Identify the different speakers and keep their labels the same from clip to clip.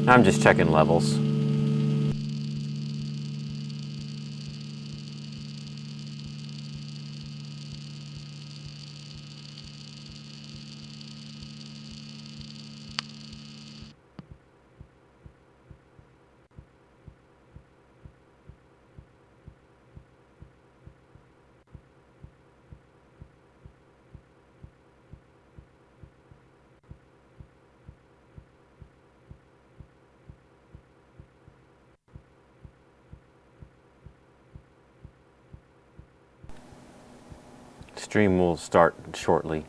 Speaker 1: I'm just checking levels. Stream will start shortly.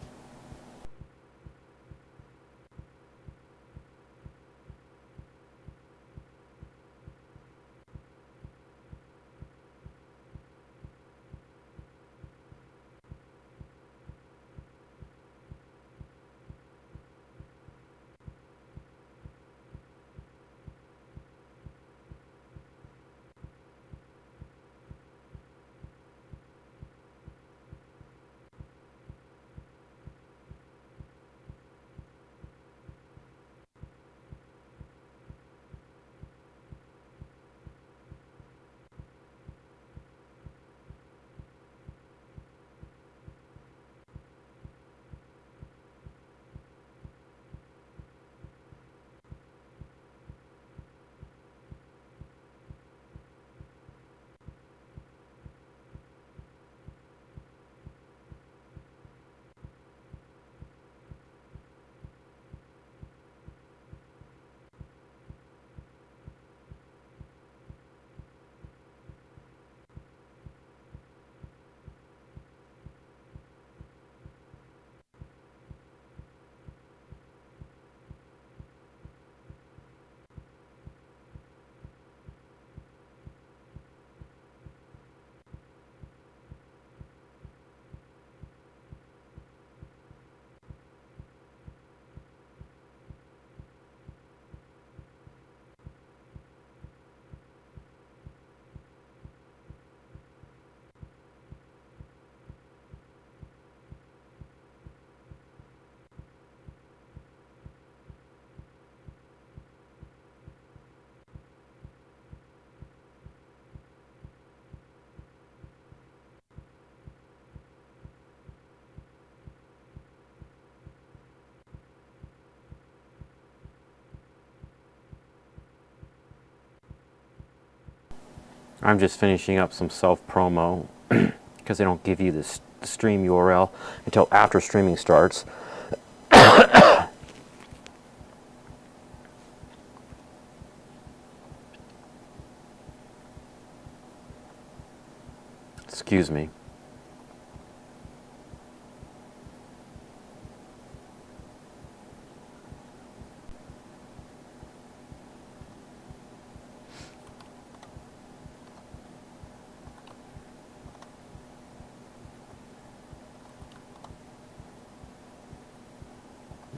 Speaker 1: I'm just finishing up some self-promo because they don't give you the stream URL until after streaming starts. Excuse me.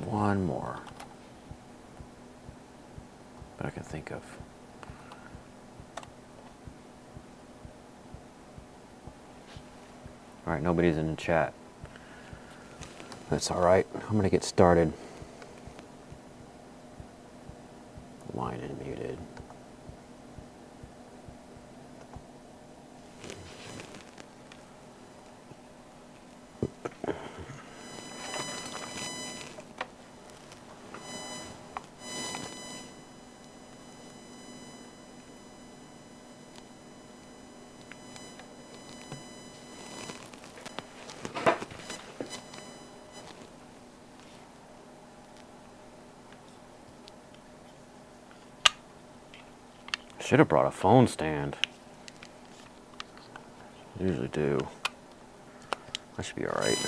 Speaker 1: One more that I can think of. All right, nobody's in the chat. That's all right. I'm going to get started. Line is muted. Should have brought a phone stand. Usually do. I should be all right.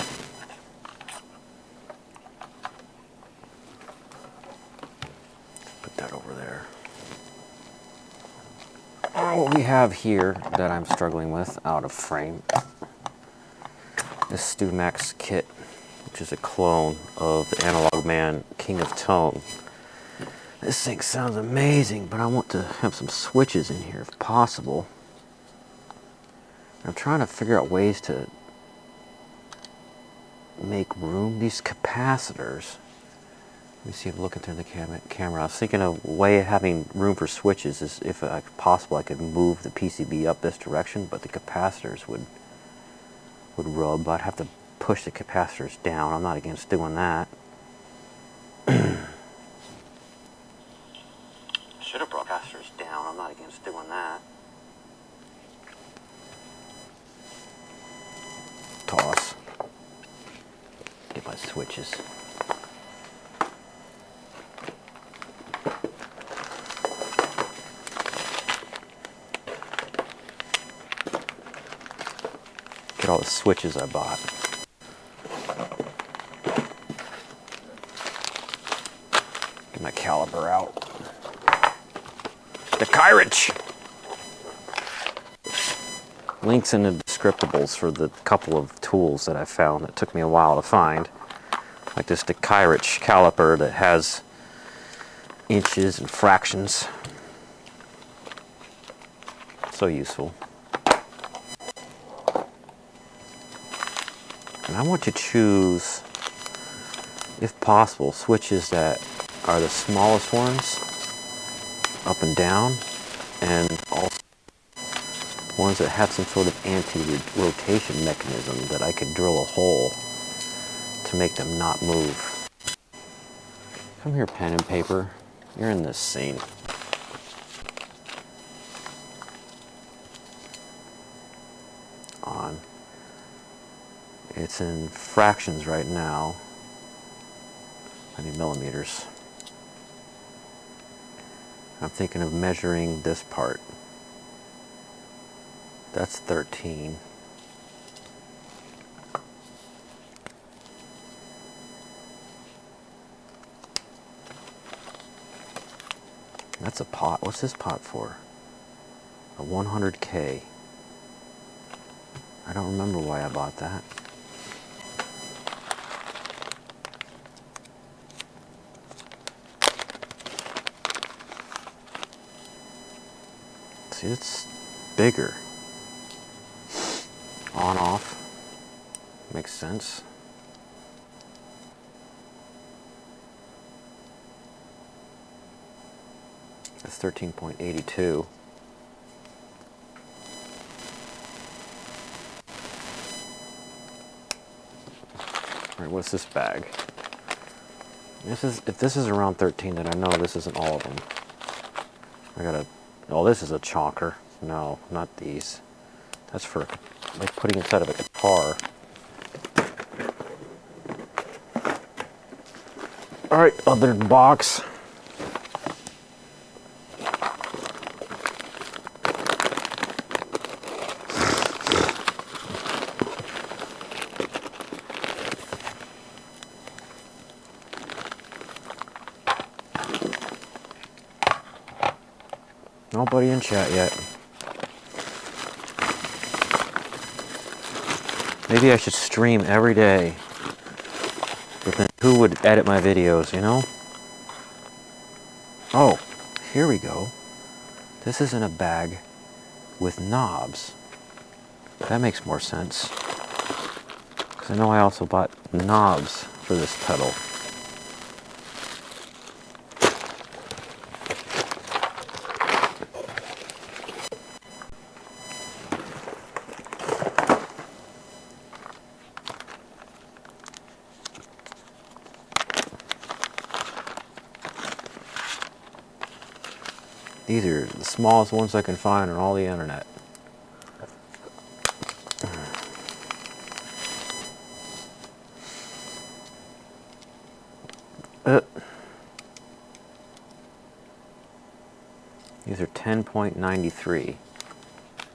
Speaker 1: Put that over there. What we have here that I'm struggling with out of frame is StewMac's kit, which is a clone of the Analog Man King of Tone. This thing sounds amazing, but I want to have some switches in here if possible. I'm trying to figure out ways to make room. These capacitors, me see if I'm looking through the camera. I was thinking a way of having room for switches is if possible I could move the PCB up this direction, but the capacitors would rub. I'd have to push the capacitors down. I'm not against doing that. Should have brought capacitors down. I'm not against doing that. Toss. Get my switches. Get all the switches I bought. Get my caliper out. Dekiraych! Links in the descriptables for the couple of tools that I found that took me a while to find. Like this Dekiraych caliper that has inches and fractions. So useful. And I want to choose, if possible, switches that are the smallest ones, up and down, and also ones that have some sort of anti-rotation mechanism that I could drill a hole to make them not move. Come here, pen and paper. You're in this scene. On. It's in fractions right now. I need millimeters. I'm thinking of measuring this part. That's 13. That's a pot. What's this pot for? A 100K. I don't remember why I bought that. See, it's bigger. On, off. Makes sense. That's 13.82. Alright, what's this bag? If this is around 13, then I know this isn't all of them. I gotta... Oh, this is a chonker. No, not these. That's for like putting inside of a guitar. Alright, other box. Nobody in chat yet. Maybe I should stream every day. But then who would edit my videos, you know? Oh, here we go. This is in a bag with knobs. That makes more sense. Because I know I also bought knobs for this pedal. These are the smallest ones I can find on all the internet. These are 10.93.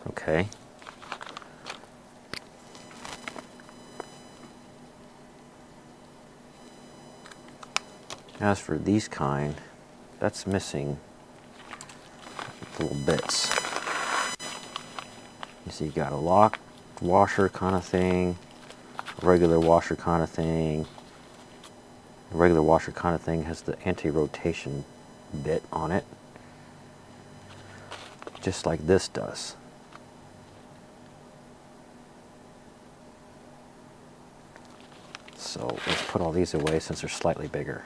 Speaker 1: Okay. As for these kind, that's missing little bits. You see, you got a lock washer kind of thing, a regular washer kind of thing. The regular washer kind of thing has the anti-rotation bit on it, just like this does. So let's put all these away since they're slightly bigger.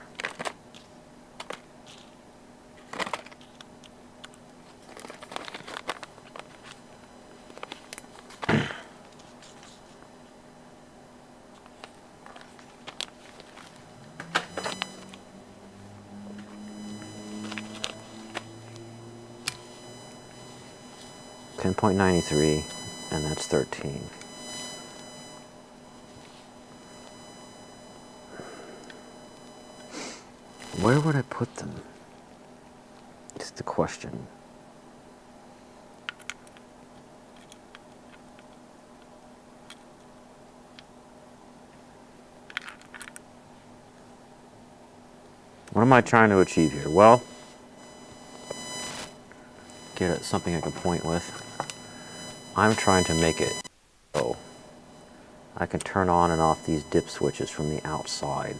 Speaker 1: 10.93, and that's 13. Where would I put them? Is the question. What am I trying to achieve here? Well, get at something I can point with. I'm trying to make it so I can turn on and off these dip switches from the outside.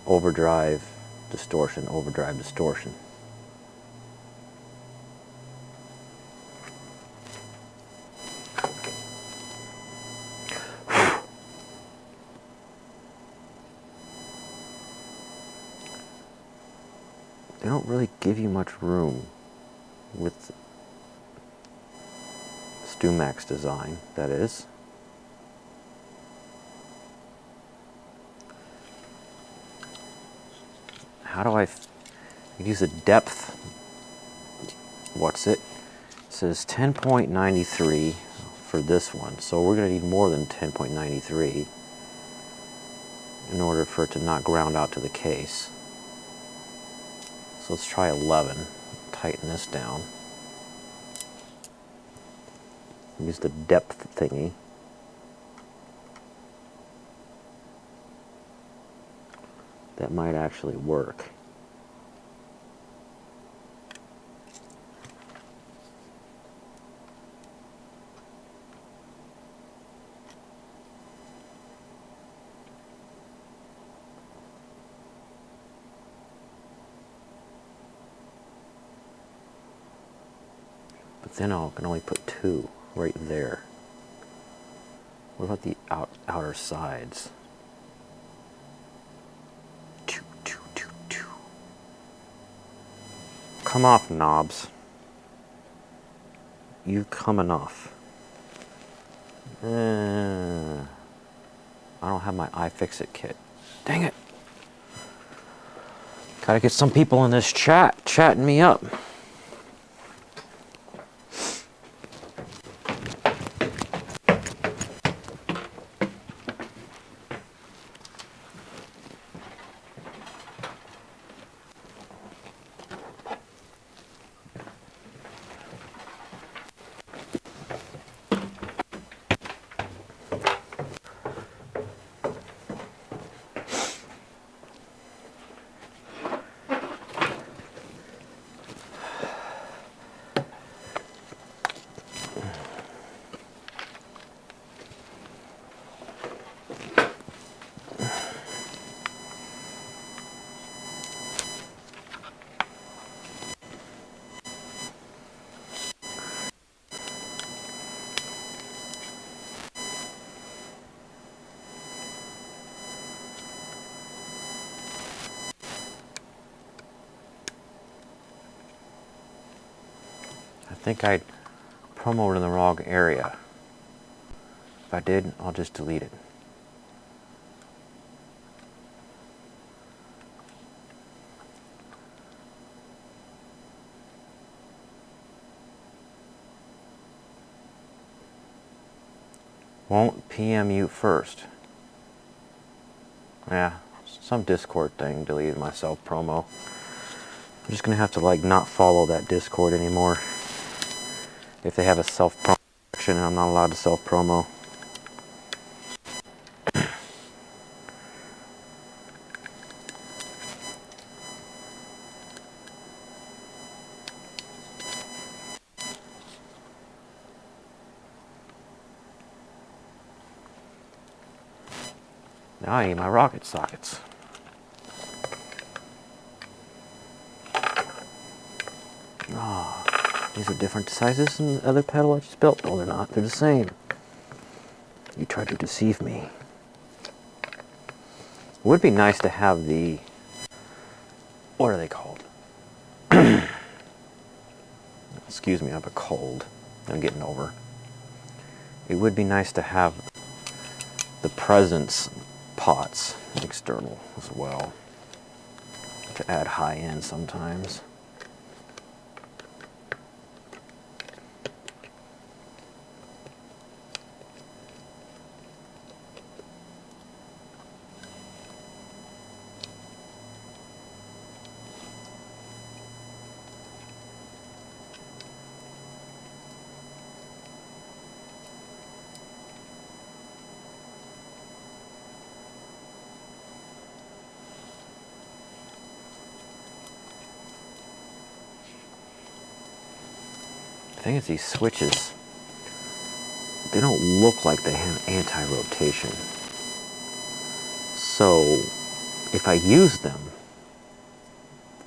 Speaker 1: Overdrive, distortion, overdrive, distortion. They don't really give you much room with StewMac's design, that is. How do I use a depth? What's it? It says 10.93 for this one, so we're going to need more than 10.93 in order for it to not ground out to the case. So let's try 11. Tighten this down. Use the depth thingy. That might actually work. But then I can only put 2 right there. What about the outer sides? 2, 2, 2, 2. Come off, knobs. You coming off. I don't have my iFixit kit. Dang it. Gotta get some people in this chat chatting me up. I think I promoted in the wrong area. If I did, I'll just delete it. Won't PM you first. Yeah, some Discord thing deleted my self promo. I'm just gonna have to like not follow that Discord anymore. If they have a self promo section, I'm not allowed to self promo. Now I need my rocket sockets. These are different sizes than the other pedal I just built. No, they're not. They're the same. You tried to deceive me. It would be nice to have the... What are they called? Excuse me, I have a cold I'm getting over. It would be nice to have the presence pots external as well to add high end sometimes. The thing is, these switches, they don't look like they have anti-rotation. So if I use them,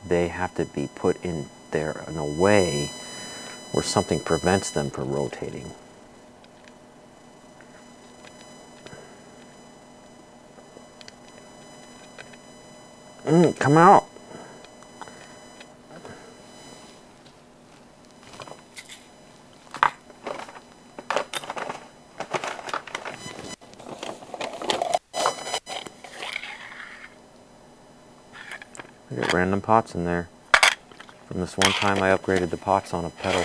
Speaker 1: they have to be put in there in a way where something prevents them from rotating. Come out! I got random pots in there. From this one time I upgraded the pots on a pedal.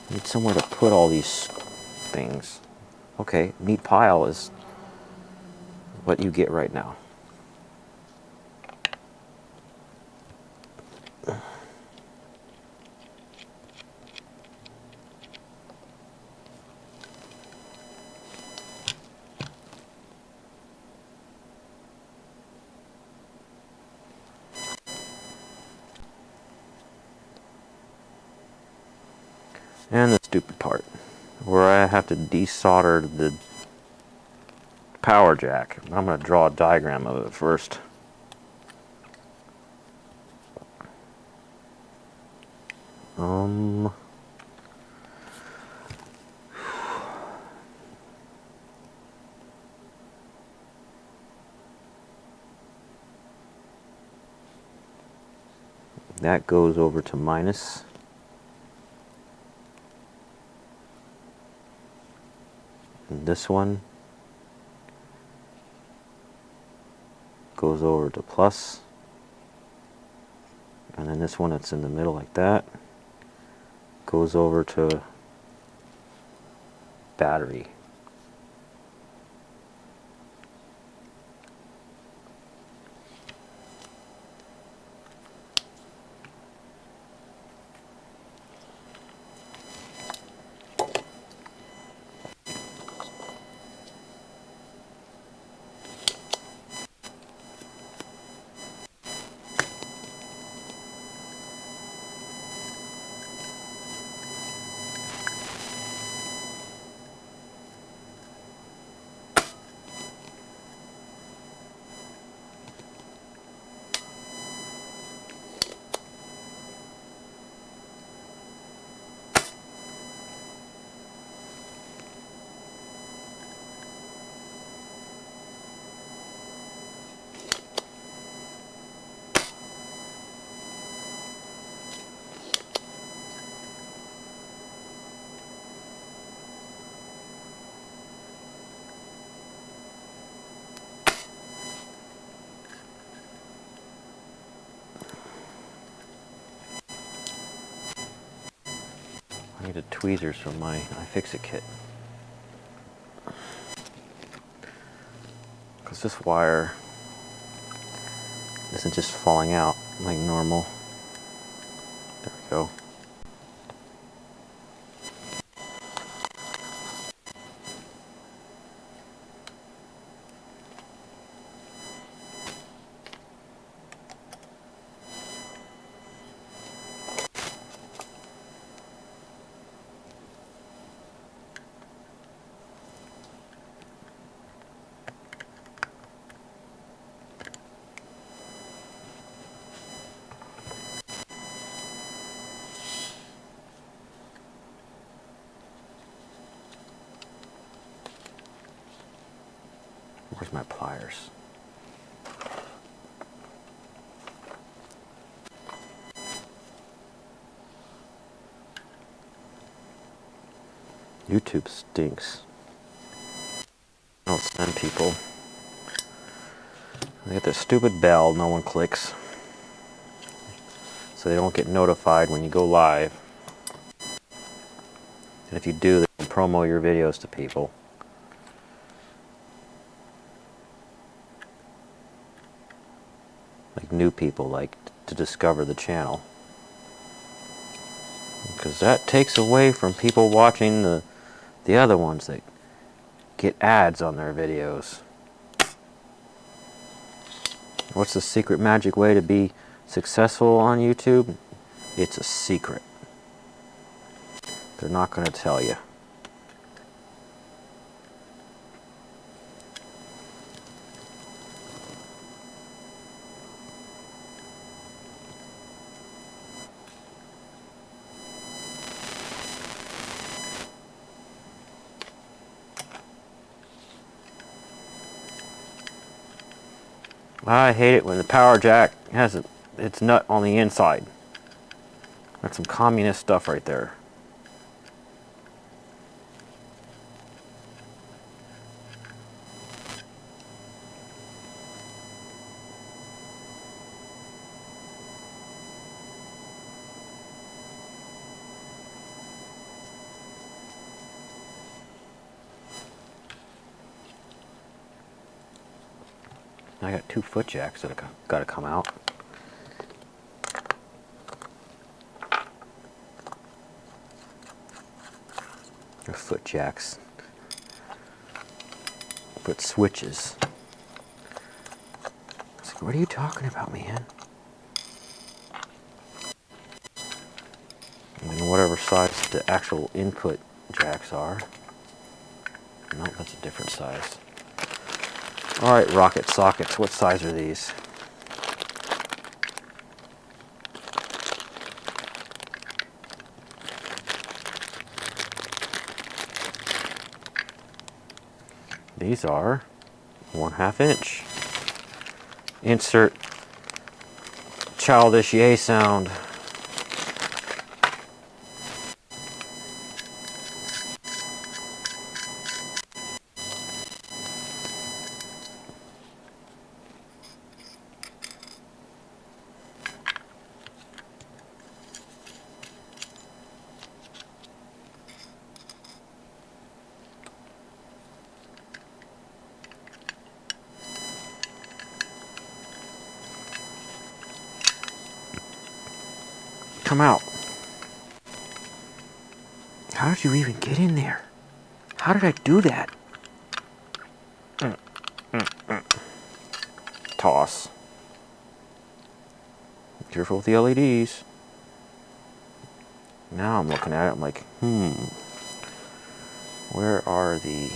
Speaker 1: Need somewhere to put all these things. Okay, neat pile is what you get right now. And the stupid part, where I have to desolder the power jack. I'm going to draw a diagram of it first. That goes over to minus. And this one goes over to plus. And then this one that's in the middle like that goes over to battery. I need the tweezers from my iFixit kit. Because this wire isn't just falling out like normal. There we go. Where's my pliers? YouTube stinks. I don't send people. They get this stupid bell, no one clicks. So they don't get notified when you go live. And if you do, they can promo your videos to people. Like new people, like to discover the channel. Because that takes away from people watching the other ones that get ads on their videos. What's the secret magic way to be successful on YouTube, it's a secret. They're not going to tell you. I hate it when the power jack has its nut on the inside. That's some communist stuff right there. I got 2 foot jacks that have got to come out. They're foot jacks. Foot switches. It's like, what are you talking about, man? I mean, whatever size the actual input jacks are. No, that's a different size. Alright, rocket sockets. What size are these? These are 1/2 inch. Insert childish yay sound. Come out. How did you even get in there? How did I do that? Toss. Careful with the LEDs. Now I'm looking at it, I'm like, where are the...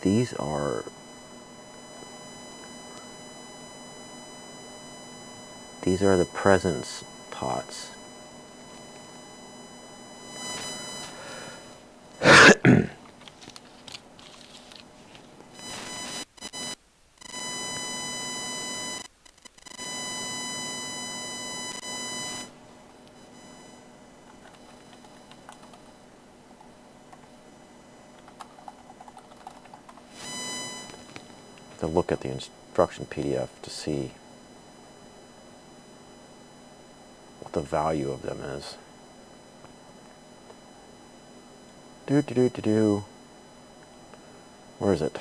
Speaker 1: These are the presents pots. To look at the instruction PDF to see what the value of them is. Where is it?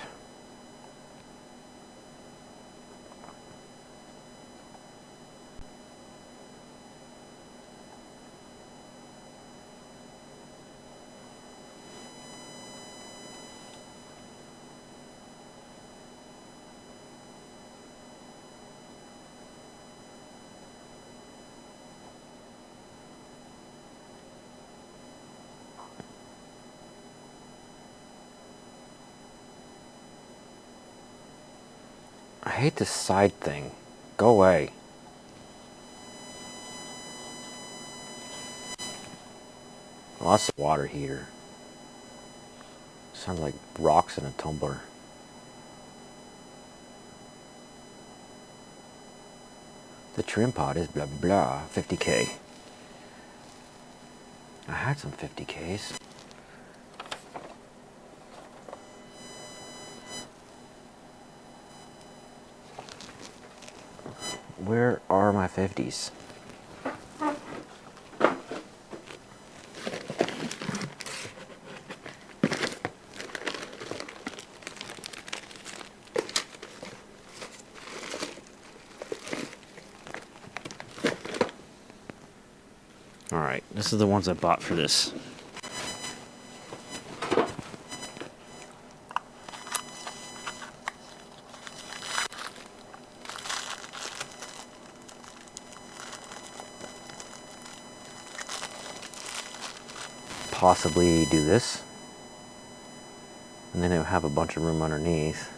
Speaker 1: I hate this side thing. Go away. Lots of water heater. Sounds like rocks in a tumbler. The trim pot is blah blah 50K. I had some 50Ks. Where are my 50s? Alright, this is the ones I bought for this. possibly do this, and then it would have a bunch of room underneath.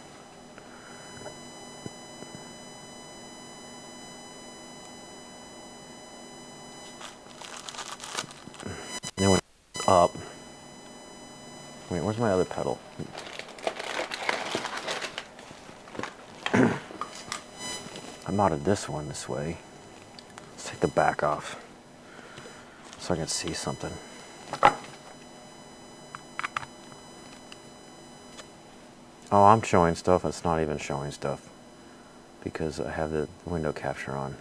Speaker 1: And then when it's up, wait, where's my other pedal? I mounted this one this way. Let's take the back off so I can see something. Oh, I'm showing stuff. It's not even showing stuff because I have the window capture on.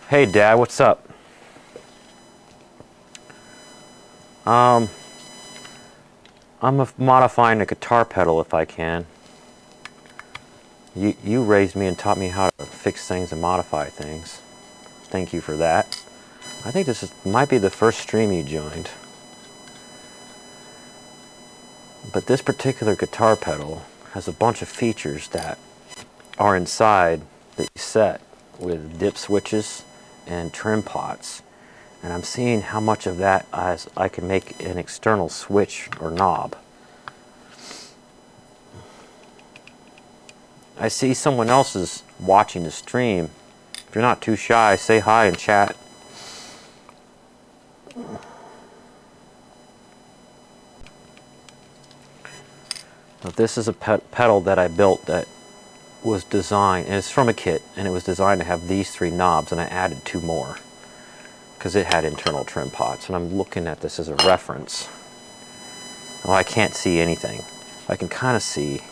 Speaker 1: Hey, Dad, what's up? I'm modifying a guitar pedal if I can. You raised me and taught me how to fix things and modify things. Thank you for that. I think this might be the first stream you joined. But this particular guitar pedal has a bunch of features that are inside that you set with dip switches and trim pots. And I'm seeing how much of that I can make an external switch or knob. I see someone else is watching the stream. If you're not too shy, say hi in chat. Now, this is a pedal that I built that was designed, and it's from a kit, and it was designed to have these 3 knobs, and I added 2 more because it had internal trim pots. And I'm looking at this as a reference. Oh, I can't see anything. I can kind of see.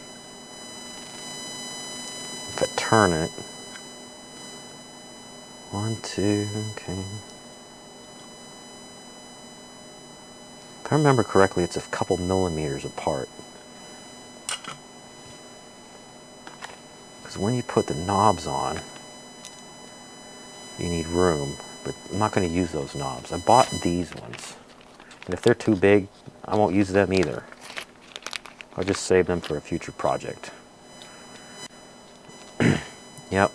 Speaker 1: If I turn it, 1, 2, okay. If I remember correctly, it's a couple millimeters apart. Because when you put the knobs on, you need room, but I'm not going to use those knobs. I bought these ones, and if they're too big, I won't use them either. I'll just save them for a future project. Yep,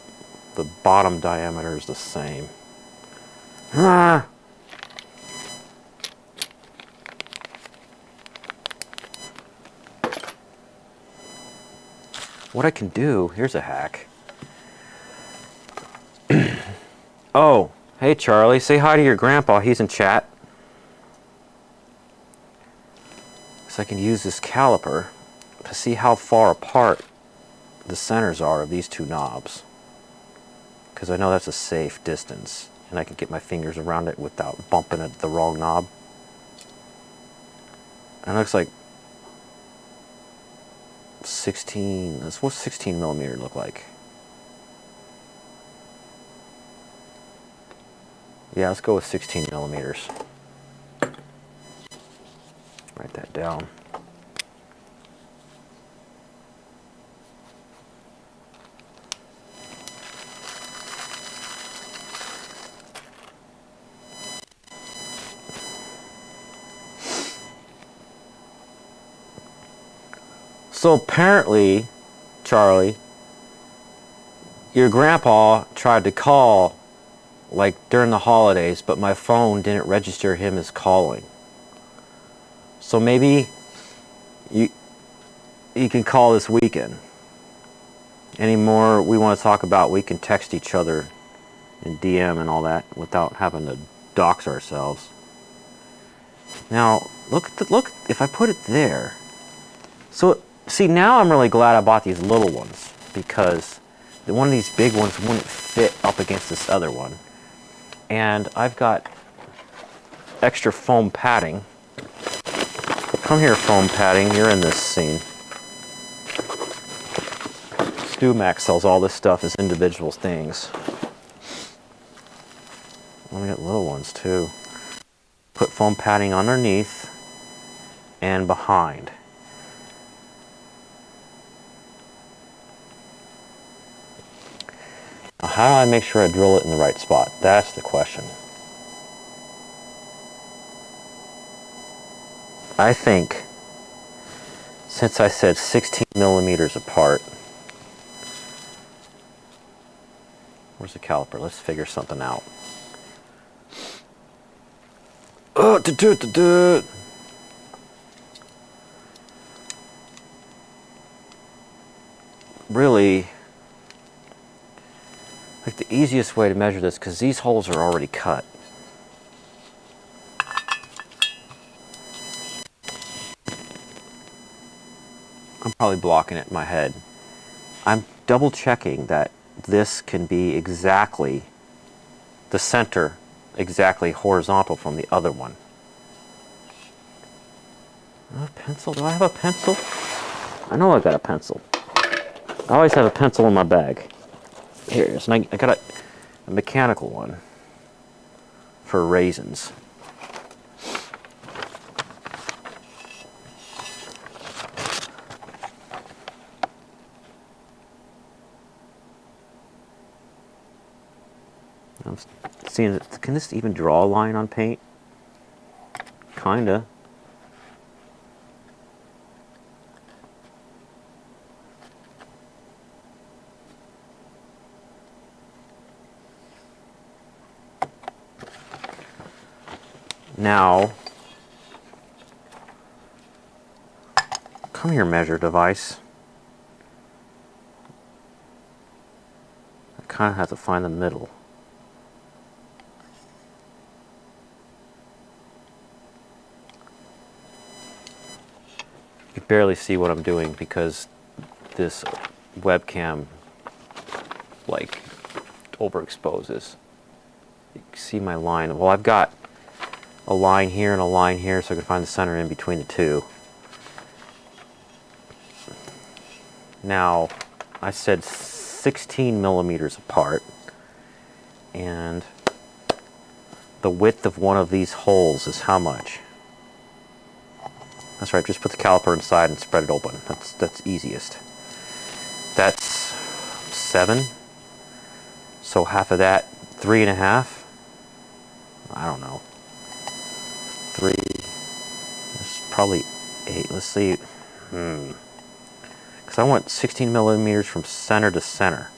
Speaker 1: the bottom diameter is the same. Ah! What I can do, here's a hack. Oh, hey Charlie, say hi to your grandpa, he's in chat. So I can use this caliper to see how far apart the centers are of these 2 knobs. Because I know that's a safe distance, and I can get my fingers around it without bumping at the wrong knob. And it looks like 16, what's 16 millimeter look like? Yeah, let's go with 16 millimeters. Write that down. So apparently, Charlie, your grandpa tried to call like during the holidays, but my phone didn't register him as calling. So maybe you can call this weekend. Any more we want to talk about, we can text each other and DM and all that without having to dox ourselves. Now, look, if I put it there. So, see, now I'm really glad I bought these little ones, because one of these big ones wouldn't fit up against this other one. And I've got extra foam padding. Come here, foam padding, you're in this scene. StewMac sells all this stuff as individual things. Let me get little ones too. Put foam padding underneath and behind. Now, how do I make sure I drill it in the right spot? That's the question. I think, since I said 16 millimeters apart, where's the caliper? Let's figure something out. Really, like the easiest way to measure this, because these holes are already cut. I'm probably blocking it in my head. I'm double checking that this can be exactly the center, exactly horizontal from the other one. A pencil? Do I have a pencil? I know I got a pencil. I always have a pencil in my bag. Here it is. And I got a mechanical one for raisins. I'm seeing, can this even draw a line on paint? Kinda. Now, come here, measure device. I kind of have to find the middle. You can barely see what I'm doing because this webcam like overexposes. You can see my line. Well, I've got a line here and a line here, so I can find the center in between the two. Now, I said 16 millimeters apart, and the width of one of these holes is how much? That's right, just put the caliper inside and spread it open. That's easiest. That's 7. So half of that, 3.5. I don't know. 3. It's probably 8. Let's see. Because I want 16 millimeters from center to center.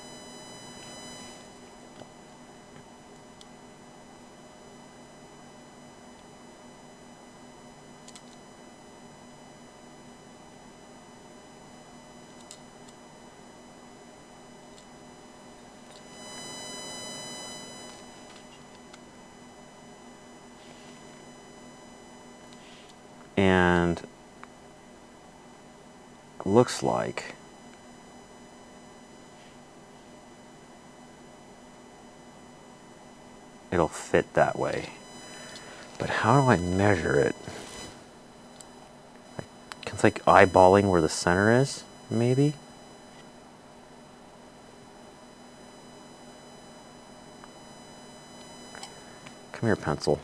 Speaker 1: And looks like it'll fit that way. But how do I measure it? It's like eyeballing where the center is, maybe? Come here, pencil.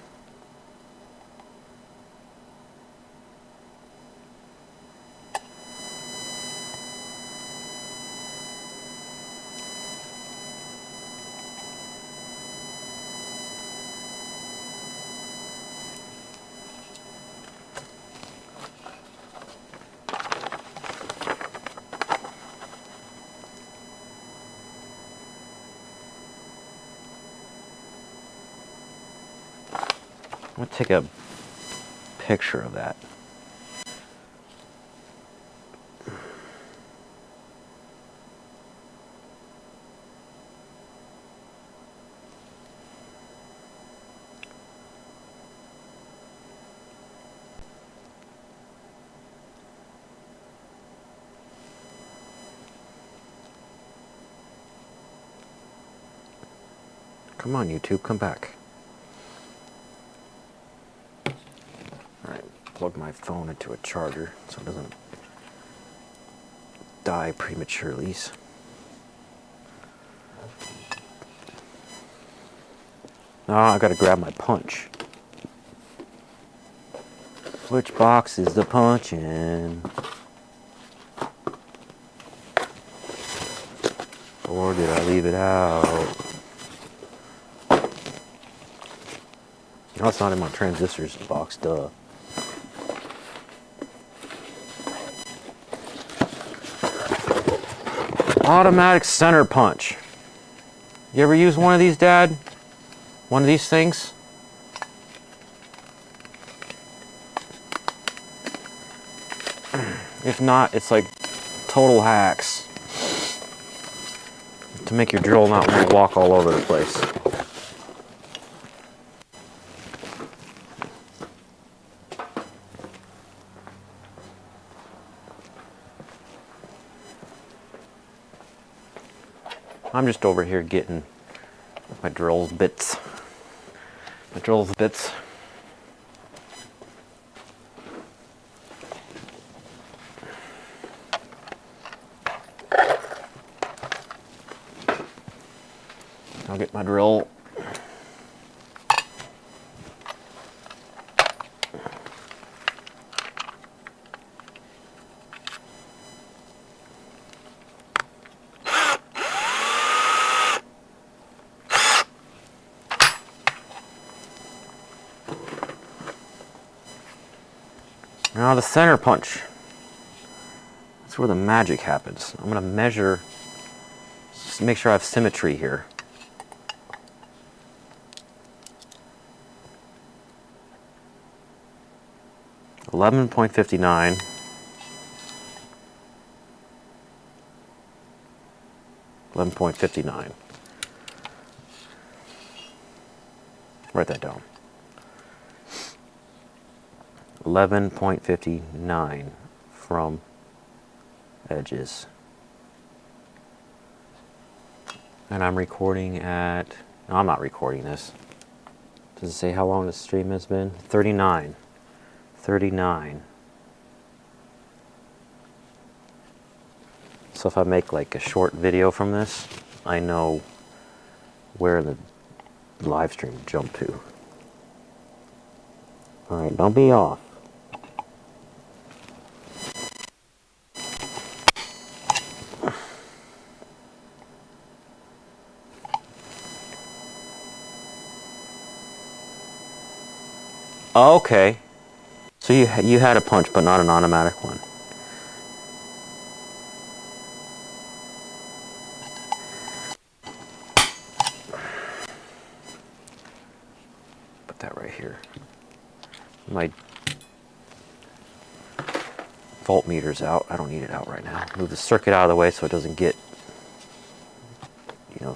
Speaker 1: I'm going to take a picture of that. Come on, YouTube, come back. Plug my phone into a charger so it doesn't die prematurely. Now I gotta grab my punch. Which box is the punch in? Or did I leave it out? No, it's not in my transistors box, duh. Automatic center punch. You ever use one of these, Dad? One of these things? If not, it's like total hacks to make your drill not want to walk all over the place. I'm just over here getting my drill bits. My drill bits. I'll get my drill. Now the center punch. That's where the magic happens. I'm going to measure, just make sure I have symmetry here. $11.59. $11.59. Write that down. 11.59 from edges. And I'm recording at, no, I'm not recording this. Does it say how long the stream has been? 39. 39. So if I make like a short video from this, I know where the live stream jumped to. All right, don't be off. Okay. So you had a punch, but not an automatic one. Put that right here. My voltmeter's out. I don't need it out right now. Move the circuit out of the way so it doesn't get, you know,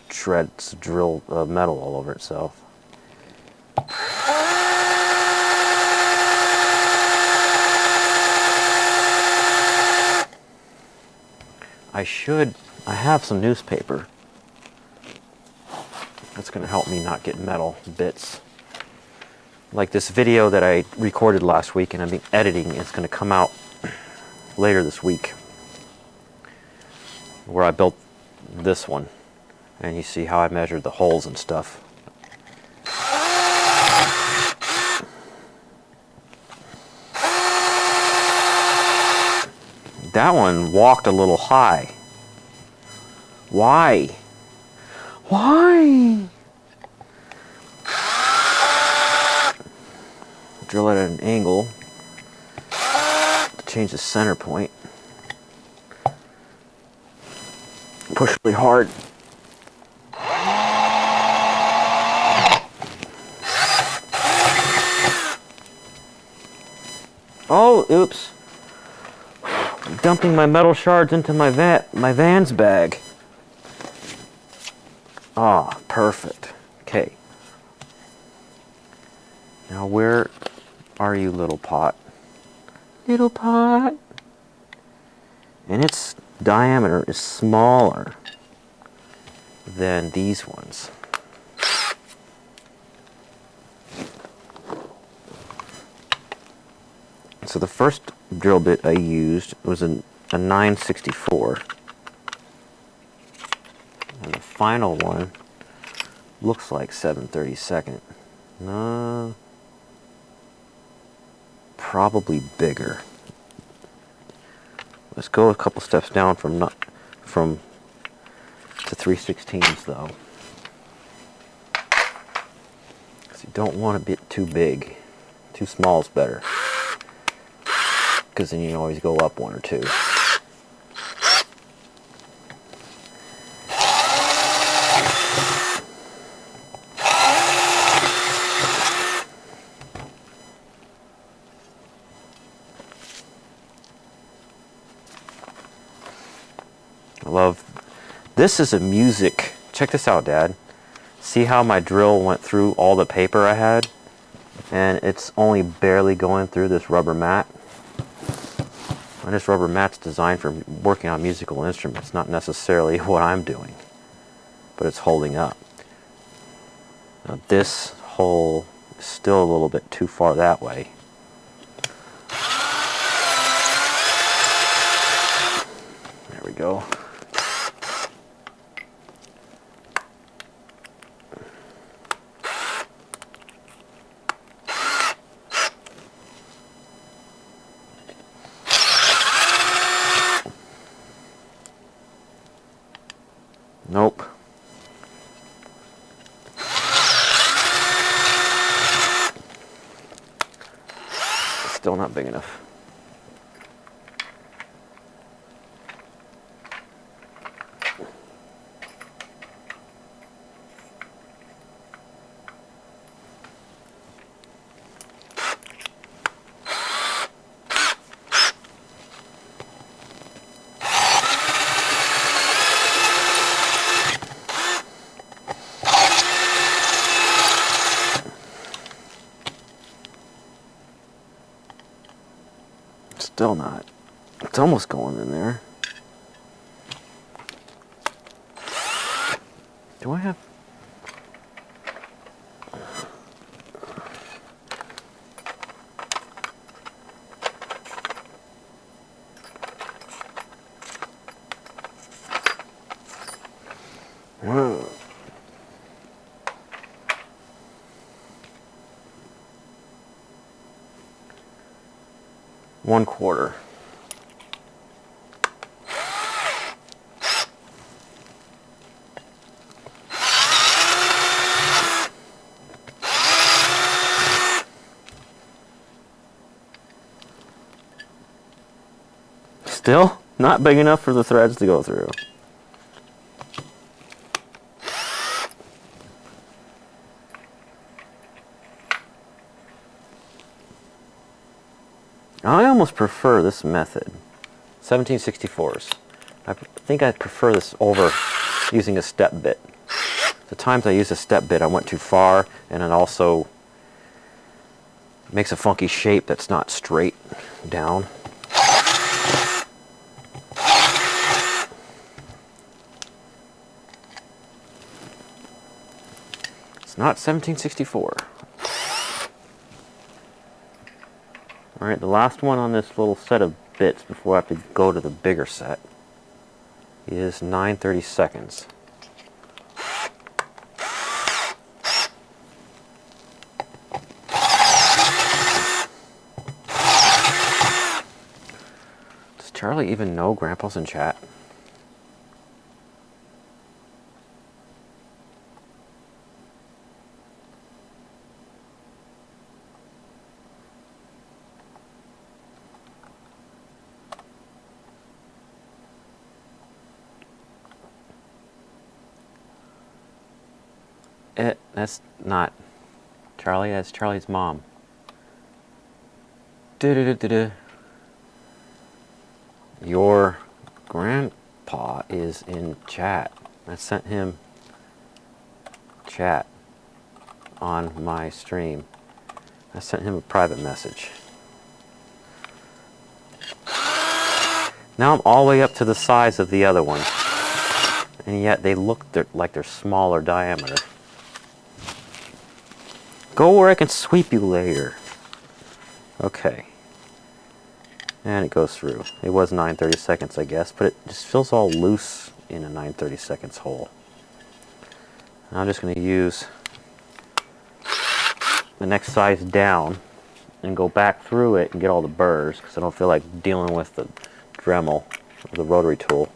Speaker 1: shreds drill metal all over itself. I have some newspaper. That's going to help me not get metal bits. Like this video that I recorded last week and I've been editing, it's going to come out later this week. Where I built this one. And you see how I measured the holes and stuff. That one walked a little high. Why? Why? Drill it at an angle to change the center point. Push really hard. Oh, oops. Dumping my metal shards into my Vans bag. Ah, perfect. Okay. Now where are you, little pot? Little pot. And its diameter is smaller than these ones. So the first drill bit I used was a 964. And the final one looks like 7/32. No, probably bigger. Let's go a couple steps down from to 3/16 though. Because you don't want a bit too big. Too small is better. Because then you can always go up one or two. This is a music. Check this out, Dad. See how my drill went through all the paper I had? And it's only barely going through this rubber mat. And this rubber mat's designed for working on musical instruments, not necessarily what I'm doing. But it's holding up. Now this hole is still a little bit too far that way. There we go. Nope. Still not big enough. Still not. It's almost going in there. Do I have... Whoa. One quarter. Still not big enough for the threads to go through. I almost prefer this method, 1764s. I think I prefer this over using a step bit. The times I use a step bit, I went too far, and it also makes a funky shape that's not straight down. It's not 1764. Alright, the last one on this little set of bits before I have to go to the bigger set is 9/32. Does Charlie even know Grandpa's in chat? That's not Charlie, that's Charlie's mom. Your grandpa is in chat. I sent him chat on my stream. I sent him a private message. Now I'm all the way up to the size of the other one. And yet they look like they're smaller diameter. Go where I can sweep you later. Okay. And it goes through. It was 9/32, I guess, but it just feels all loose in a 9/32 hole. And I'm just going to use the next size down and go back through it and get all the burrs, because I don't feel like dealing with the Dremel, the rotary tool.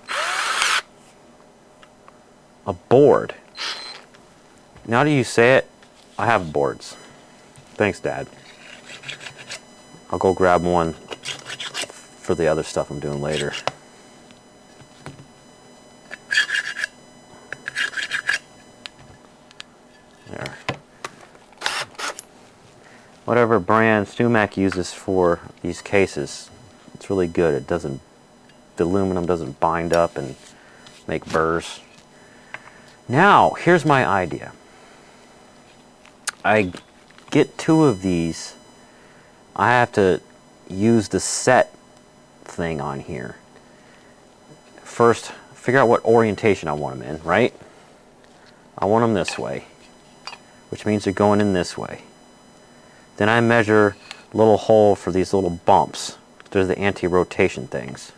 Speaker 1: A board. Now that you say it, I have boards. Thanks, Dad. I'll go grab one for the other stuff I'm doing later. There. Whatever brand StewMac uses for these cases, it's really good. It doesn't, the aluminum doesn't bind up and make burrs. Now, here's my idea. I get 2 of these. I have to use the set thing on here. First, figure out what orientation I want them in, right? I want them this way, which means they're going in this way. Then I measure a little hole for these little bumps. There's the anti-rotation things.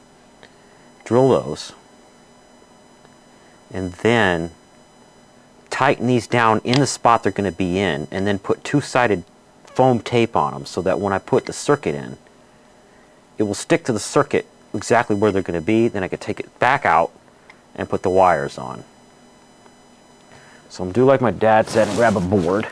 Speaker 1: Drill those. And then tighten these down in the spot they're going to be in, and then put 2-sided foam tape on them so that when I put the circuit in, it will stick to the circuit exactly where they're going to be. Then I can take it back out and put the wires on. So I'm going to do like my dad said and grab a board.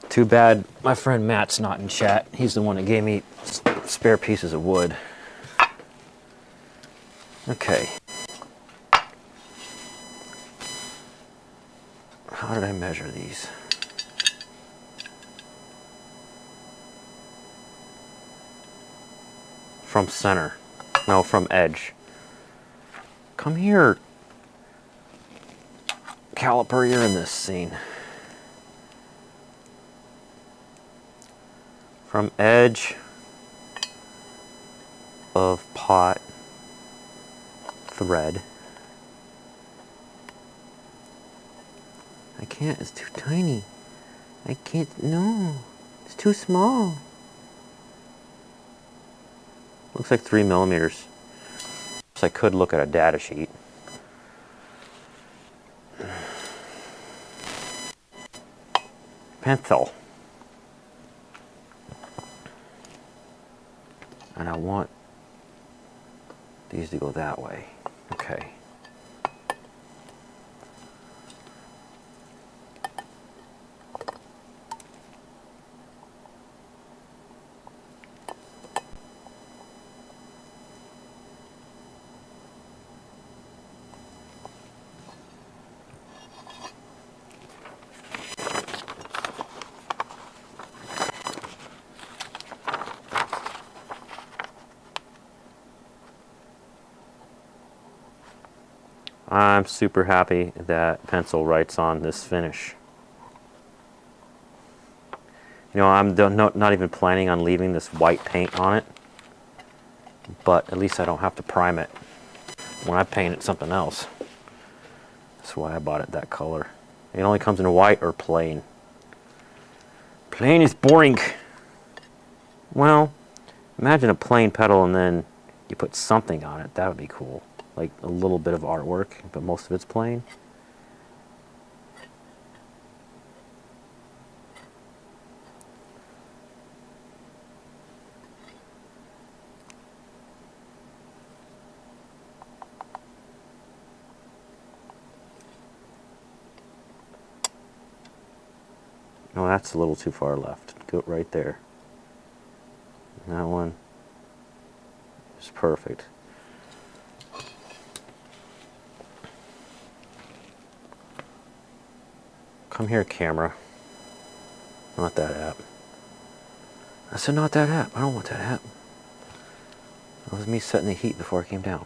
Speaker 1: Too bad my friend Matt's not in chat. He's the one that gave me spare pieces of wood. Okay. How did I measure these? From center. No, from edge. Come here. Caliper, you're in this scene. From edge of pot thread. I can't, it's too tiny. I can't, no, it's too small. Looks like 3 millimeters. So I could look at a data sheet. Pencil. And I want these to go that way. Okay. I'm super happy that pencil writes on this finish. You know, I'm not even planning on leaving this white paint on it, but at least I don't have to prime it when I paint it something else. That's why I bought it that color. It only comes in white or plain. Plain is boring. Well, imagine a plain pedal and then you put something on it. That would be cool. Like a little bit of artwork, but most of it's plain. Oh, that's a little too far left. Go right there. That one is perfect. Come here, camera. Not that app. I said not that app. I don't want that app. That was me setting the heat before I came down.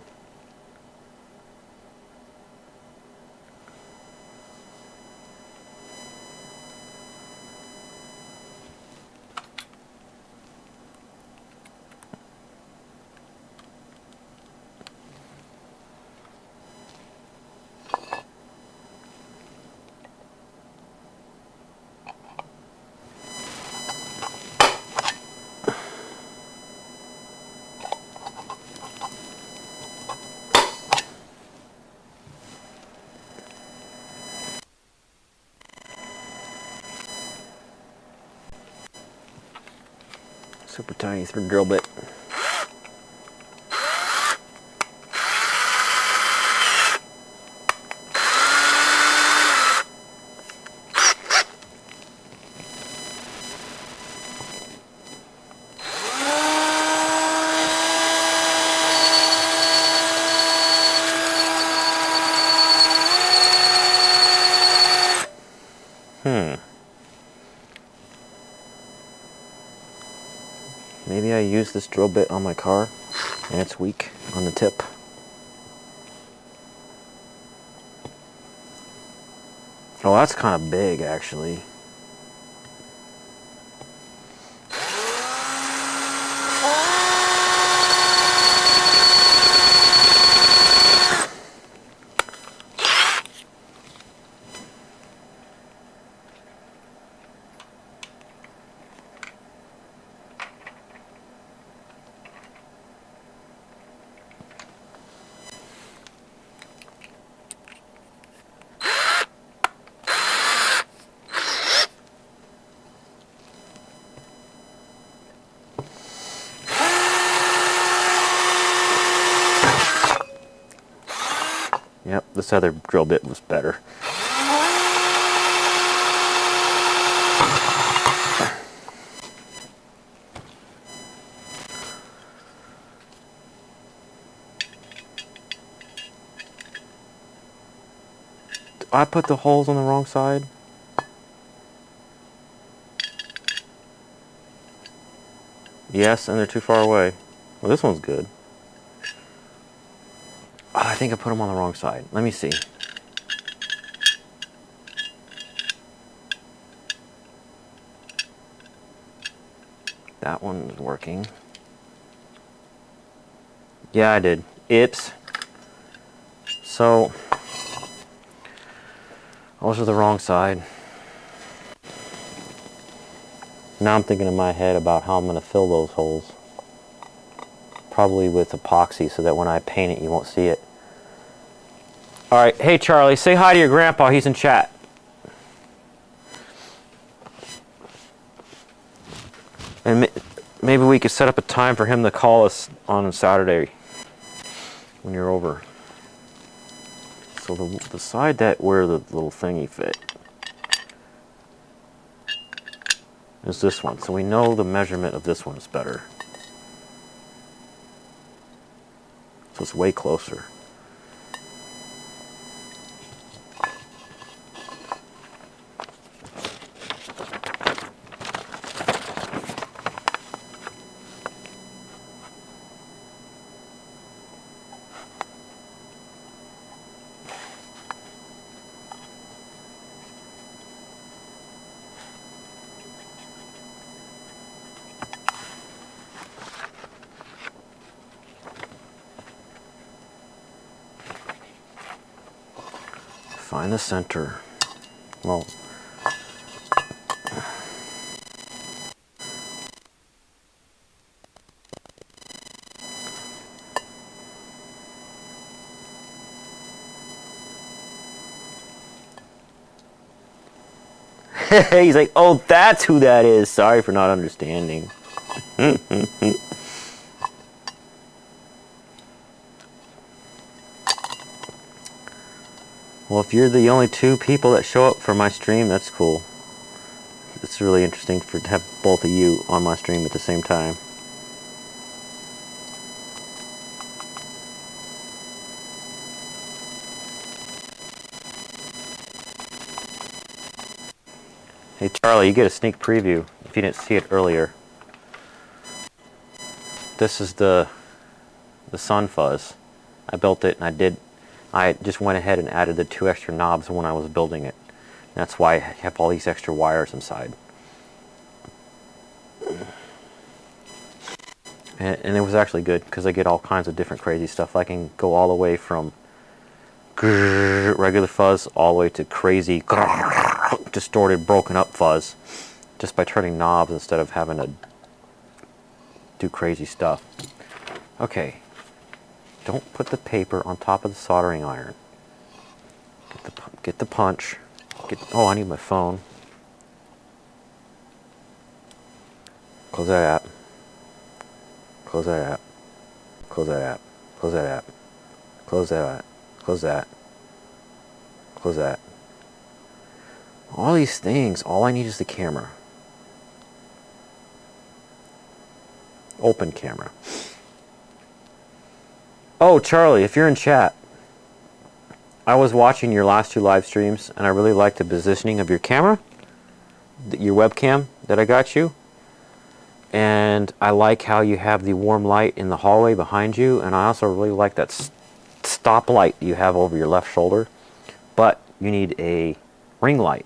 Speaker 1: Super tiny through drill bit. maybe I used this drill bit on my car and it's weak on the tip. Oh, that's kind of big, actually. Yep, this other drill bit was better. I put the holes on the wrong side. Yes, and they're too far away. Well, this one's good. Oh, I think I put them on the wrong side. Let me see. That one is working. Yeah, I did. Oops. So, those are the wrong side. Now I'm thinking in my head about how I'm going to fill those holes. Probably with epoxy so that when I paint it you won't see it. Alright, hey Charlie, say hi to your grandpa, he's in chat. And maybe we could set up a time for him to call us on Saturday when you're over. So the side that where the little thingy fit is this one. So we know the measurement of this one is better. So it's way closer. Find the center. Well, he's like, oh, that's who that is. Sorry for not understanding. Well, if you're the only two people that show up for my stream, that's cool. It's really interesting to have both of you on my stream at the same time. Hey Charlie, you get a sneak preview if you didn't see it earlier. This is the sun fuzz. I built it and I just went ahead and added the 2 extra knobs when I was building it. That's why I have all these extra wires inside. And it was actually good because I get all kinds of different crazy stuff. I can go all the way from regular fuzz all the way to crazy distorted, broken up fuzz just by turning knobs instead of having to do crazy stuff. Okay. Don't put the paper on top of the soldering iron. Get the punch. Oh, I need my phone. Close that app. Close that app. Close that app. Close that app. Close that. Close that. Close that. All these things, all I need is the camera. Open camera. Oh, Charlie, if you're in chat, I was watching your last 2 live streams, and I really liked the positioning of your camera, your webcam that I got you. And I like how you have the warm light in the hallway behind you, and I also really like that stop light you have over your left shoulder. But you need a ring light.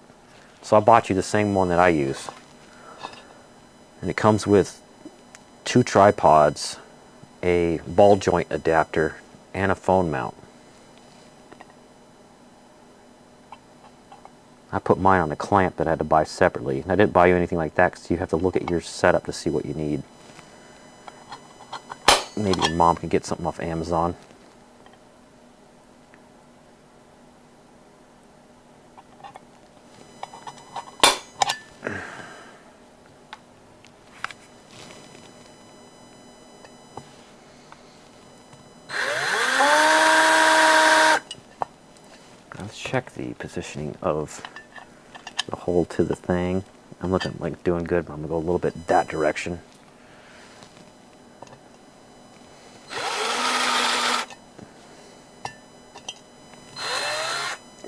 Speaker 1: So I bought you the same one that I use. And it comes with 2 tripods, a ball joint adapter, and a phone mount. I put mine on a clamp that I had to buy separately. And I didn't buy you anything like that because you have to look at your setup to see what you need. Maybe your mom can get something off Amazon. Let's check the positioning of the hole to the thing. I'm looking like doing good, but I'm gonna go a little bit that direction.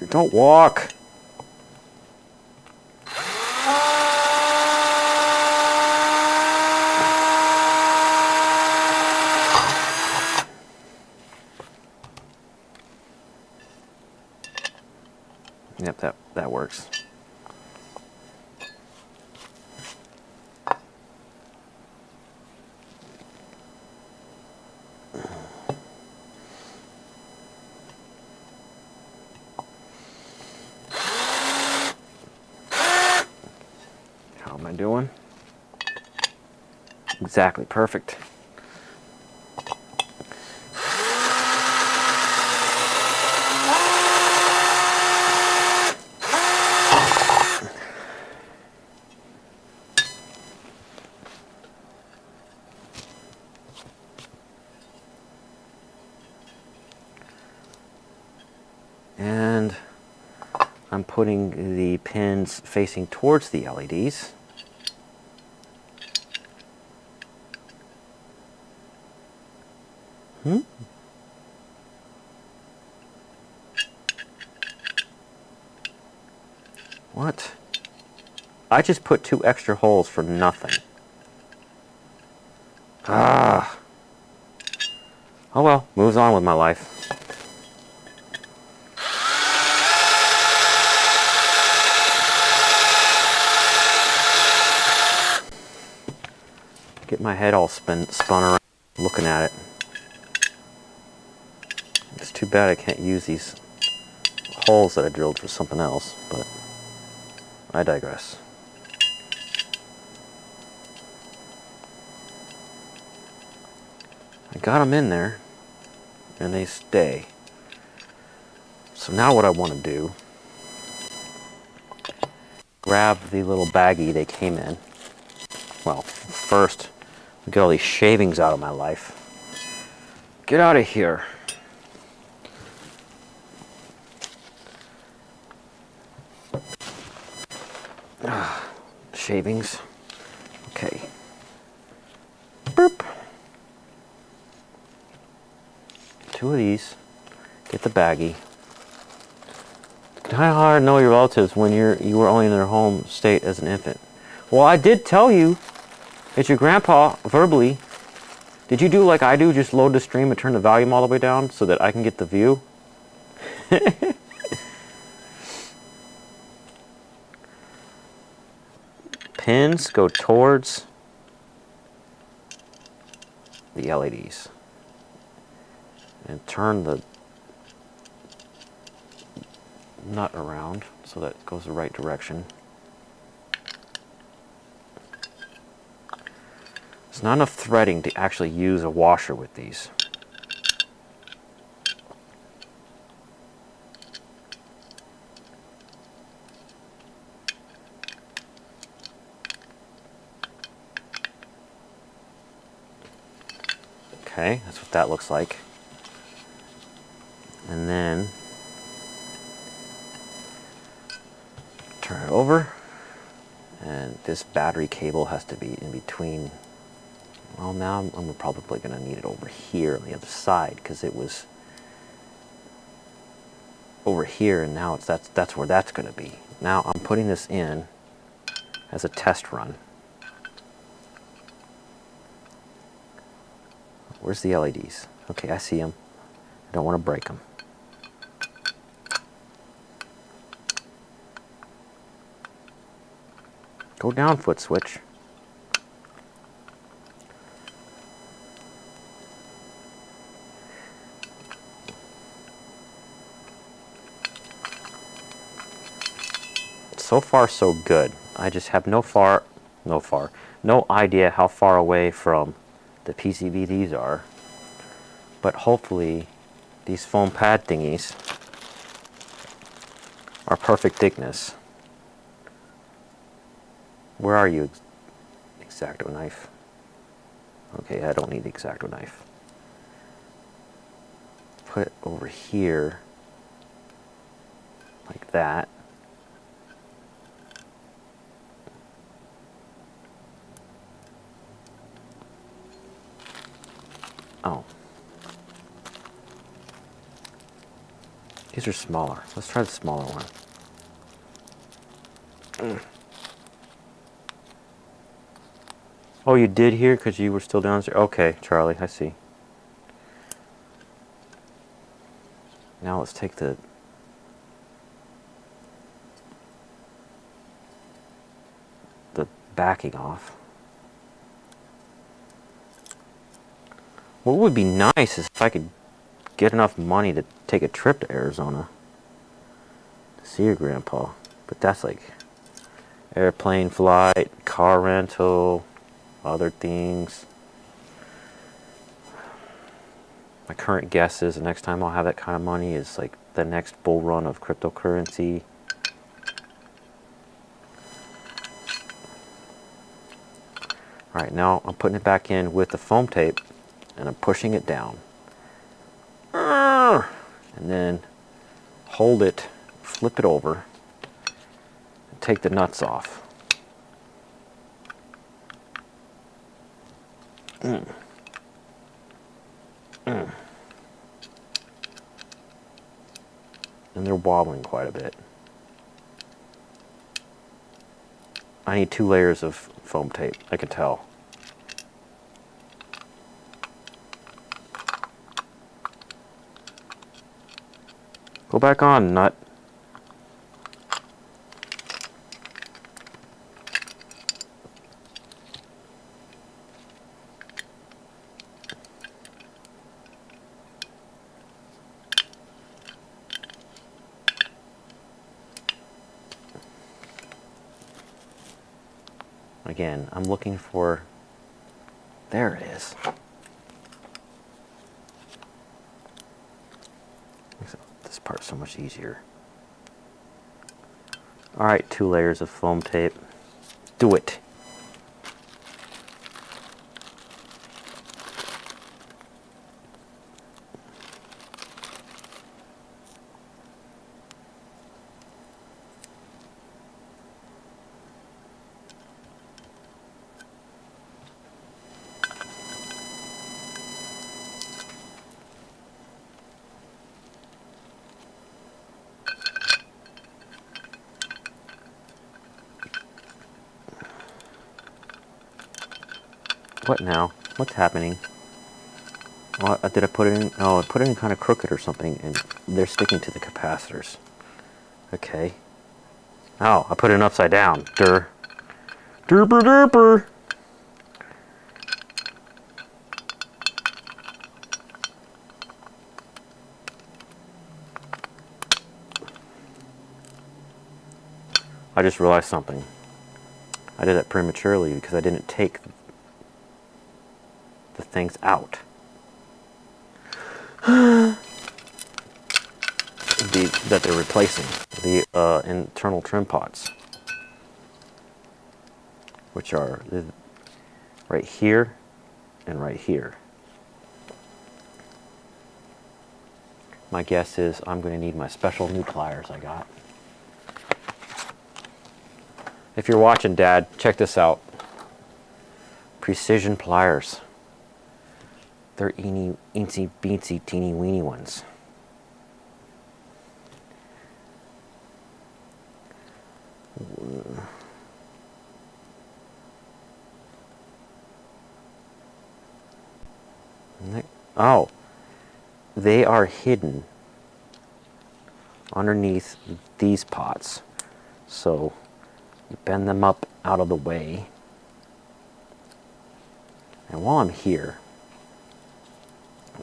Speaker 1: Don't walk. Yep, that works. How am I doing? Exactly perfect. And I'm putting the pins facing towards the LEDs. What? I just put 2 extra holes for nothing. Ah. Oh well, moves on with my life. Get my head all spun around looking at it. It's too bad I can't use these holes that I drilled for something else, but I digress. I got them in there, and they stay. So now what I want to do, grab the little baggie they came in. Well, first, get all these shavings out of my life. Get out of here. Shavings. Okay. Boop. 2 of these. Get the baggie. It's kind of hard to know your relatives when you were only in their home state as an infant. Well, I did tell you. It's your grandpa verbally. Did you do like I do, just load the stream and turn the volume all the way down so that I can get the view? Pins go towards the LEDs. And turn the nut around so that it goes the right direction. It's not enough threading to actually use a washer with these. Okay, that's what that looks like. And then turn it over, and this battery cable has to be in between. Well, now I'm probably going to need it over here on the other side because it was over here, and now that's where that's going to be. Now I'm putting this in as a test run. Where's the LEDs? Okay, I see them. I don't want to break them. Go down, foot switch. So far, so good. I just have no idea how far away from the PCB these are. But hopefully, these foam pad thingies are perfect thickness. Where are you, X-Acto knife? Okay, I don't need the X-Acto knife. Put it over here, like that. Oh. These are smaller. Let's try the smaller one. Oh, you did here because you were still downstairs? Okay, Charlie, I see. Now let's take the backing off. What would be nice is if I could get enough money to take a trip to Arizona to see your grandpa. But that's like airplane flight, car rental, other things. My current guess is the next time I'll have that kind of money is like the next bull run of cryptocurrency. Alright, now I'm putting it back in with the foam tape and I'm pushing it down. And then hold it, flip it over, and take the nuts off. And they're wobbling quite a bit. I need 2 layers of foam tape, I can tell. Go back on, nut. Again, I'm looking for, there it is. This part's so much easier. All right, 2 layers of foam tape. Do it. What now? What's happening? Oh, did I put it in? Oh, I put it in kind of crooked or something, and they're sticking to the capacitors. Okay. Oh, I put it upside down. Derper derper. I just realized something. I did that prematurely because I didn't take the things out. That they're replacing, the internal trim pots, which are right here and right here. My guess is I'm going to need my special new pliers I got. If you're watching, Dad, check this out. Precision pliers. They're eensy beensy teeny weeny ones. Isn't that Oh, they are hidden underneath these pots. So you bend them up out of the way. And while I'm here,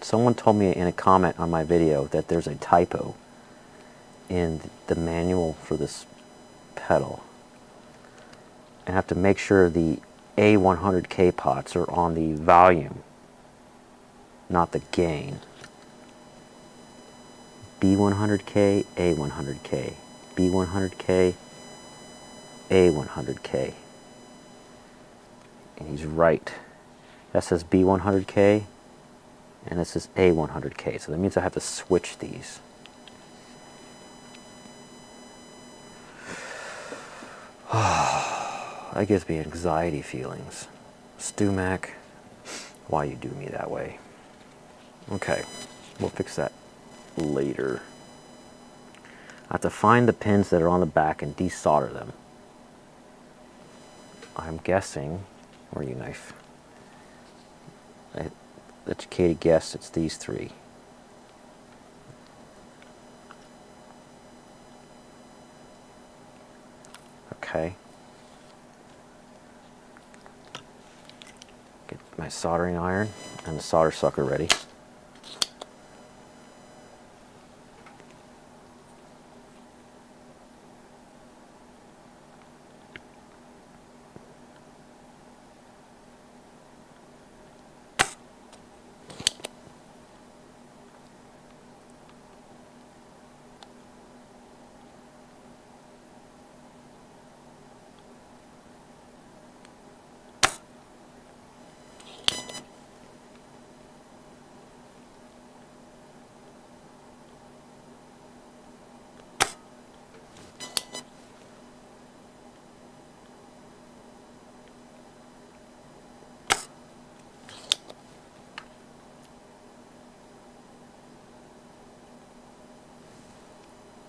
Speaker 1: someone told me in a comment on my video that there's a typo in the manual for this pedal. I have to make sure the A100K pots are on the volume, not the gain. B100K, A100K, B100K, A100K. And he's right. That says B100K, and this is A100K. So that means I have to switch these. That gives me anxiety feelings. StewMac, why you do me that way? Okay, we'll fix that later. I have to find the pins that are on the back and desolder them. I'm guessing, where are you, knife? Educated guess, it's these three. Okay. Get my soldering iron and the solder sucker ready.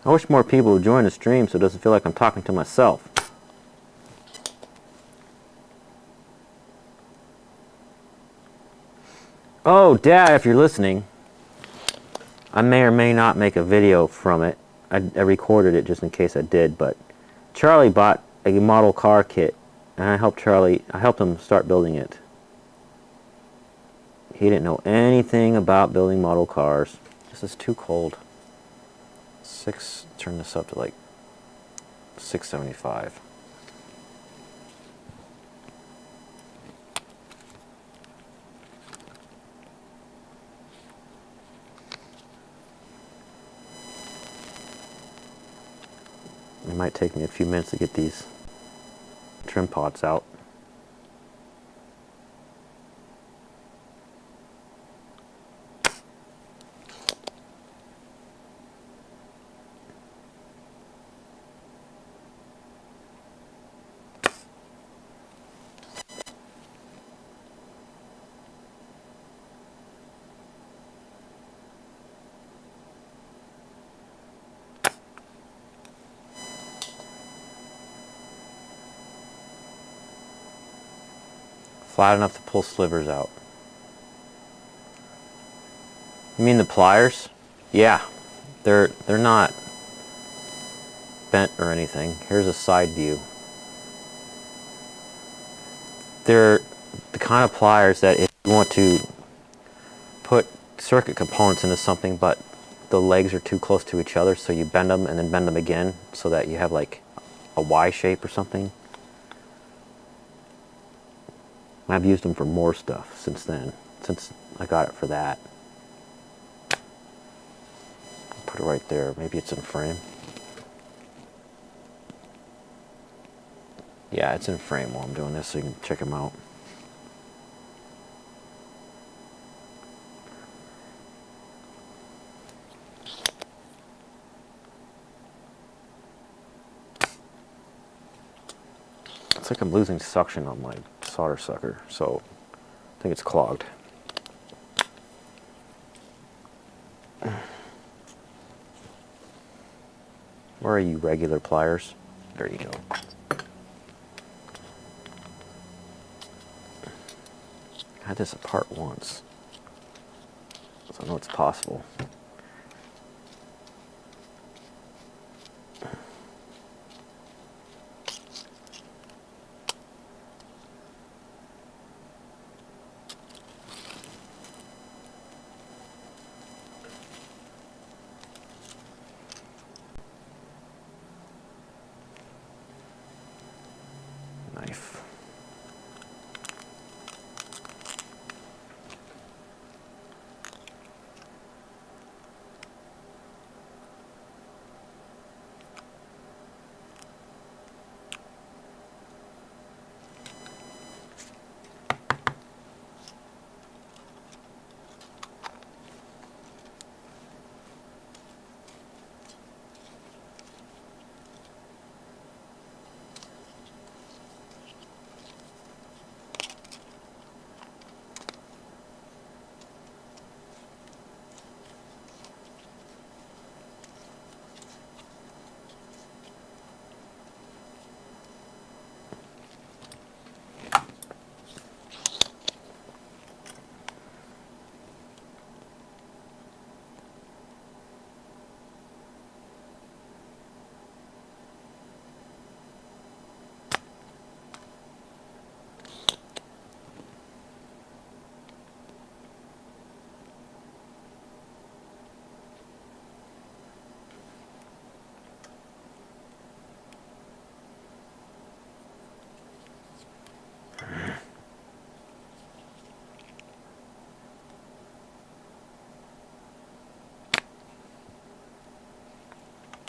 Speaker 1: I wish more people would join the stream so it doesn't feel like I'm talking to myself. Oh, Dad, if you're listening, I may or may not make a video from it. I recorded it just in case I did, but Charlie bought a model car kit, and I helped him start building it. He didn't know anything about building model cars. This is too cold. Turn this up to like 675. It might take me a few minutes to get these trim pots out. Flat enough to pull slivers out. You mean the pliers? Yeah, they're not bent or anything. Here's a side view. They're the kind of pliers that if you want to put circuit components into something but the legs are too close to each other, so you bend them and then bend them again so that you have like a Y shape or something. I've used them for more stuff since then, since I got it for that. I'll put it right there. Maybe it's in frame. Yeah, it's in frame while I'm doing this, so you can check them out. It's like I'm losing suction on my solder sucker, so I think it's clogged. Where are you, regular pliers? There you go. I had this apart once. So I know it's possible. Knife.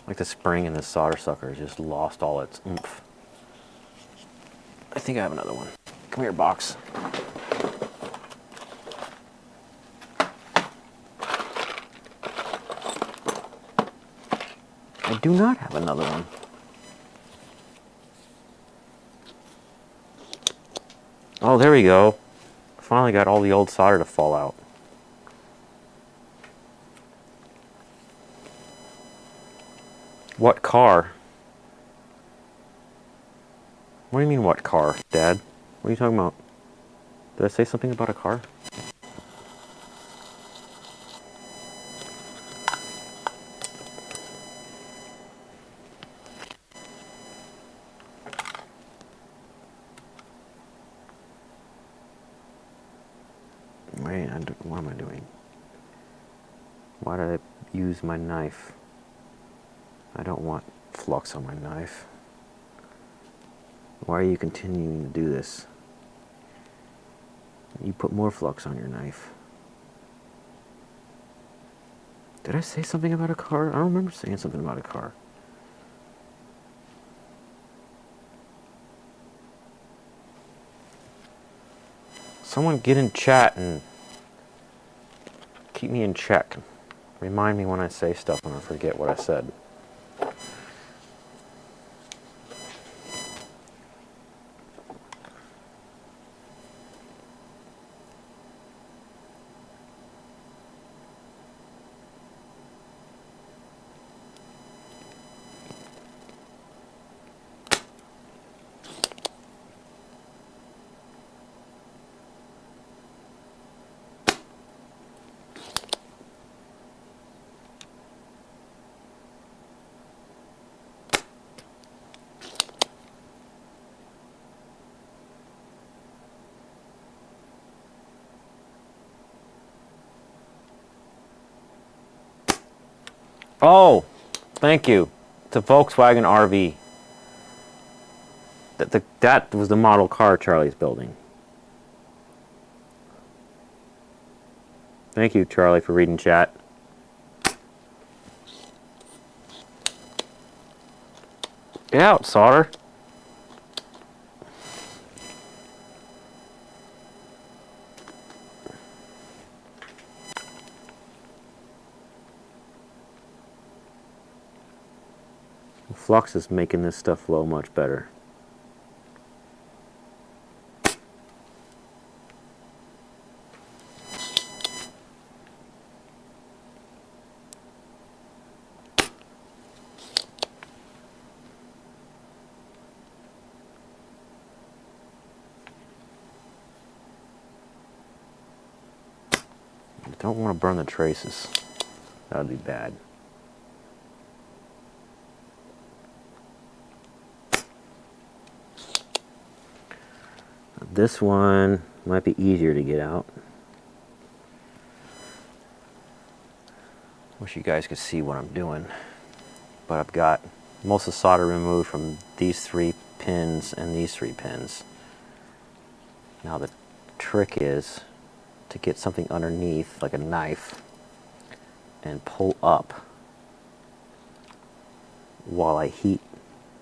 Speaker 1: Like the spring in this solder sucker has just lost all its oomph. I think I have another one. Come here, box. I do not have another one. Oh, there we go. Finally got all the old solder to fall out. What car? What do you mean, what car, Dad? What are you talking about? Did I say something about a car? Wait, what am I doing? Why did I use my knife? I don't want flux on my knife. Why are you continuing to do this? You put more flux on your knife. Did I say something about a car? I don't remember saying something about a car. Someone get in chat and keep me in check. Remind me when I say stuff and I forget what I said. Oh, thank you. It's a Volkswagen RV. That was the model car Charlie's building. Thank you, Charlie, for reading chat. Get out, solder. Flux is making this stuff flow much better. don't want to burn the traces. That would be bad. This one might be easier to get out. Wish you guys could see what I'm doing. But I've got most of the solder removed from these 3 pins and these 3 pins. Now the trick is to get something underneath, like a knife, and pull up while I heat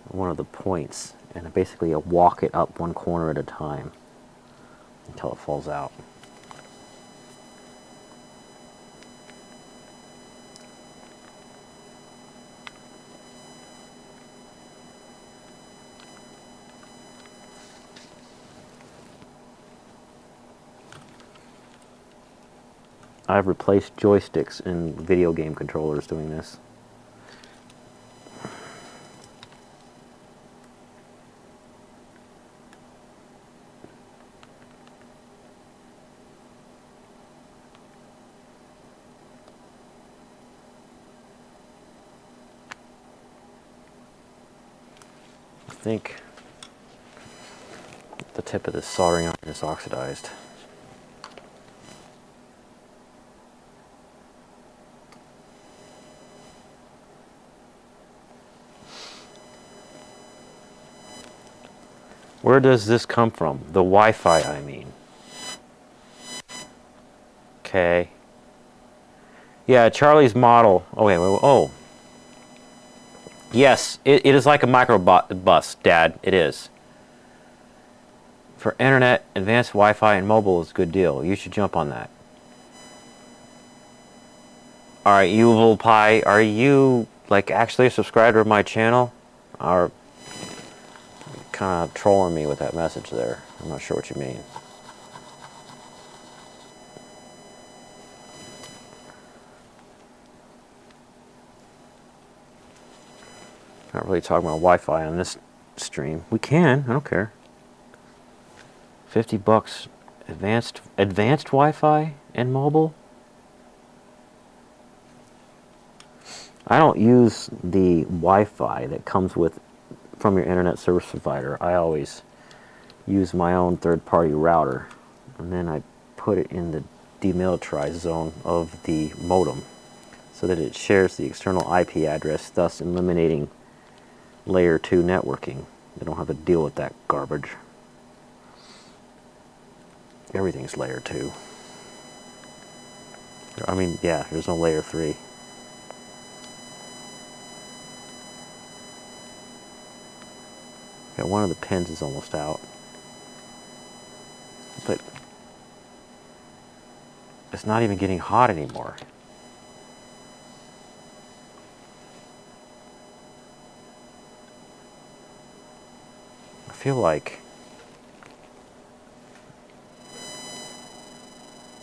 Speaker 1: one of the points. And basically I walk it up one corner at a time until it falls out. I've replaced joysticks in video game controllers doing this. I think the tip of this soldering iron is oxidized. Where does this come from? The Wi-Fi, I mean. Okay. Yeah, Charlie's model. Oh, wait. Oh. Yes, it is like a micro bus, Dad. It is. For internet, advanced Wi-Fi, and mobile is a good deal. You should jump on that. Alright, Yuval Pi, are you, like, actually a subscriber to my channel? Or kind of trolling me with that message there? I'm not sure what you mean. Not really talking about Wi-Fi on this stream. We can, I don't care. $50 advanced Wi-Fi and mobile? I don't use the Wi-Fi that comes with from your internet service provider. I always use my own third-party router, and then I put it in the demilitarized zone of the modem so that it shares the external IP address, thus eliminating layer 2 networking. They don't have to deal with that garbage. Everything's layer 2. I mean, yeah, there's no layer 3. Yeah, one of the pins is almost out. But it's not even getting hot anymore. I feel like...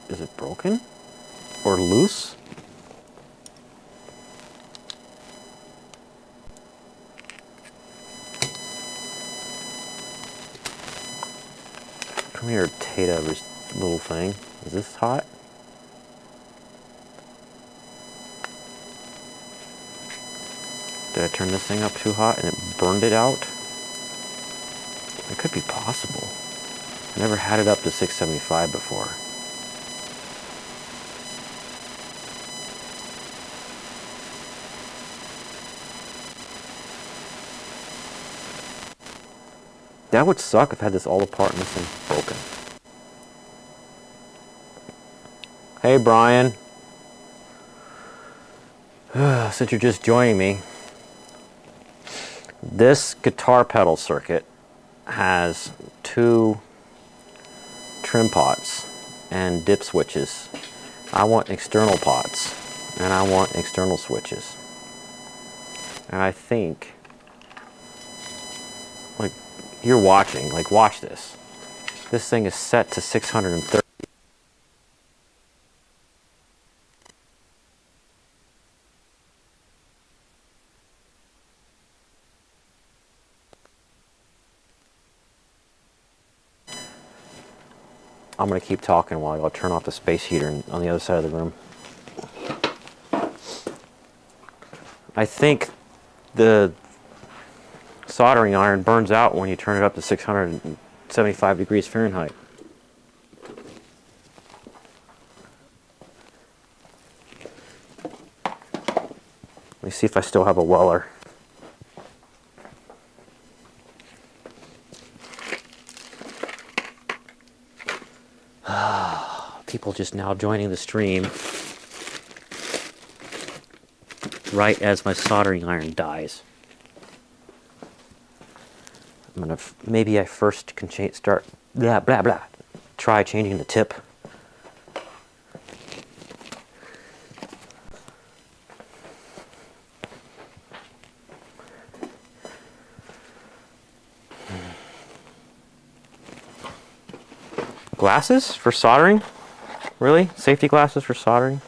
Speaker 1: Is it broken? Or loose? Come here, Tata little thing. Is this hot? Did I turn this thing up too hot and it burned it out? It could be possible. I never had it up to 675 before. That would suck if I had this all apart and this thing's broken. Hey, Brian. Since you're just joining me, this guitar pedal circuit has 2 trim pots and dip switches. I want external pots and I want external switches. And I think, like, you're watching, like, watch this. This thing is set to 630. I'm going to keep talking while I'll turn off the space heater on the other side of the room. I think the soldering iron burns out when you turn it up to 675 degrees Fahrenheit. Let me see if I still have a weller. People just now joining the stream right as my soldering iron dies. I'm gonna maybe I first can start try changing the tip. Glasses for soldering? Really? Safety glasses for soldering?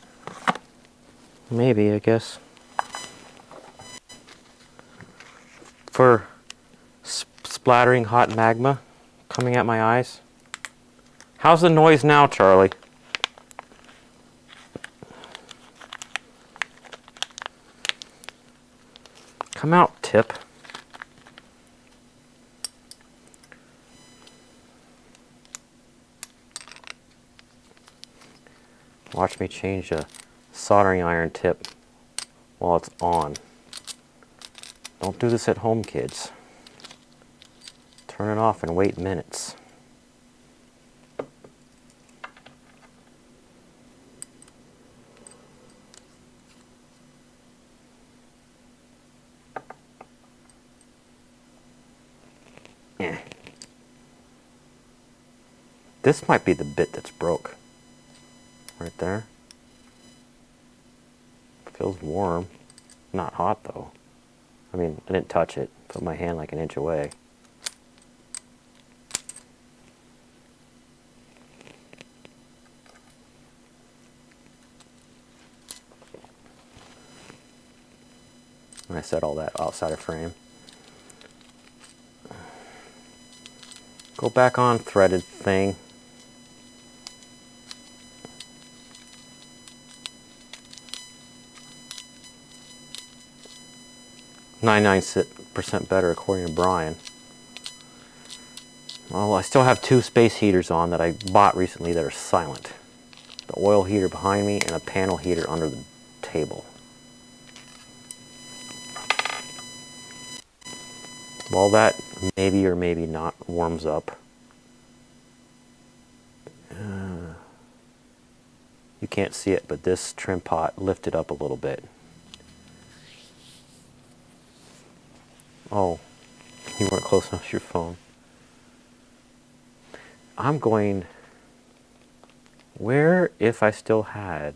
Speaker 1: Maybe, I guess. For splattering hot magma coming at my eyes. How's the noise now, Charlie? Come out, tip. Watch me change a soldering iron tip while it's on. Don't do this at home, kids. Turn it off and wait minutes. This might be the bit that's broke. Right there. Feels warm. Not hot though. I mean, I didn't touch it. Put my hand like an inch away. And I set all that outside of frame. Go back on threaded thing. %, better according to Brian. Well, I still have 2 space heaters on that I bought recently that are silent. The oil heater behind me and a panel heater under the table. While that maybe or maybe not warms up, you can't see it, but this trim pot lifted up a little bit. Oh, you weren't close enough to your phone. I'm going, where if I still had?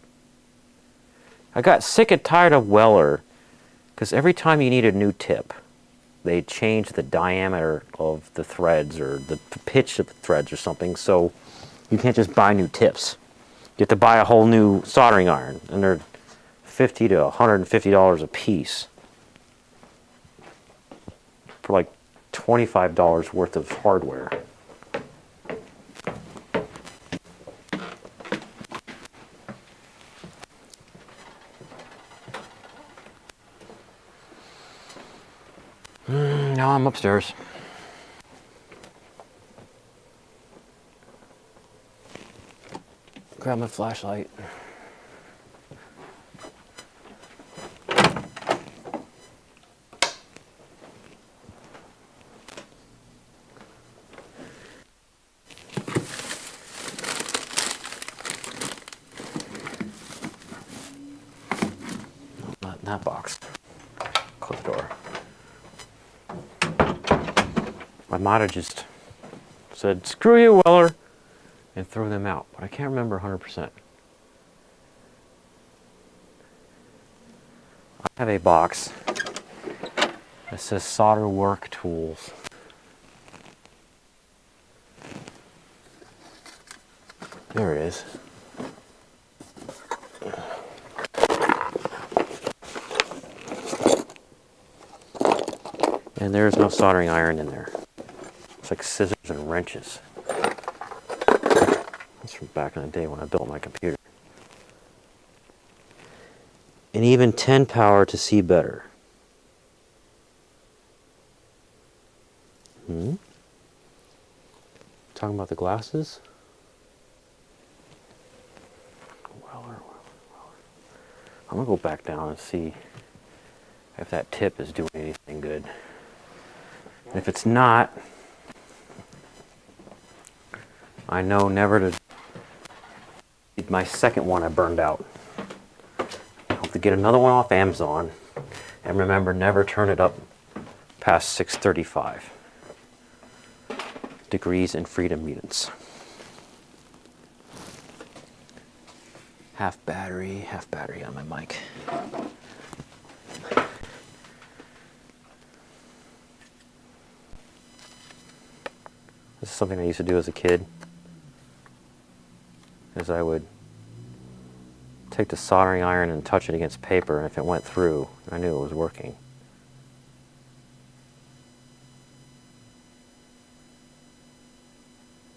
Speaker 1: I got sick and tired of Weller, because every time you need a new tip, they change the diameter of the threads or the pitch of the threads or something, so you can't just buy new tips. You have to buy a whole new soldering iron, and they're $50 to $150 a piece. For like $25 worth of hardware. Now I'm upstairs. Grab my flashlight. Not in that box. Close the door. I might have just said, screw you, Weller, and throw them out, but I can't remember 100%. I have a box that says solder work tools. There it is. And there's no soldering iron in there. It's like scissors and wrenches. from back in the day when I built my computer. And even 10 power to see better. Talking about the glasses? Weller. I'm gonna go back down and see if that tip is doing anything good. And if it's not, I know never to. My second one I burned out. I'll have to get another one off Amazon, and remember, never turn it up past 635 degrees in freedom units. Half battery on my mic. This is something I used to do as a kid. Is I would take the soldering iron and touch it against paper, and if it went through, I knew it was working.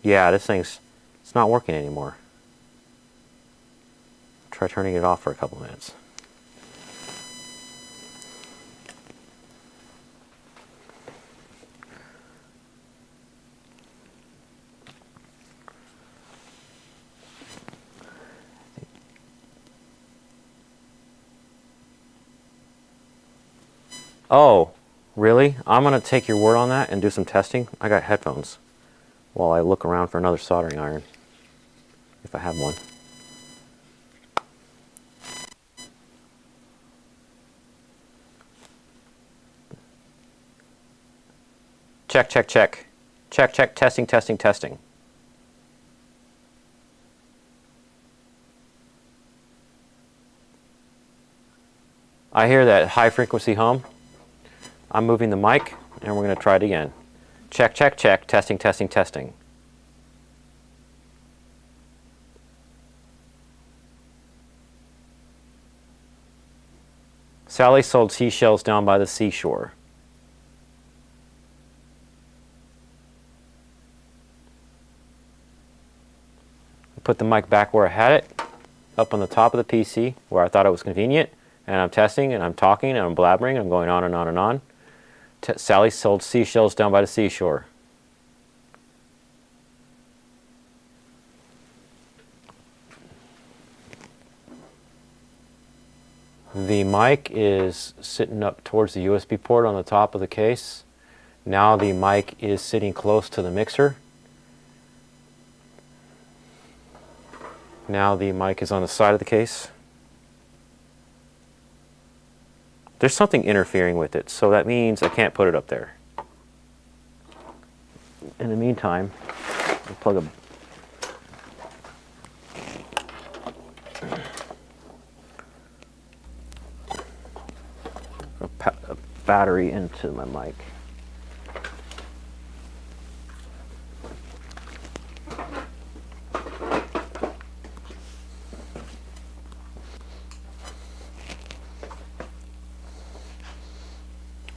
Speaker 1: Yeah, it's not working anymore. Try turning it off for a couple minutes. Oh, really? I'm going to take your word on that and do some testing. I got headphones while I look around for another soldering iron, if I have one. Check, check, check. Check, check, testing, testing, testing. I hear that high frequency hum. I'm moving the mic, and we're going to try it again. Check, check, check, testing, testing, testing. Sally sold seashells down by the seashore. Put the mic back where I had it, up on the top of the PC, where I thought it was convenient, and I'm testing, and I'm talking, and I'm blabbering, and I'm going on and on and on. Sally sold seashells down by the seashore. The mic is sitting up towards the USB port on the top of the case. Now the mic is sitting close to the mixer. Now the mic is on the side of the case. There's something interfering with it, so that means I can't put it up there. In the meantime, I'll plug a battery into my mic.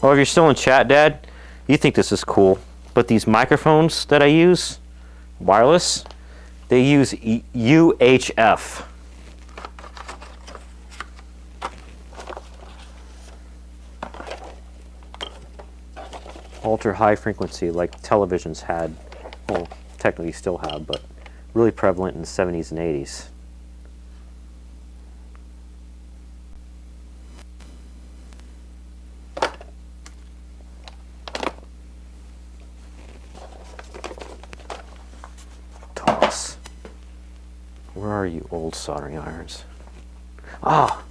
Speaker 1: Well, if you're still in chat, Dad, you think this is cool. But these microphones that I use, wireless, they use UHF. Ultra high frequency, like televisions had, well, technically still have, but really prevalent in the 70s and 80s. Where are you, old soldering irons? Ah!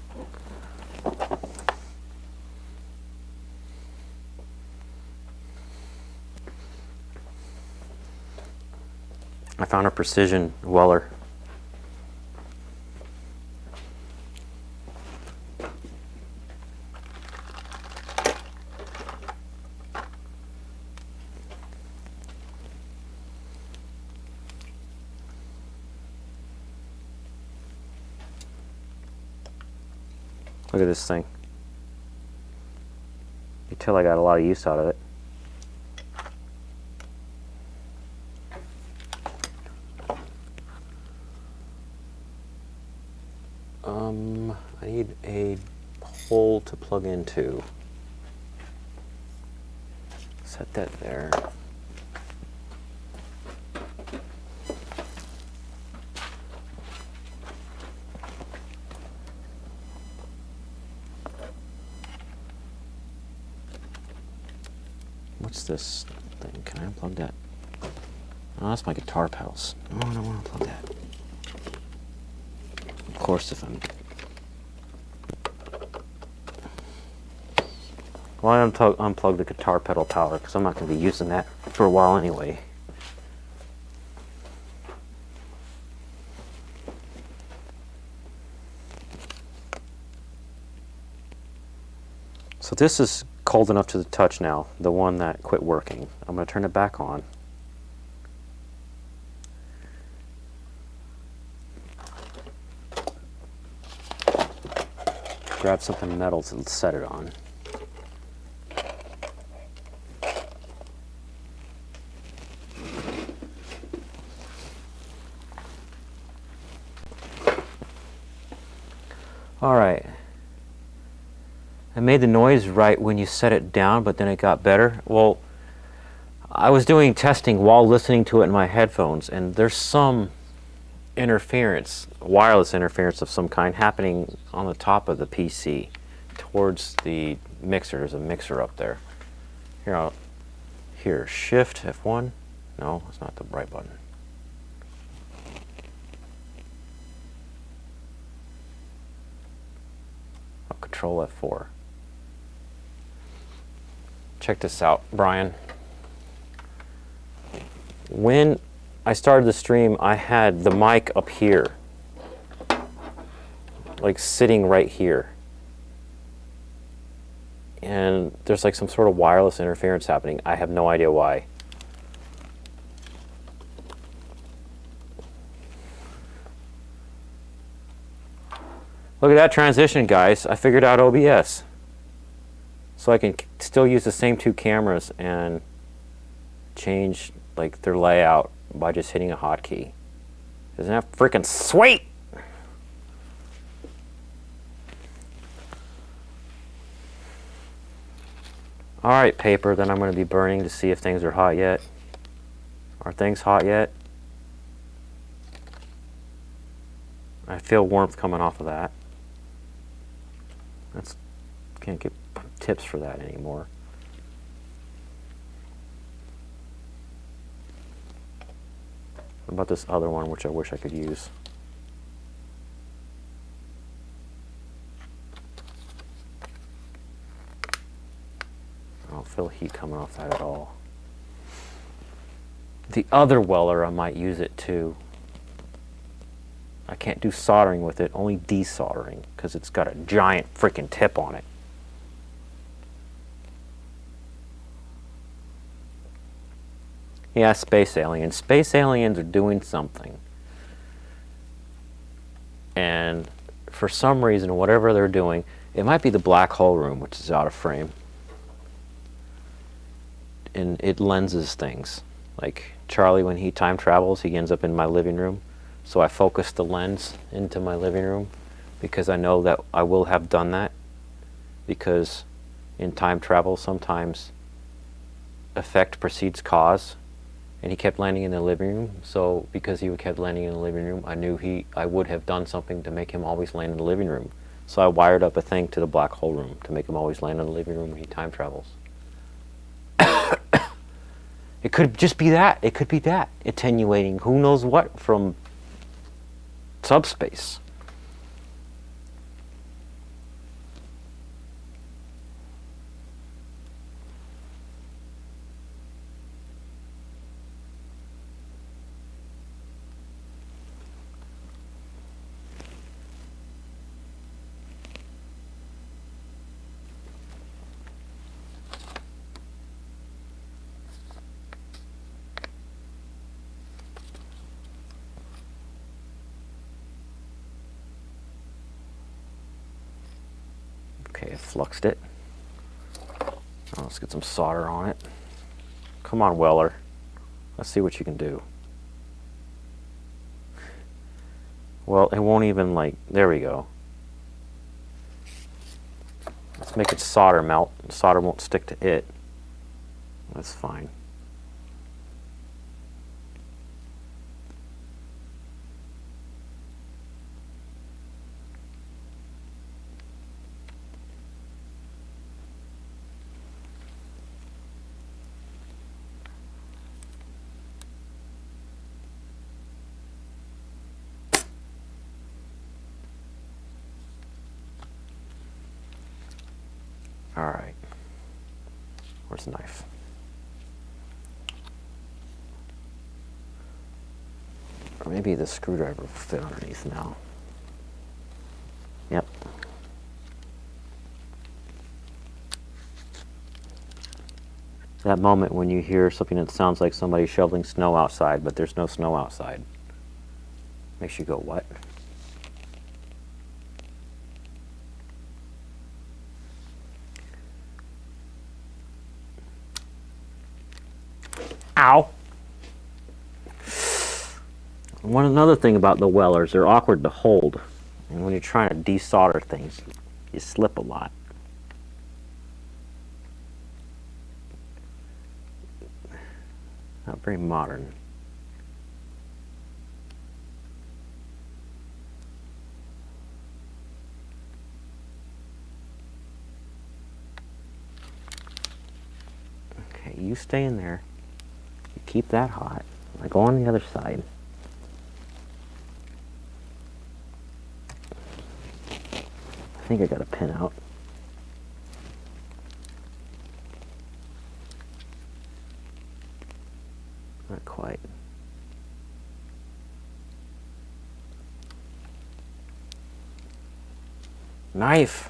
Speaker 1: I found a precision weller. Look at this thing. You tell I got a lot of use out of it. to plug into. Set that there. What's this thing? Can I unplug that? Oh, that's my guitar pedals. Oh, I don't want to unplug that. Of course, if I'm... Well, I unplug the guitar pedal power because I'm not going to be using that for a while anyway. So this is cold enough to the touch now, the one that quit working. I'm going to turn it back on. Grab something metal to set it on. All right. I made the noise right when you set it down, but then it got better. Well, I was doing testing while listening to it in my headphones, and there's some interference, wireless interference of some kind happening on the top of the PC towards the mixer. There's a mixer up there. Here, Shift F1. No, it's not the right button. Oh, Control F4. Check this out, Brian. When I started the stream, I had the mic up here, like sitting right here. And there's like some sort of wireless interference happening. I have no idea why. Look at that transition, guys. I figured out OBS. So I can still use the same two cameras and change like their layout by just hitting a hotkey. Isn't that freaking sweet? All right, paper, then I'm going to be burning to see if things are hot yet. Are things hot yet? I feel warmth coming off of that. Can't get tips for that anymore. What about this other one, which I wish I could use? I don't feel heat coming off that at all. The other weller, I might use it too. I can't do soldering with it, only desoldering, because it's got a giant freaking tip on it. Yeah, space aliens. Space aliens are doing something. And for some reason, whatever they're doing, it might be the black hole room, which is out of frame. And it lenses things. Like Charlie, when he time travels, he ends up in my living room. So I focus the lens into my living room because I know that I will have done that. Because in time travel, sometimes effect precedes cause. And he kept landing in the living room, so because he kept landing in the living room, I knew I would have done something to make him always land in the living room. So I wired up a thing to the black hole room to make him always land in the living room when he time travels. It could just be that. It could be that. Attenuating who knows what from subspace. Okay, I fluxed it. Oh, let's get some solder on it. Come on, Weller. Let's see what you can do. Well, it won't even like, there we go. Let's make it solder melt. Solder won't stick to it. That's fine. All right. Where's the knife? Or maybe the screwdriver will fit underneath now. Yep. That moment when you hear something that sounds like somebody shoveling snow outside, but there's no snow outside. Makes you go, what? Ow! Another thing about the Wellers, they're awkward to hold. And when you're trying to desolder things, you slip a lot. Not very modern. Okay, you stay in there. You keep that hot. I go on the other side. I think I got a pin out. Not quite. Knife!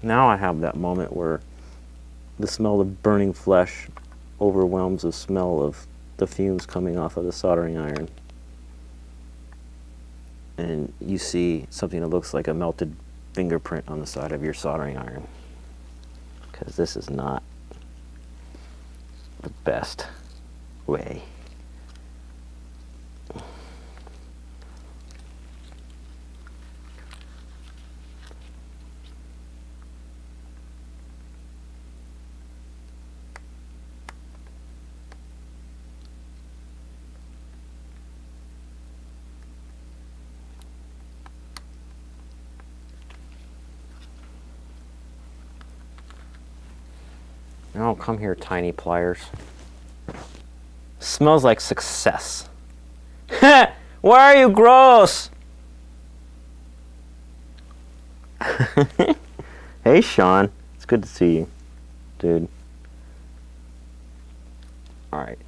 Speaker 1: Now I have that moment where the smell of burning flesh overwhelms the smell of the fumes coming off of the soldering iron. And you see something that looks like a melted fingerprint on the side of your soldering iron. Because this is not the best way. Oh, come here, tiny pliers. Smells like success. Why are you gross? Hey, Sean. It's good to see you, dude. All right.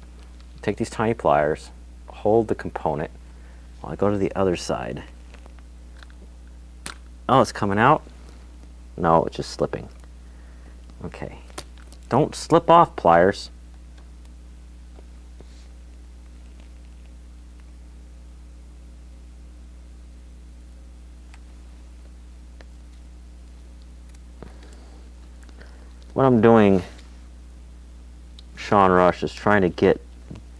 Speaker 1: Take these tiny pliers. Hold the component while I go to the other side. Oh, it's coming out? No, it's just slipping. Okay. Don't slip off, pliers. What I'm doing, Sean Rush, is trying to get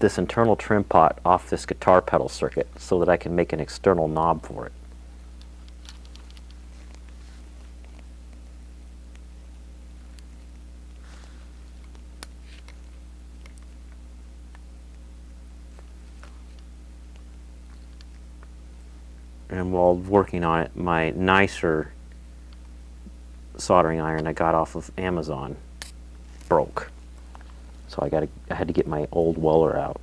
Speaker 1: this internal trim pot off this guitar pedal circuit so that I can make an external knob for it. And while working on it, my nicer soldering iron I got off of Amazon broke. So I had to get my old Weller out.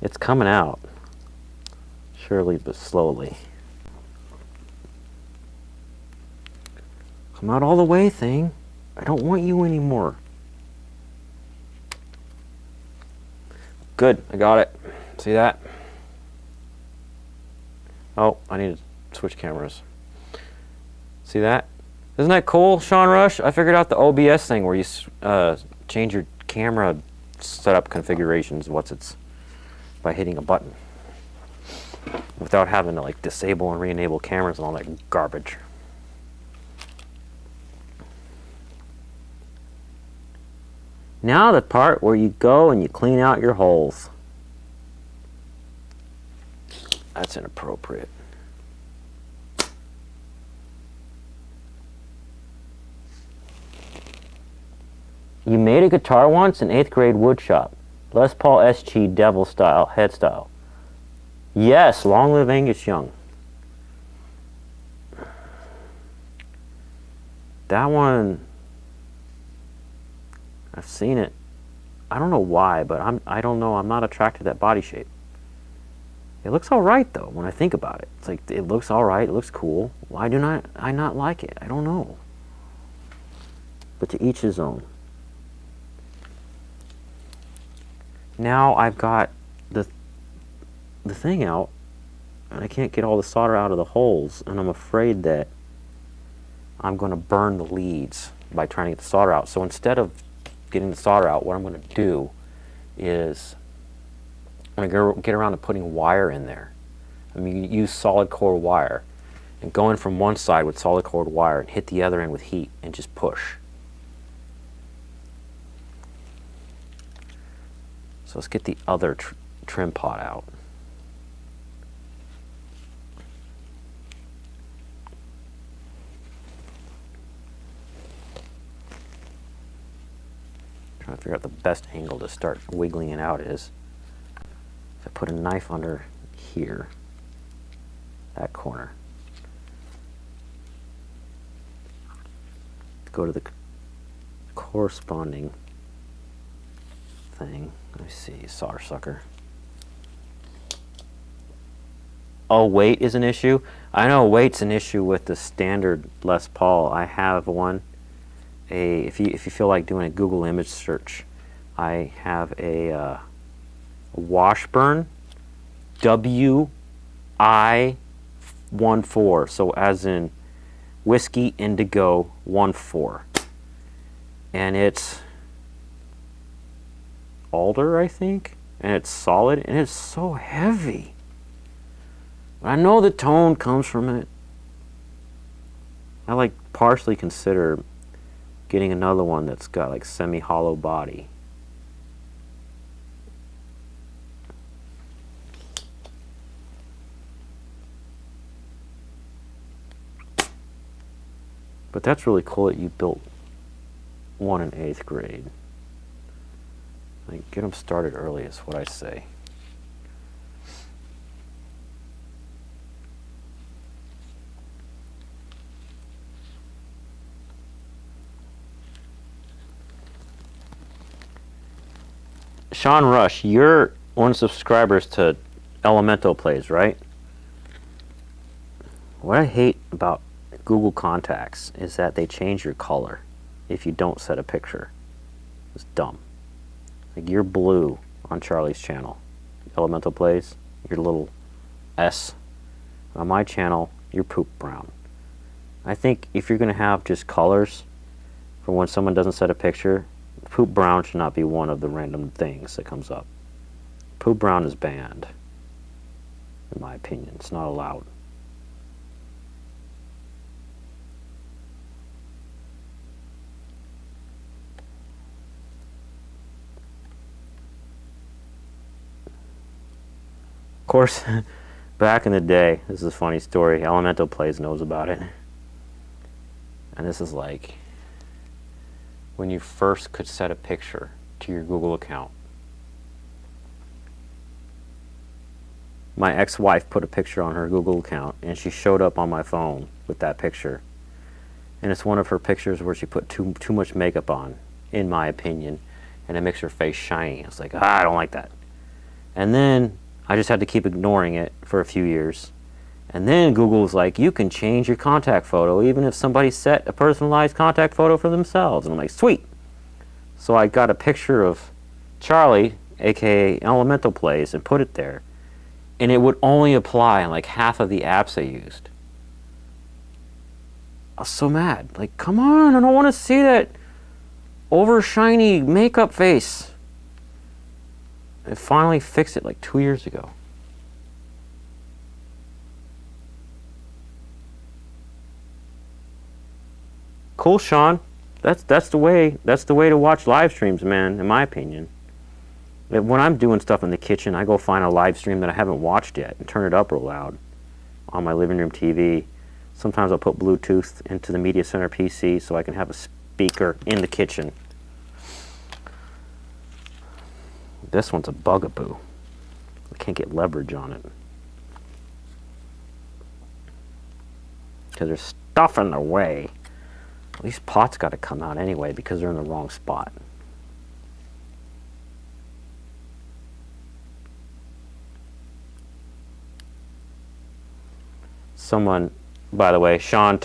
Speaker 1: It's coming out, surely but slowly. Come out all the way, thing. I don't want you anymore. Good, I got it. See that? Oh, I need to switch cameras. See that? Isn't that cool, Sean Rush? I figured out the OBS thing where you change your camera setup configurations, by hitting a button. Without having to like disable and re-enable cameras and all that garbage. Now the part where you go and you clean out your holes. That's inappropriate. You made a guitar once in 8th grade woodshop. Les Paul SG Devil style, head style. Yes, long live Angus Young. That one, I've seen it. I don't know why, but I don't know, I'm not attracted to that body shape. It looks alright though, when I think about it. It's like, it looks alright, it looks cool. Why do I not like it? I don't know. But to each his own. Now I've got the thing out, and I can't get all the solder out of the holes, and I'm afraid that I'm going to burn the leads by trying to get the solder out. So instead of getting the solder out, what I'm going to do is I'm going to get around to putting wire in there. I mean, you use solid core wire, and go in from one side with solid core wire and hit the other end with heat and just push. So let's get the other trim pot out. Trying to figure out the best angle to start wiggling it out is. If I put a knife under here, that corner, go to the corresponding thing. Let me see, solder sucker. Oh, weight is an issue? I know weight's an issue with the standard Les Paul. I have one. If you feel like doing a Google image search, I have a Washburn WI14. So as in Whiskey Indigo 14. And it's alder, I think, and it's solid, and it's so heavy. But I know the tone comes from it. I like partially consider getting another one that's got like semi-hollow body. But that's really cool that you built one in 8th grade. Like, get them started early is what I say. Sean Rush, you're one of the subscribers to Elemental Plays, right? What I hate about Google Contacts is that they change your color if you don't set a picture. It's dumb. Like, you're blue on Charlie's channel, Elemental Plays, your little S. On my channel, you're poop brown. I think if you're going to have just colors for when someone doesn't set a picture, poop brown should not be one of the random things that comes up. Poop brown is banned, in my opinion. It's not allowed. Of course, back in the day, this is a funny story, Elemental Plays knows about it. And this is like when you first could set a picture to your Google account. My ex-wife put a picture on her Google account, and she showed up on my phone with that picture. And it's one of her pictures where she put too much makeup on, in my opinion, and it makes her face shiny. It's like, I don't like that. And then I just had to keep ignoring it for a few years. And then Google was like, you can change your contact photo even if somebody set a personalized contact photo for themselves. And I'm like, sweet. So I got a picture of Charlie, aka Elemental Plays, and put it there. And it would only apply on like half of the apps I used. I was so mad. Like, come on, I don't want to see that over shiny makeup face. I finally fixed it like 2 years ago. Cool, Sean. That's the way to watch live streams, man, in my opinion. When I'm doing stuff in the kitchen, I go find a live stream that I haven't watched yet and turn it up real loud on my living room TV. Sometimes I'll put Bluetooth into the Media Center PC so I can have a speaker in the kitchen. This one's a bugaboo. I can't get leverage on it because there's stuff in the way. These pots got to come out anyway because they're in the wrong spot. Someone, by the way, someone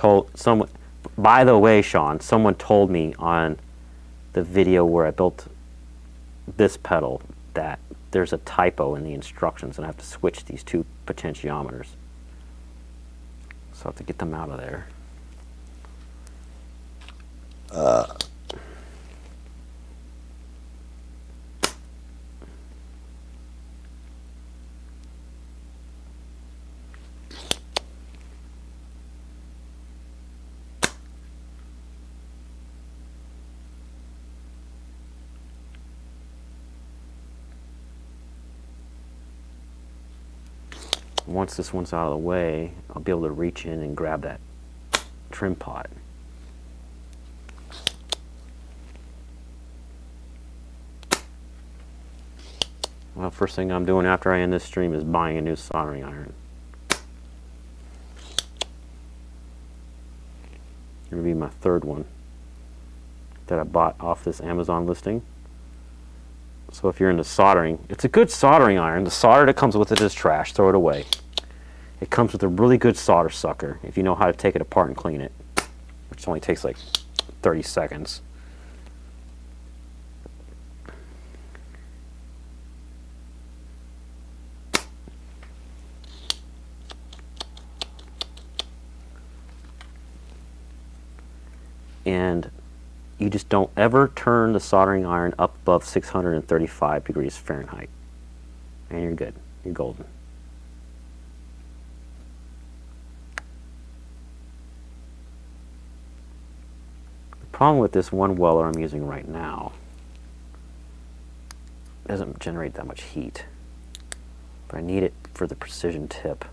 Speaker 1: told me on the video where I built this pedal that there's a typo in the instructions and I have to switch these two potentiometers. So I have to get them out of there. Once this one's out of the way, I'll be able to reach in and grab that trim pot. Well, first thing I'm doing after I end this stream is buying a new soldering iron. It'll be my third one that I bought off this Amazon listing. So if you're into soldering, it's a good soldering iron. The solder that comes with it is trash. Throw it away. It comes with a really good solder sucker if you know how to take it apart and clean it, which only takes like 30 seconds. And you just don't ever turn the soldering iron up above 635 degrees Fahrenheit. And you're good. You're golden. The problem with this one weller I'm using right now, it doesn't generate that much heat. But I need it for the precision tip.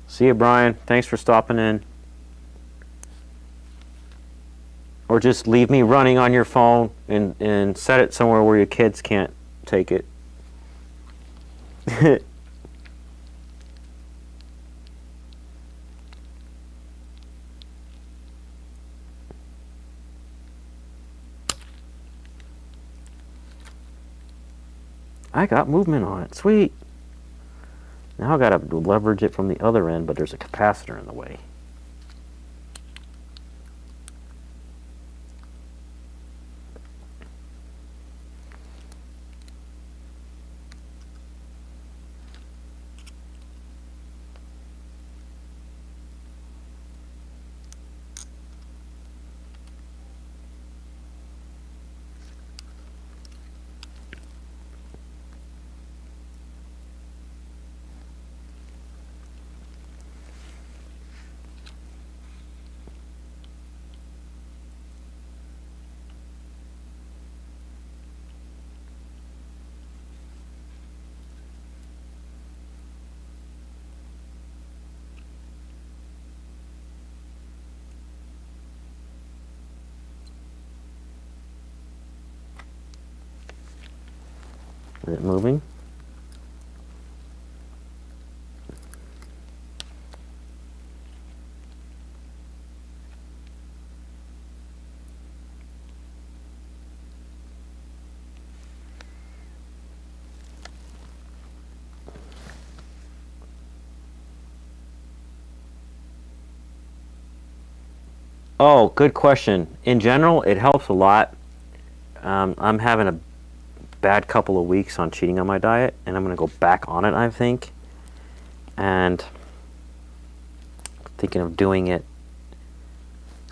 Speaker 1: See you, Brian. Thanks for stopping in. Or just leave me running on your phone and set it somewhere where your kids can't take it. I got movement on it. Sweet. Now I gotta leverage it from the other end, but there's a capacitor in the way. Is it moving? Oh, good question. In general, it helps a lot. I'm having a bad couple of weeks on cheating on my diet, and I'm going to go back on it, I think. And thinking of doing it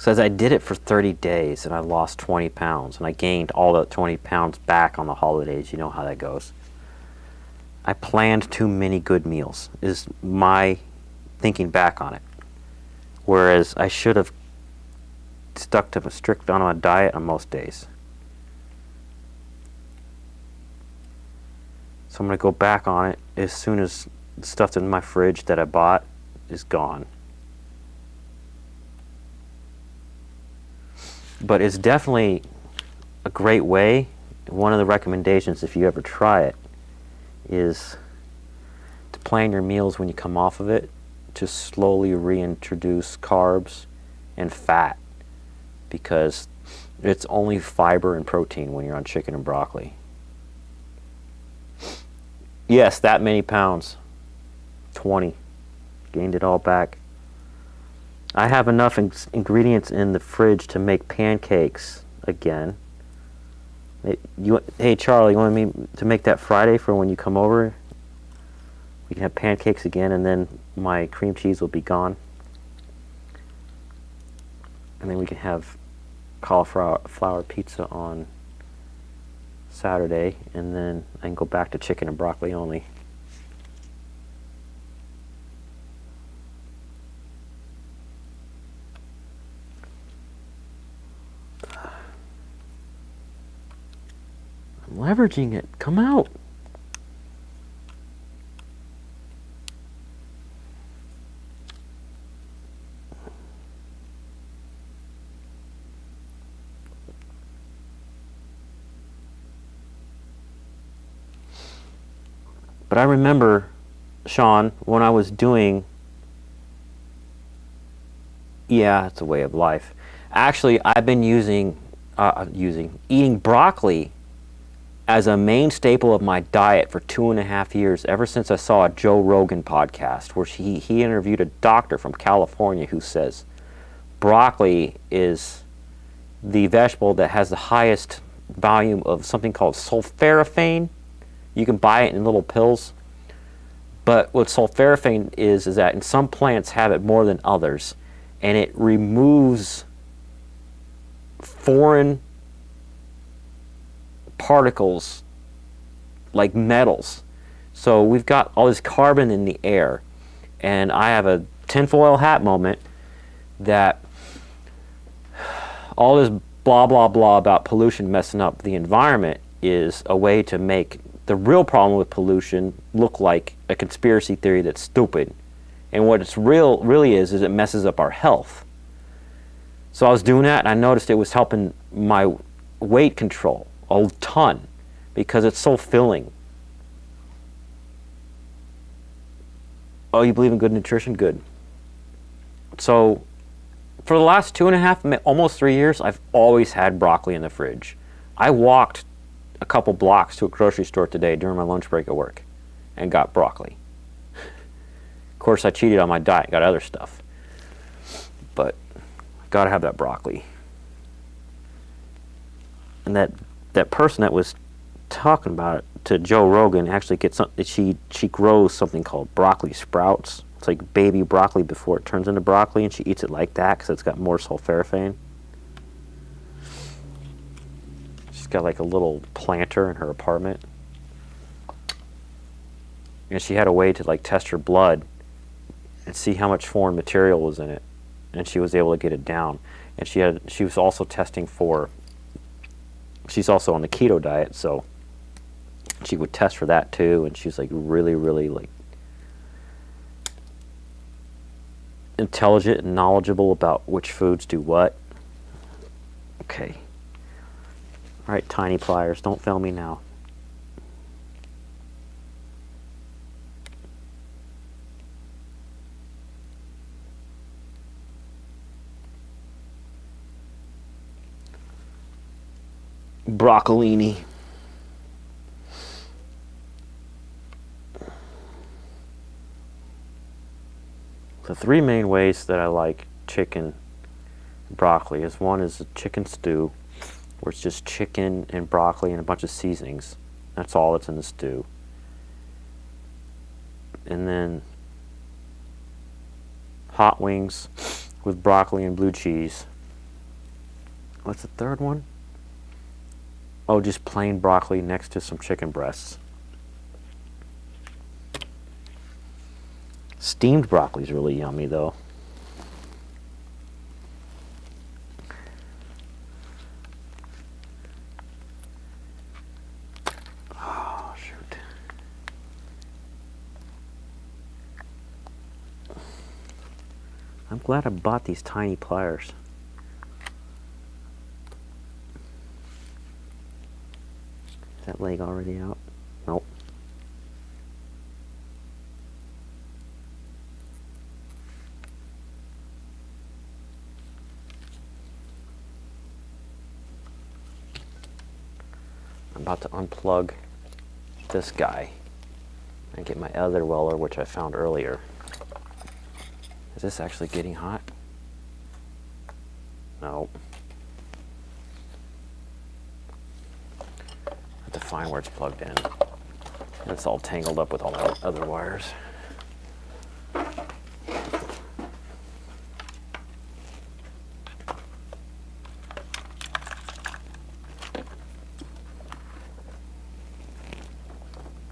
Speaker 1: says I did it for 30 days and I lost 20 pounds and I gained all the 20 pounds back on the holidays. You know how that goes. I planned too many good meals is my thinking back on it. Whereas I should have stuck to a strict on a diet on most days. So I'm going to go back on it as soon as the stuff in my fridge that I bought is gone. But it's definitely a great way. One of the recommendations, if you ever try it, is to plan your meals when you come off of it, to slowly reintroduce carbs and fat, because it's only fiber and protein when you're on chicken and broccoli. Yes, that many pounds. 20. Gained it all back. I have enough ingredients in the fridge to make pancakes again. Hey Charlie, you want me to make that Friday for when you come over? We can have pancakes again, and then my cream cheese will be gone. And then we can have cauliflower pizza on Saturday, and then I can go back to chicken and broccoli only. I'm leveraging it. Come out. But I remember, Sean, when I was doing, yeah, it's a way of life. Actually, I've been eating broccoli as a main staple of my diet for 2.5 years, ever since I saw a Joe Rogan podcast where he interviewed a doctor from California who says broccoli is the vegetable that has the highest volume of something called sulforaphane. You can buy it in little pills. But what sulforaphane is that in some plants have it more than others, and it removes foreign particles like metals. So we've got all this carbon in the air, and I have a tinfoil hat moment that all this blah blah blah about pollution messing up the environment is a way to make the real problem with pollution look like a conspiracy theory that's stupid. And what it's really is it messes up our health. So I was doing that, and I noticed it was helping my weight control a ton because it's so filling. Oh, you believe in good nutrition? Good. So for the last 2.5, almost 3 years, I've always had broccoli in the fridge. I walked a couple blocks to a grocery store today during my lunch break at work and got broccoli. Of course, I cheated on my diet, got other stuff. But gotta have that broccoli. And that person that was talking about it to Joe Rogan actually gets something. She grows something called broccoli sprouts. It's like baby broccoli before it turns into broccoli, and she eats it like that because it's got more sulforaphane. She's got like a little planter in her apartment, and she had a way to like test her blood and see how much foreign material was in it, and she was able to get it down. And she was also testing for. She's also on the keto diet, so she would test for that too. And she's like really, really like intelligent and knowledgeable about which foods do what. Okay. All right, tiny pliers, don't fail me now. Broccolini. The three main ways that I like chicken broccoli is one is a chicken stew, where it's just chicken and broccoli and a bunch of seasonings. That's all that's in the stew. And then hot wings with broccoli and blue cheese. What's the third one? Oh, just plain broccoli next to some chicken breasts. Steamed broccoli is really yummy, though. Oh, shoot. I'm glad I bought these tiny pliers. Is that leg already out? Nope. I'm about to unplug this guy and get my other welder, which I found earlier. Is this actually getting hot? No. I have to find where it's plugged in. It's all tangled up with all my other wires.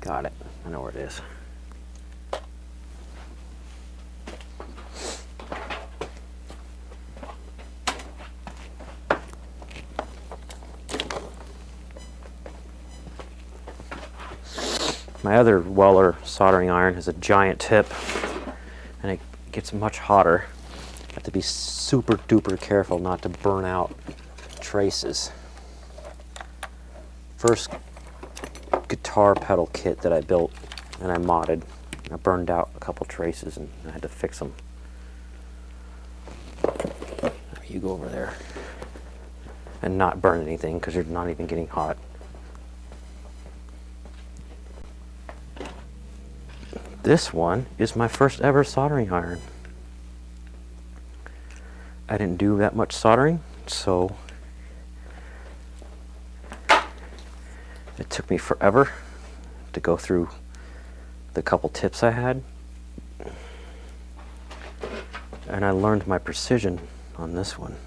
Speaker 1: Got it. I know where it is. My other welder soldering iron has a giant tip, and it gets much hotter. I have to be super duper careful not to burn out traces. First guitar pedal kit that I built and I modded, I burned out a couple traces and I had to fix them. You go over there and not burn anything because you're not even getting hot. This one is my first ever soldering iron. I didn't do that much soldering, so it took me forever to go through the couple tips I had. And I learned my precision on this one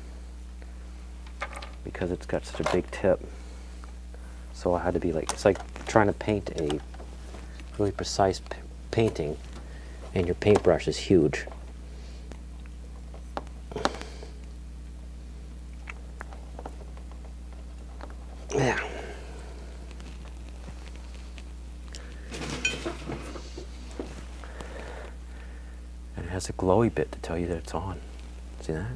Speaker 1: because it's got such a big tip. So I had to be like, it's like trying to paint a really precise painting and your paintbrush is huge. Yeah. And it has a glowy bit to tell you that it's on. See that?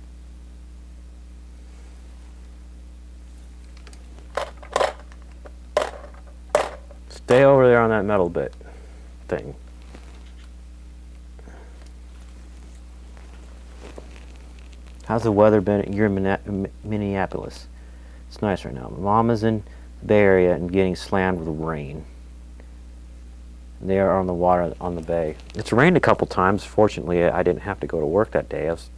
Speaker 1: Stay over there on that metal bit thing. How's the weather been? You're in Minneapolis. It's nice right now. My mom is in the Bay Area and getting slammed with rain. They are on the water on the bay. It's rained a couple times. Fortunately, I didn't have to go to work that day. I was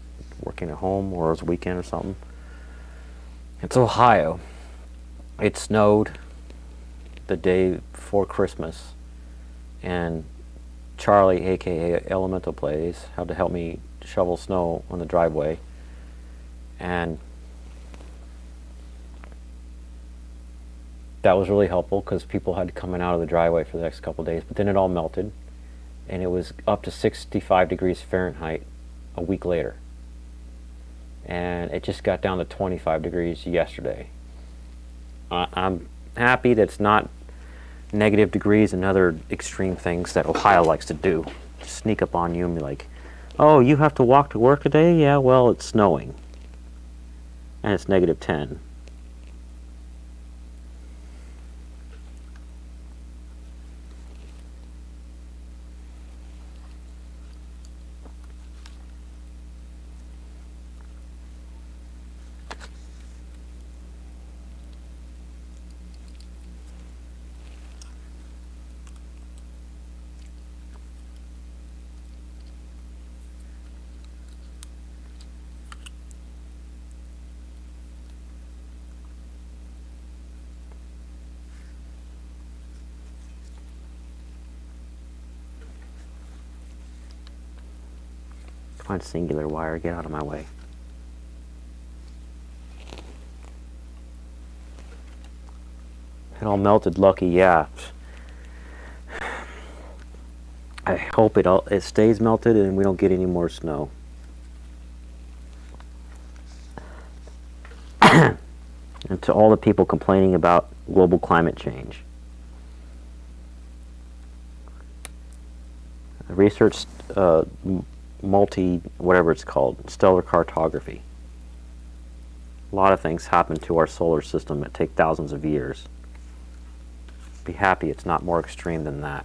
Speaker 1: working at home, or it was a weekend or something. It's Ohio. It snowed the day before Christmas, and Charlie, aka Elemental Plays, had to help me shovel snow on the driveway. And that was really helpful because people had to come in out of the driveway for the next couple of days. But then it all melted, and it was up to 65 degrees Fahrenheit a week later. And it just got down to 25 degrees yesterday. I'm happy that it's not negative degrees and other extreme things that Ohio likes to do. Sneak up on you and be like, oh, you have to walk to work today? Yeah, well, it's snowing. And it's -10. Find singular wire, get out of my way. It all melted. Lucky, yeah. I hope it stays melted and we don't get any more snow. And to all the people complaining about global climate change. Research whatever it's called, stellar cartography. A lot of things happen to our solar system that take thousands of years. Be happy it's not more extreme than that.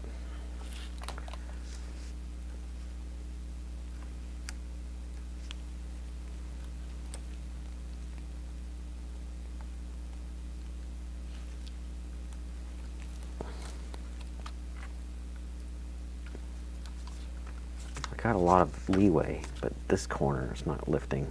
Speaker 1: I got a lot of leeway, but this corner is not lifting.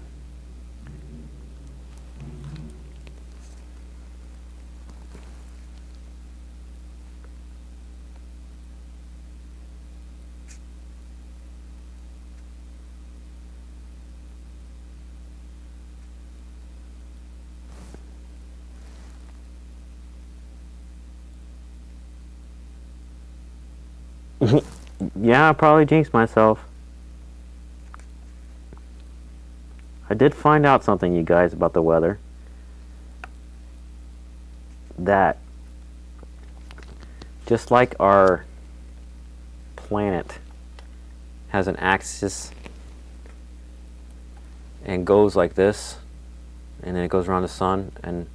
Speaker 1: Yeah, I probably jinxed myself. I did find out something, you guys, about the weather. That just like our planet has an axis and goes like this, and then it goes around the sun, and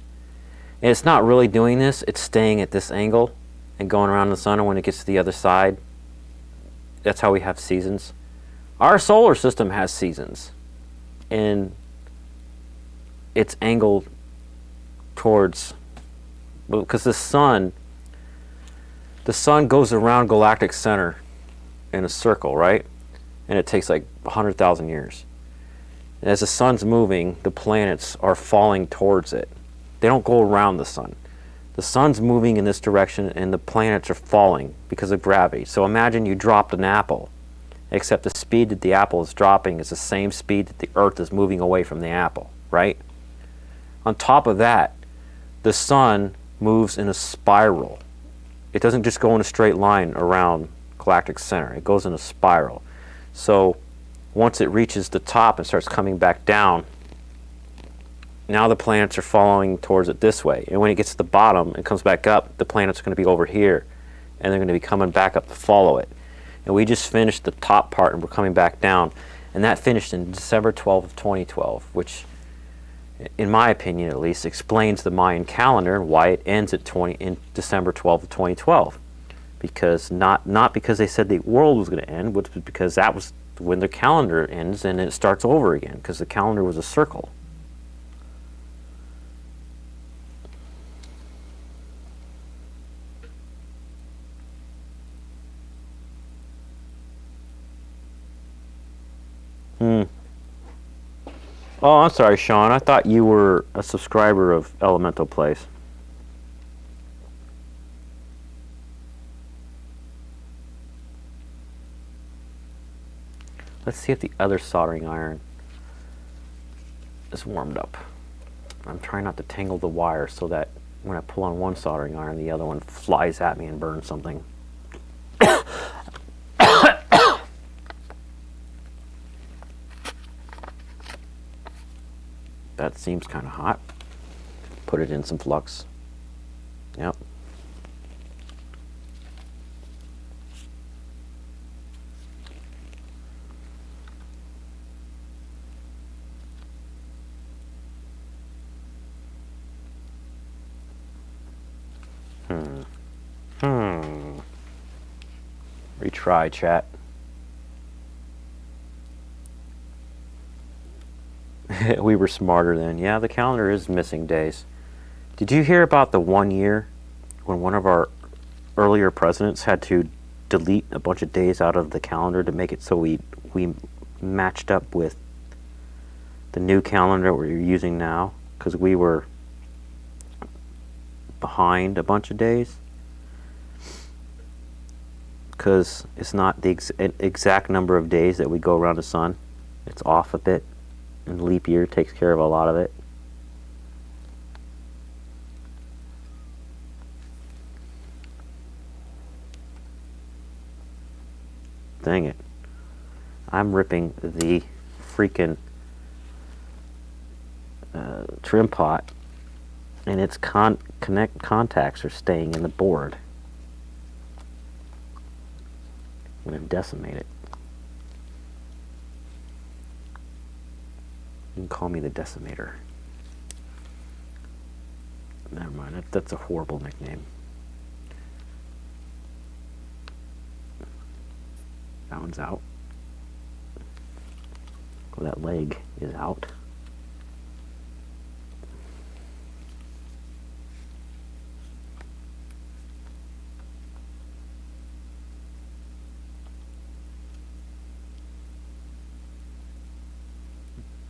Speaker 1: it's not really doing this, it's staying at this angle and going around the sun, and when it gets to the other side, that's how we have seasons. Our solar system has seasons, and it's angled towards, because the sun goes around galactic center in a circle, right? And it takes like 100,000 years. And as the sun's moving, the planets are falling towards it. They don't go around the sun. The sun's moving in this direction and the planets are falling because of gravity. So imagine you dropped an apple, except the speed that the apple is dropping is the same speed that the Earth is moving away from the apple, right? On top of that, the sun moves in a spiral. It doesn't just go in a straight line around galactic center. It goes in a spiral. So once it reaches the top and starts coming back down, now the planets are following towards it this way. And when it gets to the bottom and comes back up, the planets are going to be over here. And they're going to be coming back up to follow it. And we just finished the top part and we're coming back down. And that finished in December 12th of 2012, which, in my opinion at least, explains the Mayan calendar and why it ends at December 12th of 2012. Because not because they said the world was going to end, but because that was when the calendar ends and it starts over again, because the calendar was a circle. Oh, I'm sorry, Sean. I thought you were a subscriber of Elemental Place. Let's see if the other soldering iron is warmed up. I'm trying not to tangle the wire so that when I pull on one soldering iron, the other one flies at me and burns something. That seems kind of hot. Put it in some flux. Yep. Retry, chat. We were smarter then. Yeah, the calendar is missing days. Did you hear about the 1 year when one of our earlier presidents had to delete a bunch of days out of the calendar to make it so we matched up with the new calendar we're using now, because we were behind a bunch of days? Because it's not the exact number of days that we go around the sun. It's off a bit. And leap year takes care of a lot of it. Dang it. I'm ripping the freaking trim pot, and its contacts are staying in the board. I'm going to decimate it. You can call me the decimator. Never mind, that's a horrible nickname. That one's out. Well, that leg is out.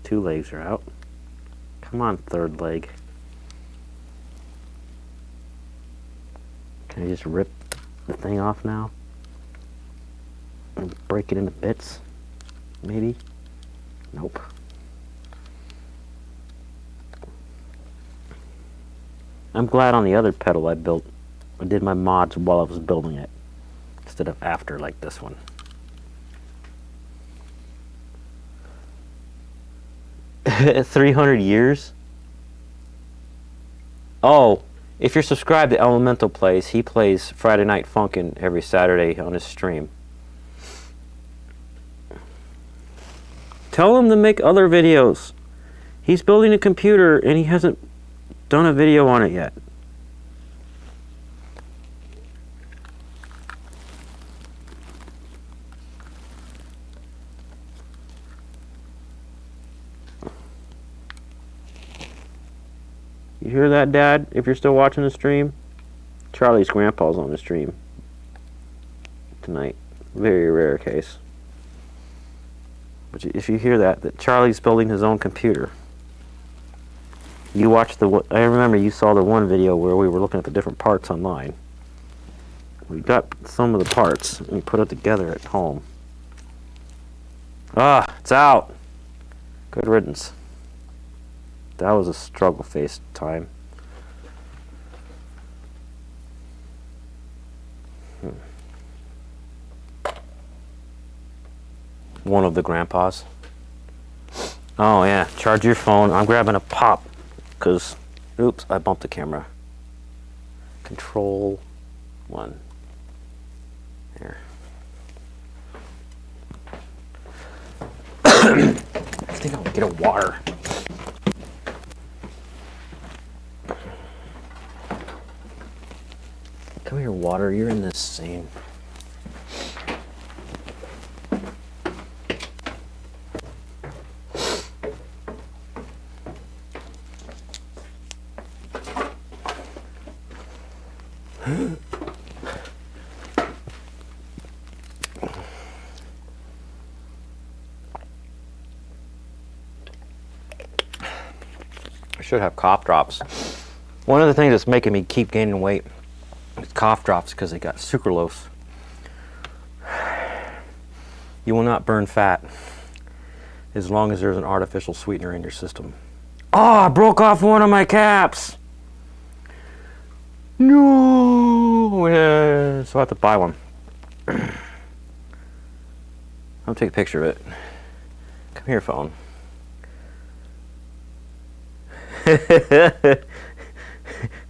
Speaker 1: Two legs are out. Come on, third leg. Can I just rip the thing off now? And break it into bits? Maybe? Nope. I'm glad on the other pedal I did my mods while I was building it, instead of after like this one. At 300 years? Oh, if you're subscribed to Elemental Plays, he plays Friday Night Funkin' every Saturday on his stream. Tell him to make other videos. He's building a computer and he hasn't done a video on it yet. You hear that, Dad? If you're still watching the stream, Charlie's grandpa's on the stream tonight. Very rare case. But if you hear that Charlie's building his own computer. You watched I remember you saw the one video where we were looking at the different parts online. We got some of the parts and we put it together at home. Ah, it's out. Good riddance. That was a struggle face time. One of the grandpas. Oh yeah, charge your phone. I'm grabbing a pop because, oops, I bumped the camera. Control 1. There. I think I'll get a water. Come here, water. You're in this scene. I should have cough drops. One of the things that's making me keep gaining weight is cough drops because they got sucralose. You will not burn fat as long as there's an artificial sweetener in your system. Oh, I broke off one of my caps. No, yeah. So I have to buy one. I'll take a picture of it. Come here, phone.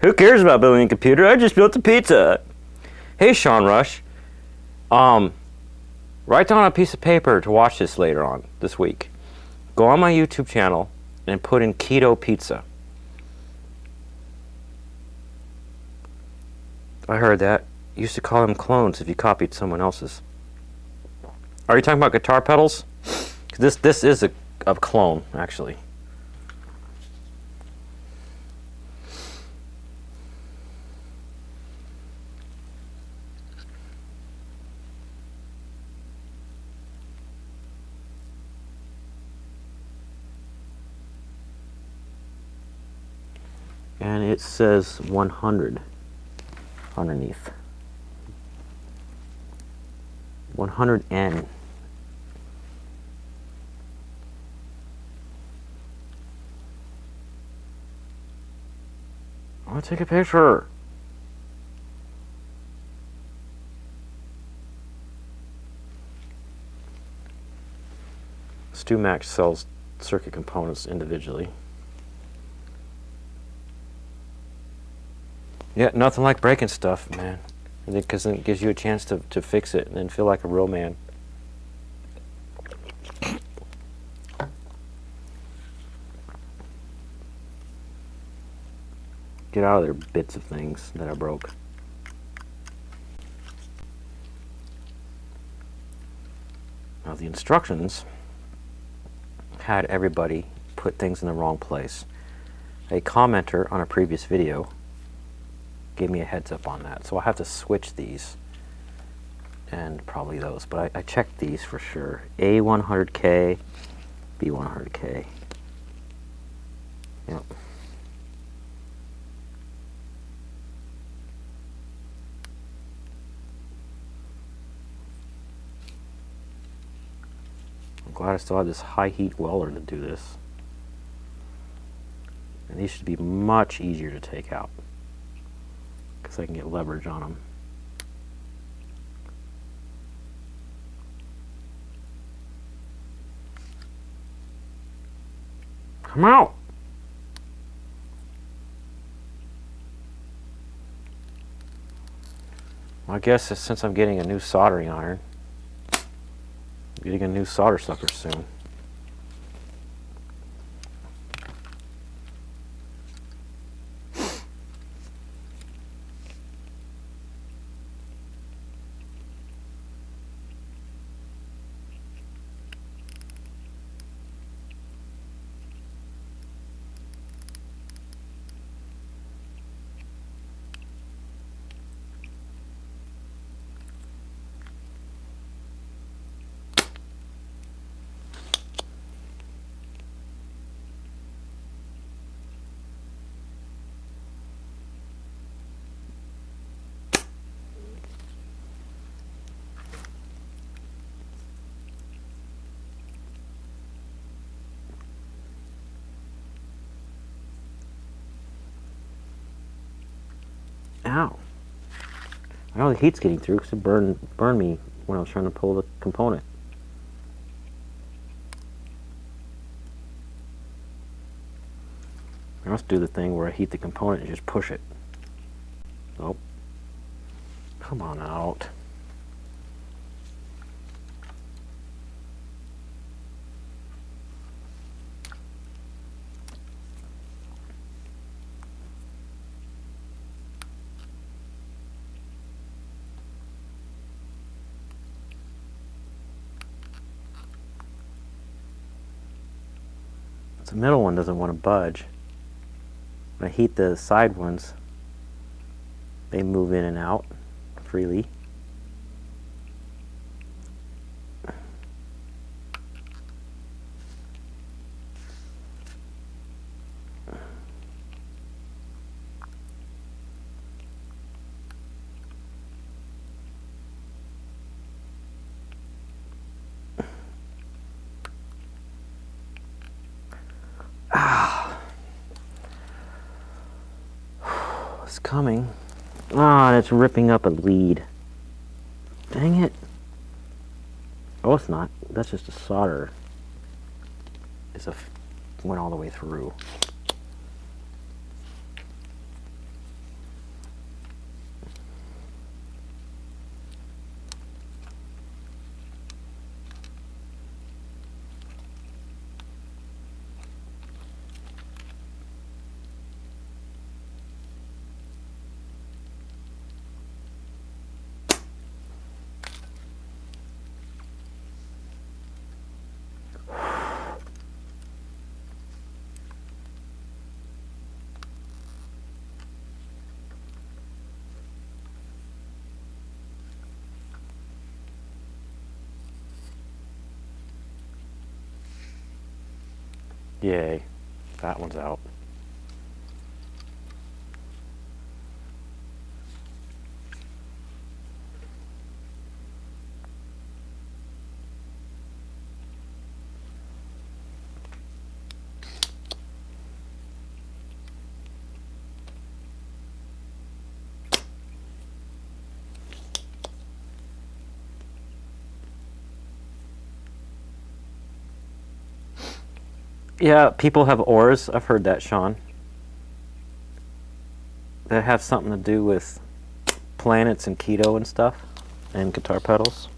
Speaker 1: Who cares about building a computer? I just built a pizza. Hey, Sean Rush. Write down a piece of paper to watch this later on this week. Go on my YouTube channel and put in keto pizza. I heard that. You used to call them clones if you copied someone else's. Are you talking about guitar pedals? This is a clone, actually. And it says 100 underneath. 100N. I want to take a picture. StewMac sells circuit components individually. Yeah, nothing like breaking stuff, man. Because it gives you a chance to fix it and then feel like a real man. Get out of there, bits of things that I broke. Now the instructions had everybody put things in the wrong place. A commenter on a previous video gave me a heads up on that, so I'll have to switch these and probably those, but I checked these for sure. A100K, B100K. Yep. I'm glad I still have this high heat welder to do this. And these should be much easier to take out because I can get leverage on them. Come out! Well, I guess since I'm getting a new soldering iron, I'm getting a new solder sucker soon. Ow. I know the heat's getting through because it burned me when I was trying to pull the component. I must do the thing where I heat the component and just push it. Nope. Come on out. The middle one doesn't want to budge. When I heat the side ones, they move in and out freely. It's coming. Ah, and it's ripping up a lead. Dang it. Oh, it's not. That's just a solder. Went all the way through. Yay, that one's out. Yeah, people have auras. I've heard that, Sean. That have something to do with planets and keto and stuff, and guitar pedals.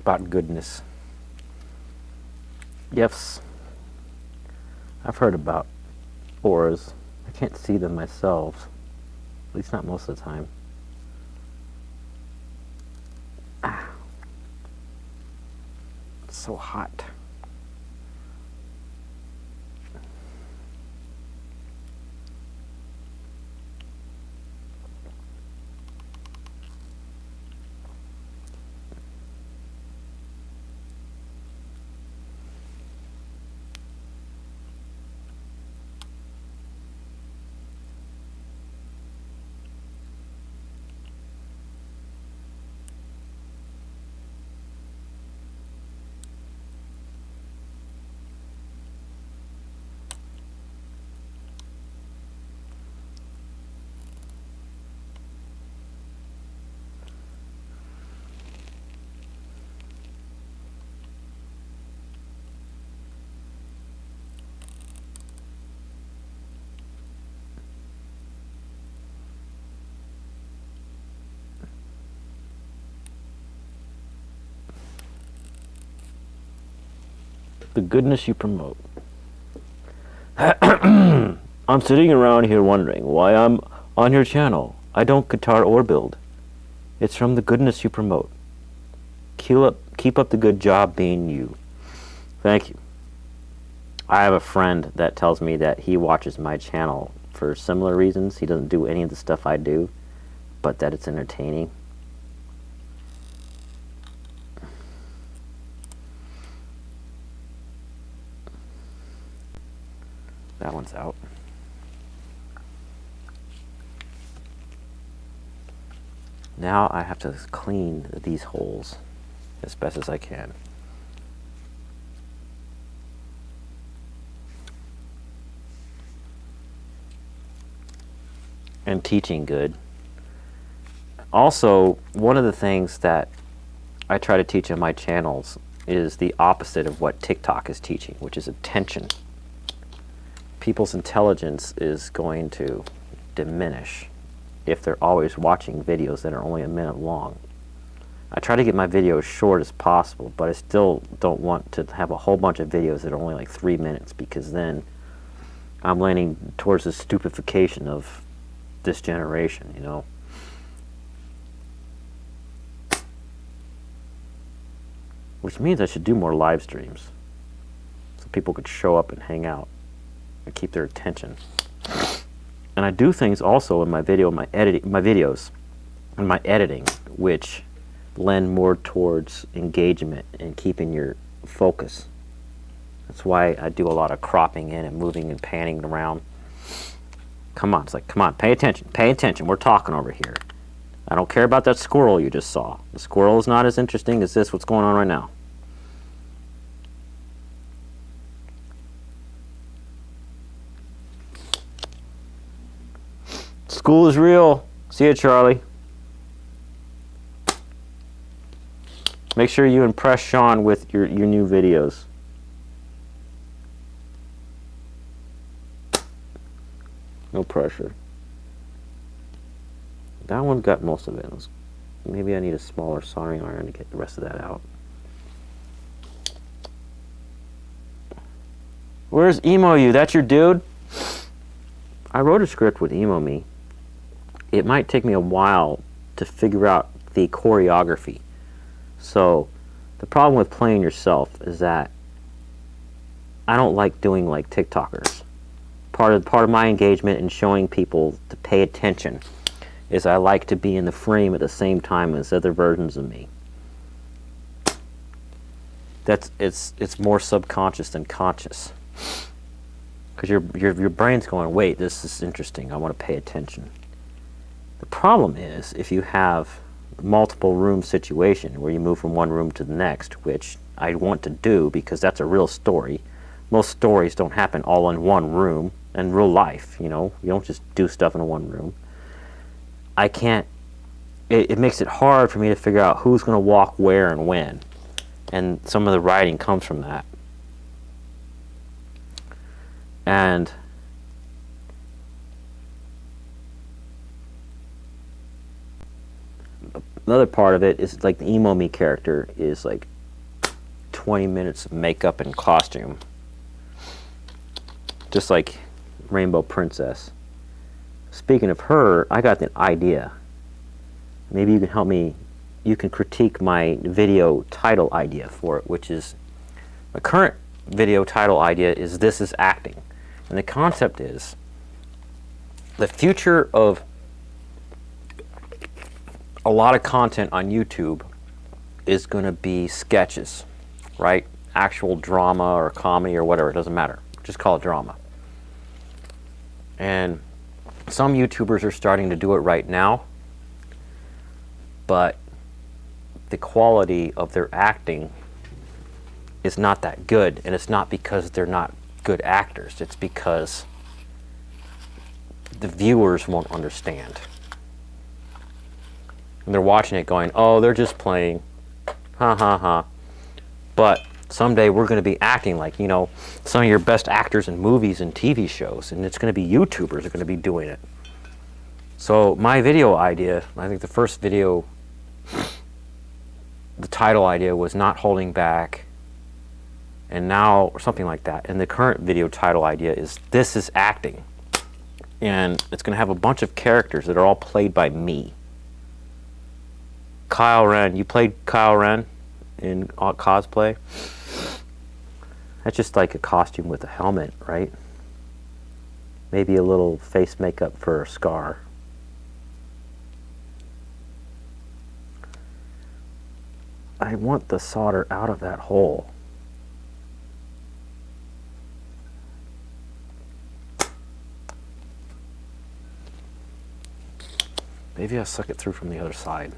Speaker 1: About goodness. Yes, I've heard about auras. I can't see them myself, at least not most of the time. Ah. It's so hot. The goodness you promote. I'm sitting around here wondering why I'm on your channel. I don't guitar or build. It's from the goodness you promote. Keep up the good job being you. Thank you. I have a friend that tells me that he watches my channel for similar reasons. He doesn't do any of the stuff I do, but that it's entertaining. That one's out. Now I have to clean these holes as best as I can. And teaching good. Also, one of the things that I try to teach on my channels is the opposite of what TikTok is teaching, which is attention. People's intelligence is going to diminish if they're always watching videos that are only a minute long. I try to get my videos short as possible, but I still don't want to have a whole bunch of videos that are only like 3 minutes, because then I'm leaning towards the stupefaction of this generation, you know. Which means I should do more live streams so people could show up and hang out and keep their attention. And I do things also in my videos and my editing, which lend more towards engagement and keeping your focus. That's why I do a lot of cropping in and moving and panning around. Come on, it's like, come on, pay attention, we're talking over here. I don't care about that squirrel you just saw. The squirrel is not as interesting as what's going on right now. School is real. See you, Charlie. Make sure you impress Sean with your new videos. No pressure. That one got most of it. Maybe I need a smaller soldering iron to get the rest of that out. Where's Emo You? That's your dude? I wrote a script with Emo Me. It might take me a while to figure out the choreography. So the problem with playing yourself is that I don't like doing like TikTokers. Part of my engagement in showing people to pay attention is I like to be in the frame at the same time as other versions of me. It's more subconscious than conscious. Because your brain's going, wait, this is interesting, I want to pay attention. The problem is if you have a multiple room situation where you move from one room to the next, which I want to do because that's a real story. Most stories don't happen all in one room in real life, you know. You don't just do stuff in one room. I can't, it makes it hard for me to figure out who's going to walk where and when. And some of the writing comes from that. And another part of it is like the emo me character is like 20 minutes of makeup and costume. Just like Rainbow Princess. Speaking of her, I got an idea. Maybe you can help me, you can critique my video title idea for it, which is, my current video title idea is This is Acting. And the concept is, the future of a lot of content on YouTube is going to be sketches, right? Actual drama or comedy or whatever, it doesn't matter. Just call it drama. And some YouTubers are starting to do it right now, but the quality of their acting is not that good, and it's not because they're not good actors, it's because the viewers won't understand. And they're watching it going, oh, they're just playing, ha ha ha. But someday we're going to be acting like, you know, some of your best actors in movies and TV shows, and it's going to be YouTubers are going to be doing it. So my video idea, I think the first video, the title idea was Not Holding Back, and now, or something like that. And the current video title idea is This is Acting. And it's going to have a bunch of characters that are all played by me. Kyle Ren, you played Kyle Ren in cosplay? That's just like a costume with a helmet, right? Maybe a little face makeup for a scar. I want the solder out of that hole. Maybe I'll suck it through from the other side.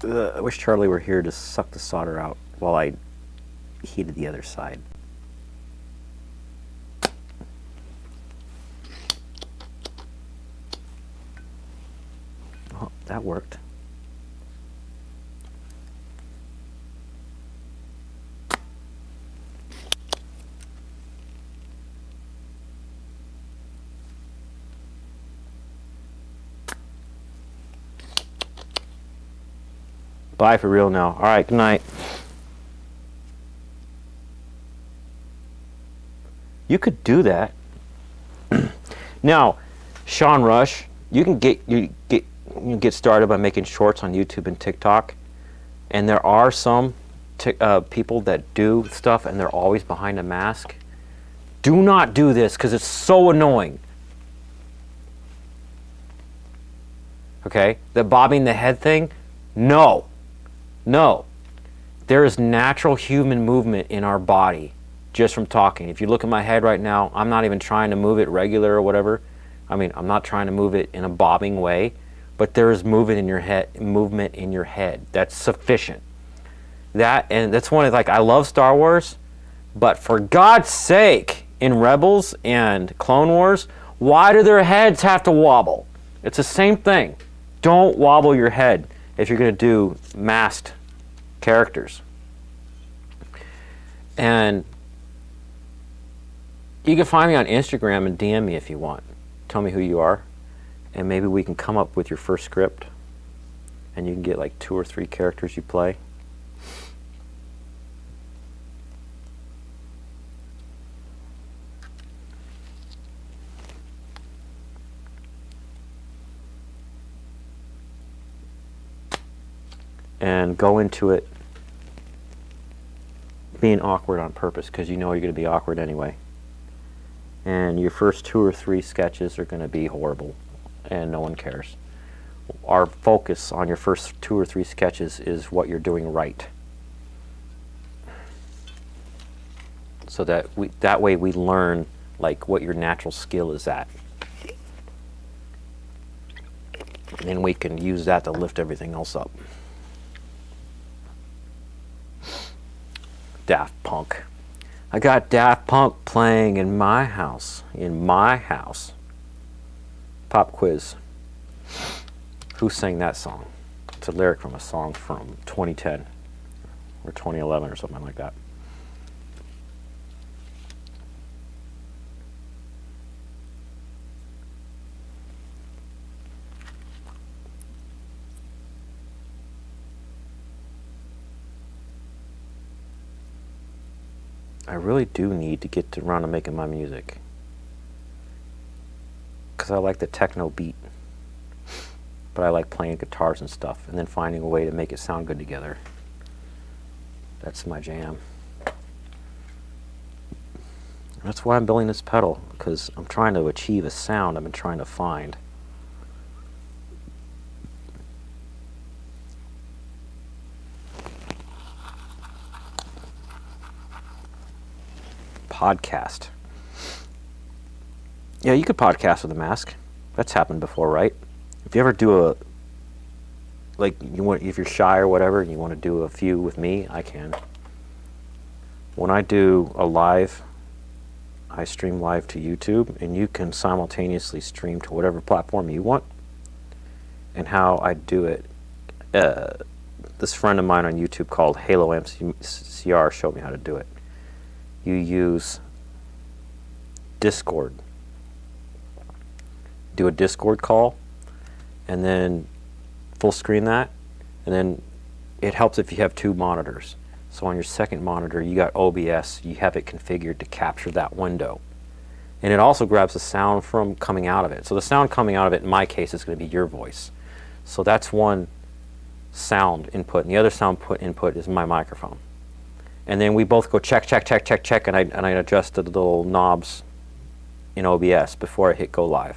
Speaker 1: I wish Charlie were here to suck the solder out while I heated the other side. Oh, that worked. Bye for real now. All right, good night. You could do that. Now, Sean Rush, you can get started by making shorts on YouTube and TikTok, and there are some people that do stuff and they're always behind a mask. Do not do this because it's so annoying. Okay, the bobbing the head thing, no. No, there is natural human movement in our body just from talking. If you look at my head right now, I'm not even trying to move it regular or whatever. I mean, I'm not trying to move it in a bobbing way, but there is movement in your head. That's sufficient. And that's one of, like, I love Star Wars, but for God's sake, in Rebels and Clone Wars, why do their heads have to wobble? It's the same thing. Don't wobble your head if you're going to do masked characters. And you can find me on Instagram and DM me if you want. Tell me who you are, and maybe we can come up with your first script, and you can get like 2 or 3 characters you play. And go into it being awkward on purpose because you know you're going to be awkward anyway. And your first 2 or 3 sketches are going to be horrible, and no one cares. Our focus on your first 2 or 3 sketches is what you're doing right. So that way we learn like what your natural skill is at. And then we can use that to lift everything else up. Daft Punk. I got Daft Punk playing in my house. In my house. Pop quiz. Who sang that song? It's a lyric from a song from 2010 or 2011 or something like that. I really do need to get around to making my music because I like the techno beat, but I like playing guitars and stuff and then finding a way to make it sound good together. That's my jam. That's why I'm building this pedal, because I'm trying to achieve a sound I've been trying to find. Podcast. Yeah, you could podcast with a mask. That's happened before, right? If you ever do if you're shy or whatever and you want to do a few with me, I can. When I do a live, I stream live to YouTube, and you can simultaneously stream to whatever platform you want. And how I do it, this friend of mine on YouTube called Halo MCR showed me how to do it. You use Discord. Do a Discord call, and then full screen that, and then it helps if you have 2 monitors. So on your second monitor, you got OBS, you have it configured to capture that window. And it also grabs the sound from coming out of it. So the sound coming out of it, in my case, is going to be your voice. So that's one sound input, and the other sound input is my microphone. And then we both go check, check, check, check, check, and I adjust the little knobs in OBS before I hit go live.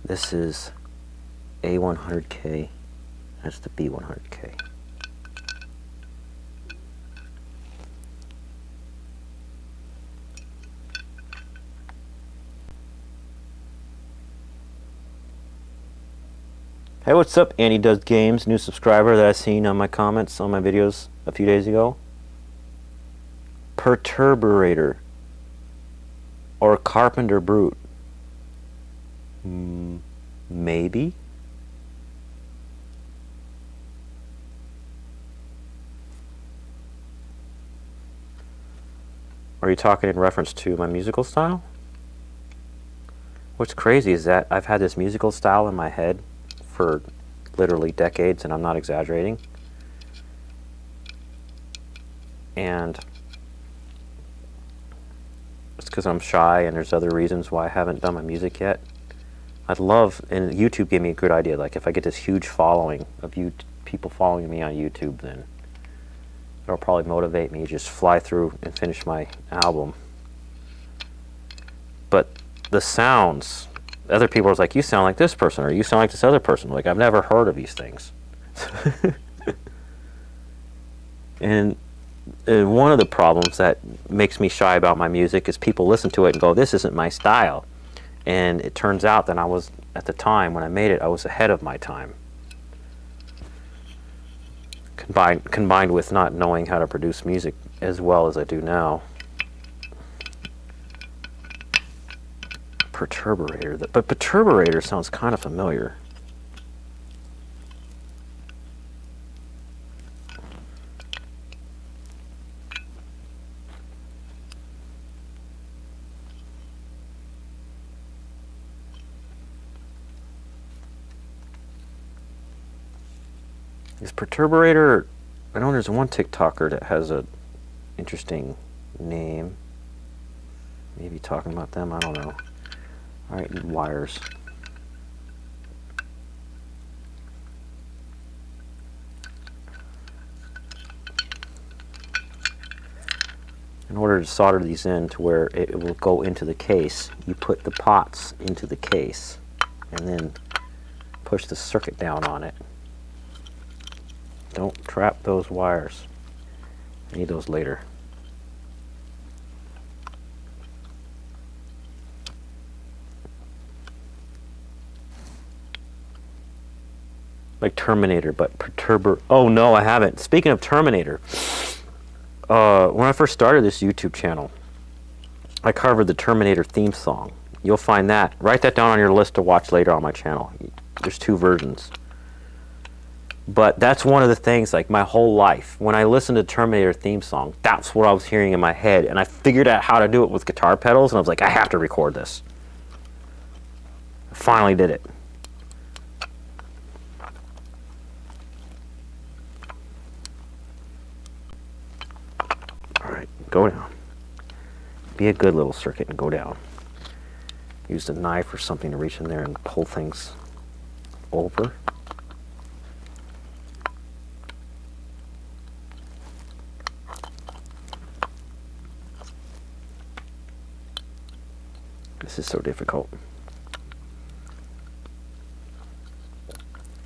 Speaker 1: This is A100K. That's the B100K. Hey, what's up? Andy Does Games, new subscriber that I seen on my comments on my videos a few days ago. Perturbator or Carpenter Brute. Maybe. Are you talking in reference to my musical style? What's crazy is that I've had this musical style in my head for literally decades, and I'm not exaggerating. And it's because I'm shy, and there's other reasons why I haven't done my music yet. I'd love, and YouTube gave me a good idea, like if I get this huge following of people following me on YouTube, then it'll probably motivate me to just fly through and finish my album. But the sounds, other people are like, you sound like this person, or you sound like this other person. Like, I've never heard of these things. And one of the problems that makes me shy about my music is people listen to it and go, this isn't my style. And it turns out that I was, at the time when I made it, I was ahead of my time. Combined with not knowing how to produce music as well as I do now. Perturbator, but Perturbator sounds kind of familiar. Is Perturbator, I know there's one TikToker that has a interesting name. Maybe talking about them, I don't know. All right, need wires. In order to solder these in to where it will go into the case, you put the pots into the case and then push the circuit down on it. Don't trap those wires. I need those later. Like Terminator, but perturber. Oh no, I haven't. Speaking of Terminator, when I first started this YouTube channel, I covered the Terminator theme song. You'll find that. Write that down on your list to watch later on my channel. There's 2 versions. But that's one of the things, like my whole life, when I listened to Terminator theme song, that's what I was hearing in my head. And I figured out how to do it with guitar pedals, and I was like, I have to record this. I finally did it. All right, go down. Be a good little circuit and go down. Use a knife or something to reach in there and pull things over. This is so difficult.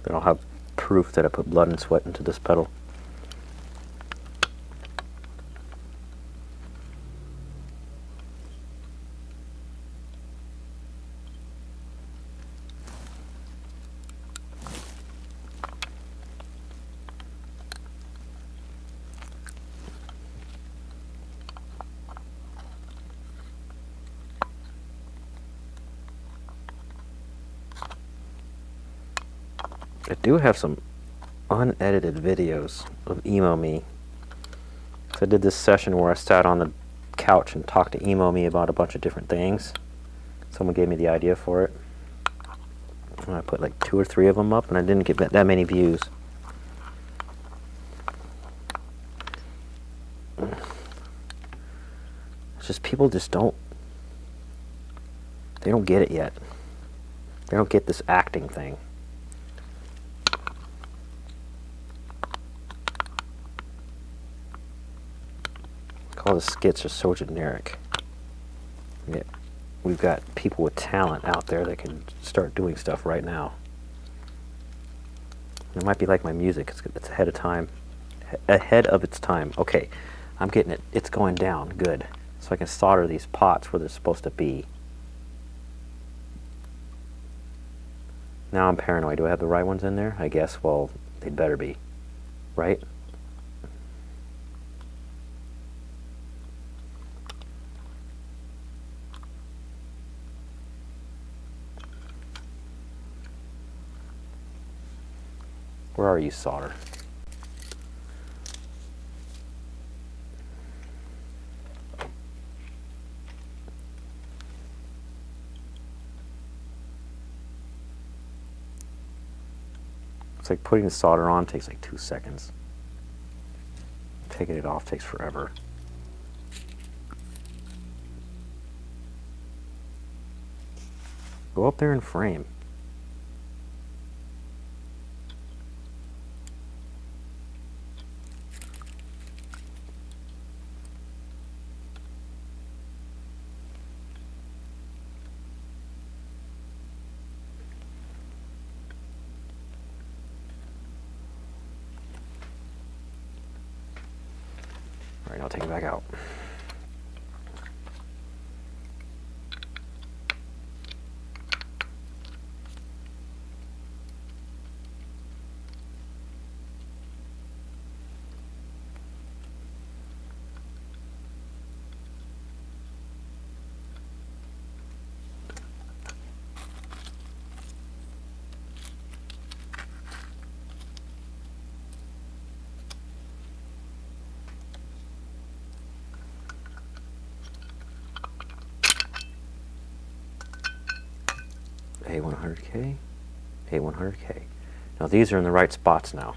Speaker 1: Then I'll have proof that I put blood and sweat into this pedal. I do have some unedited videos of Emo Me. So I did this session where I sat on the couch and talked to Emo Me about a bunch of different things. Someone gave me the idea for it. And I put like 2 or 3 of them up, and I didn't get that many views. It's just people just don't, they don't get it yet. They don't get this acting thing. All the skits are so generic. Yeah, we've got people with talent out there that can start doing stuff right now. It might be like my music. It's ahead of time. Ahead of its time. Okay, I'm getting it. It's going down. Good. So I can solder these pots where they're supposed to be. Now I'm paranoid. Do I have the right ones in there? I guess, well, they'd better be. Right? Where are you, solder? It's like putting the solder on takes like 2 seconds. Taking it off takes forever. Go up there and frame. All right, I'll take it back out. A100K, A100K. Now these are in the right spots now.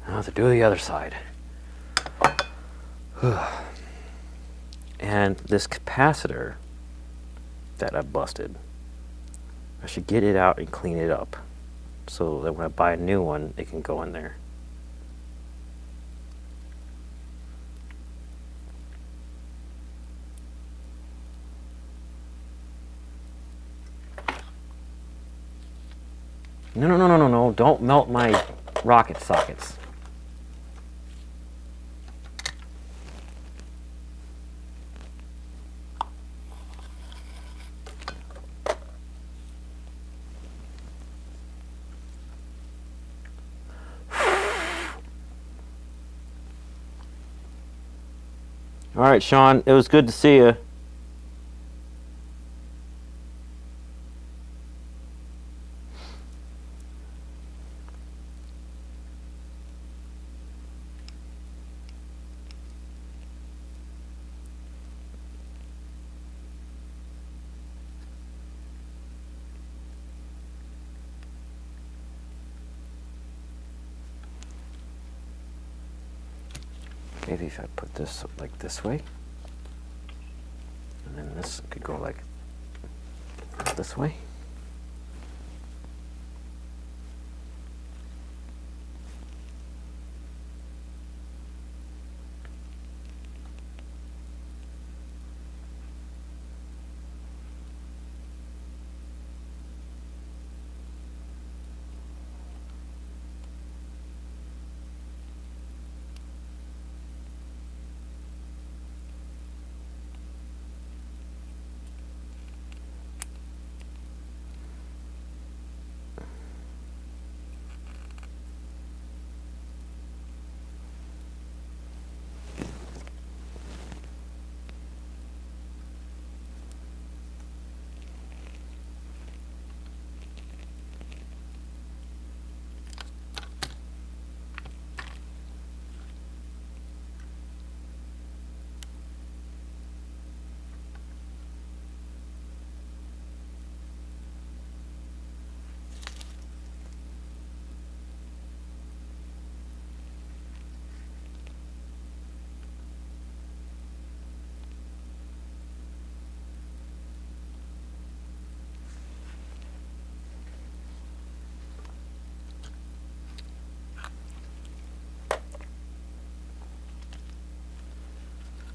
Speaker 1: Now to do the other side. And this capacitor that I busted, I should get it out and clean it up so that when I buy a new one, it can go in there. No, no, no, no, no, no. Don't melt my rocket sockets. All right, Sean, it was good to see you. Maybe if I put this like this way, and then this could go like this way.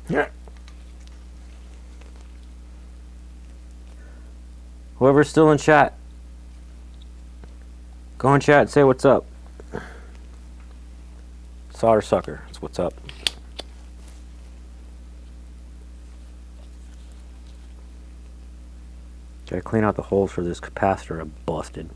Speaker 1: Yeah. Whoever's still in chat, go in chat and say what's up. Solder Sucker, that's what's up. Gotta clean out the holes for this capacitor I busted.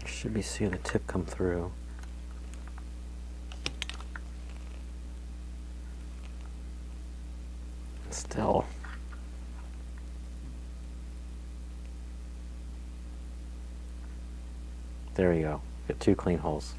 Speaker 1: Should be seeing the tip come through. Still. There you go. Get 2 clean holes.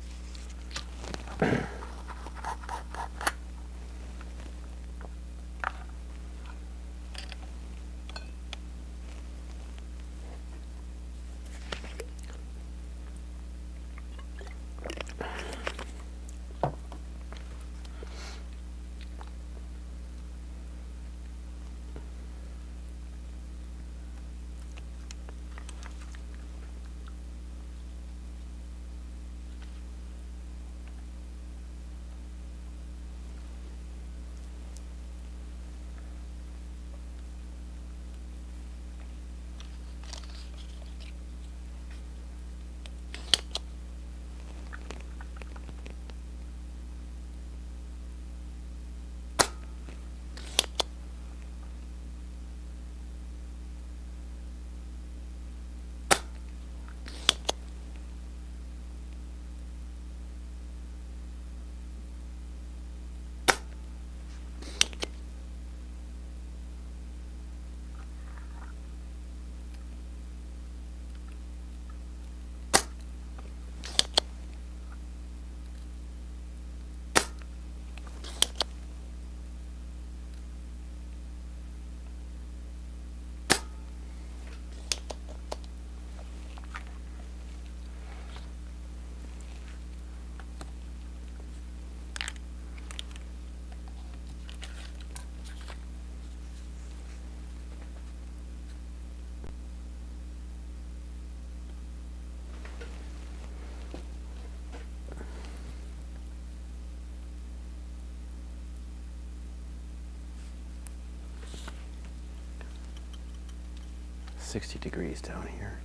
Speaker 1: 60 degrees down here.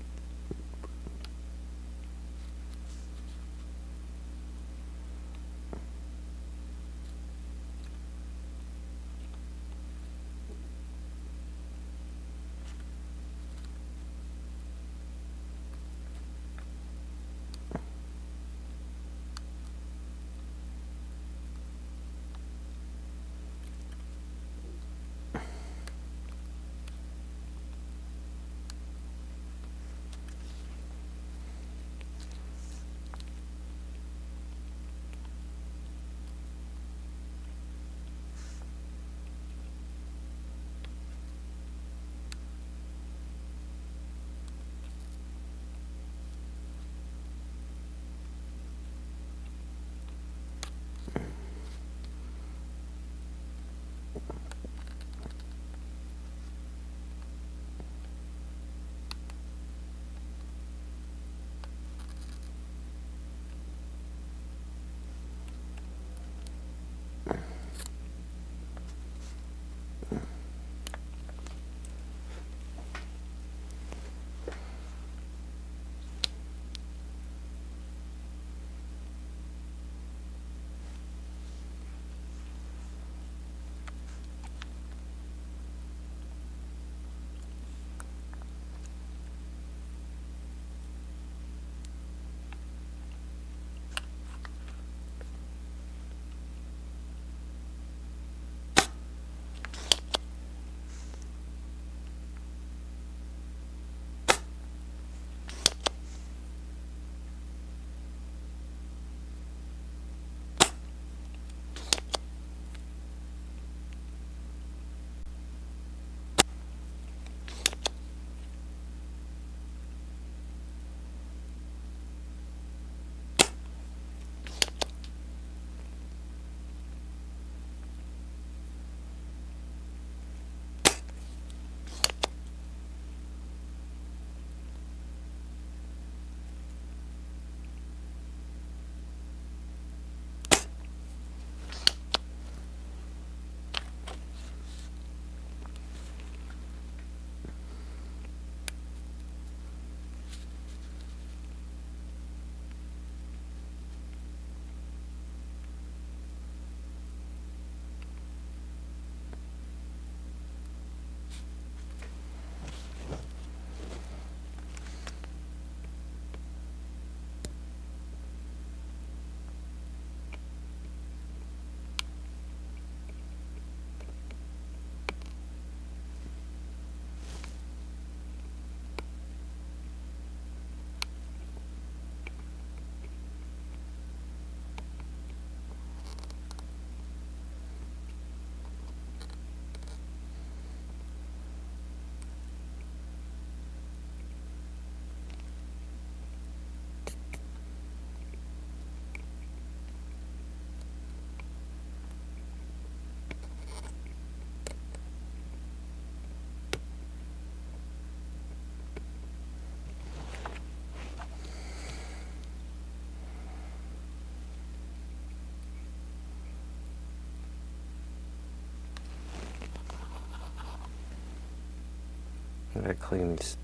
Speaker 1: I gotta clean these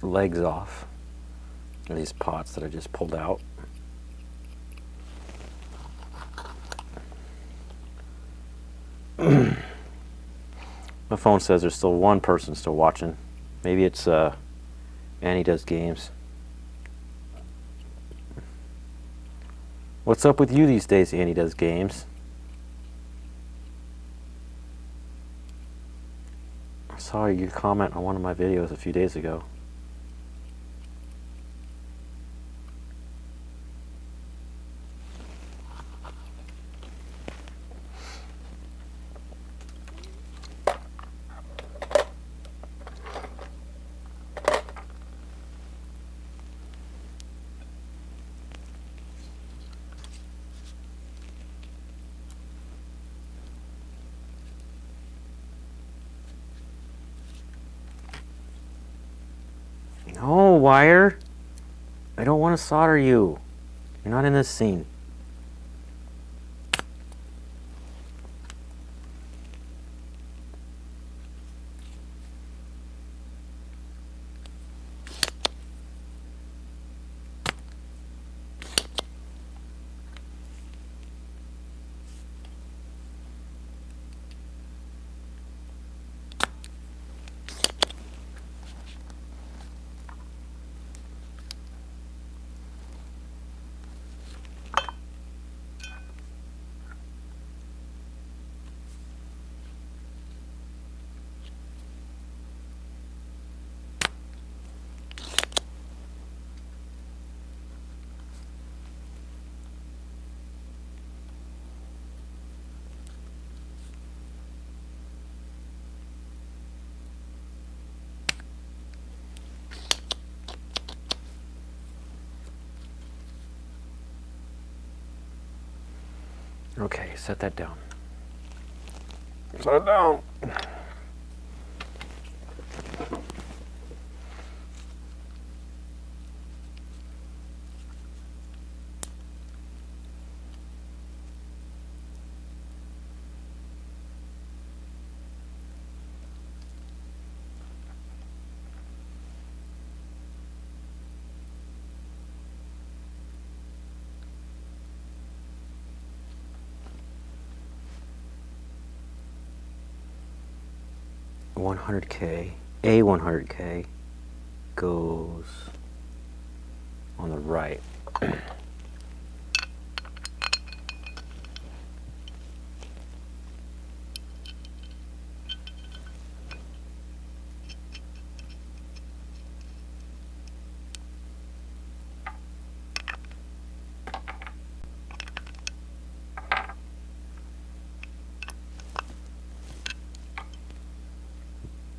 Speaker 1: legs off of these pots that I just pulled out. My phone says there's still one person still watching. Maybe it's Annie Does Games. What's up with you these days, Annie Does Games? I saw your comment on one of my videos a few days ago. No, Wire. I don't want to solder you. You're not in this scene. Okay, set that down. Set it down. $100K, a $100K goes on the right.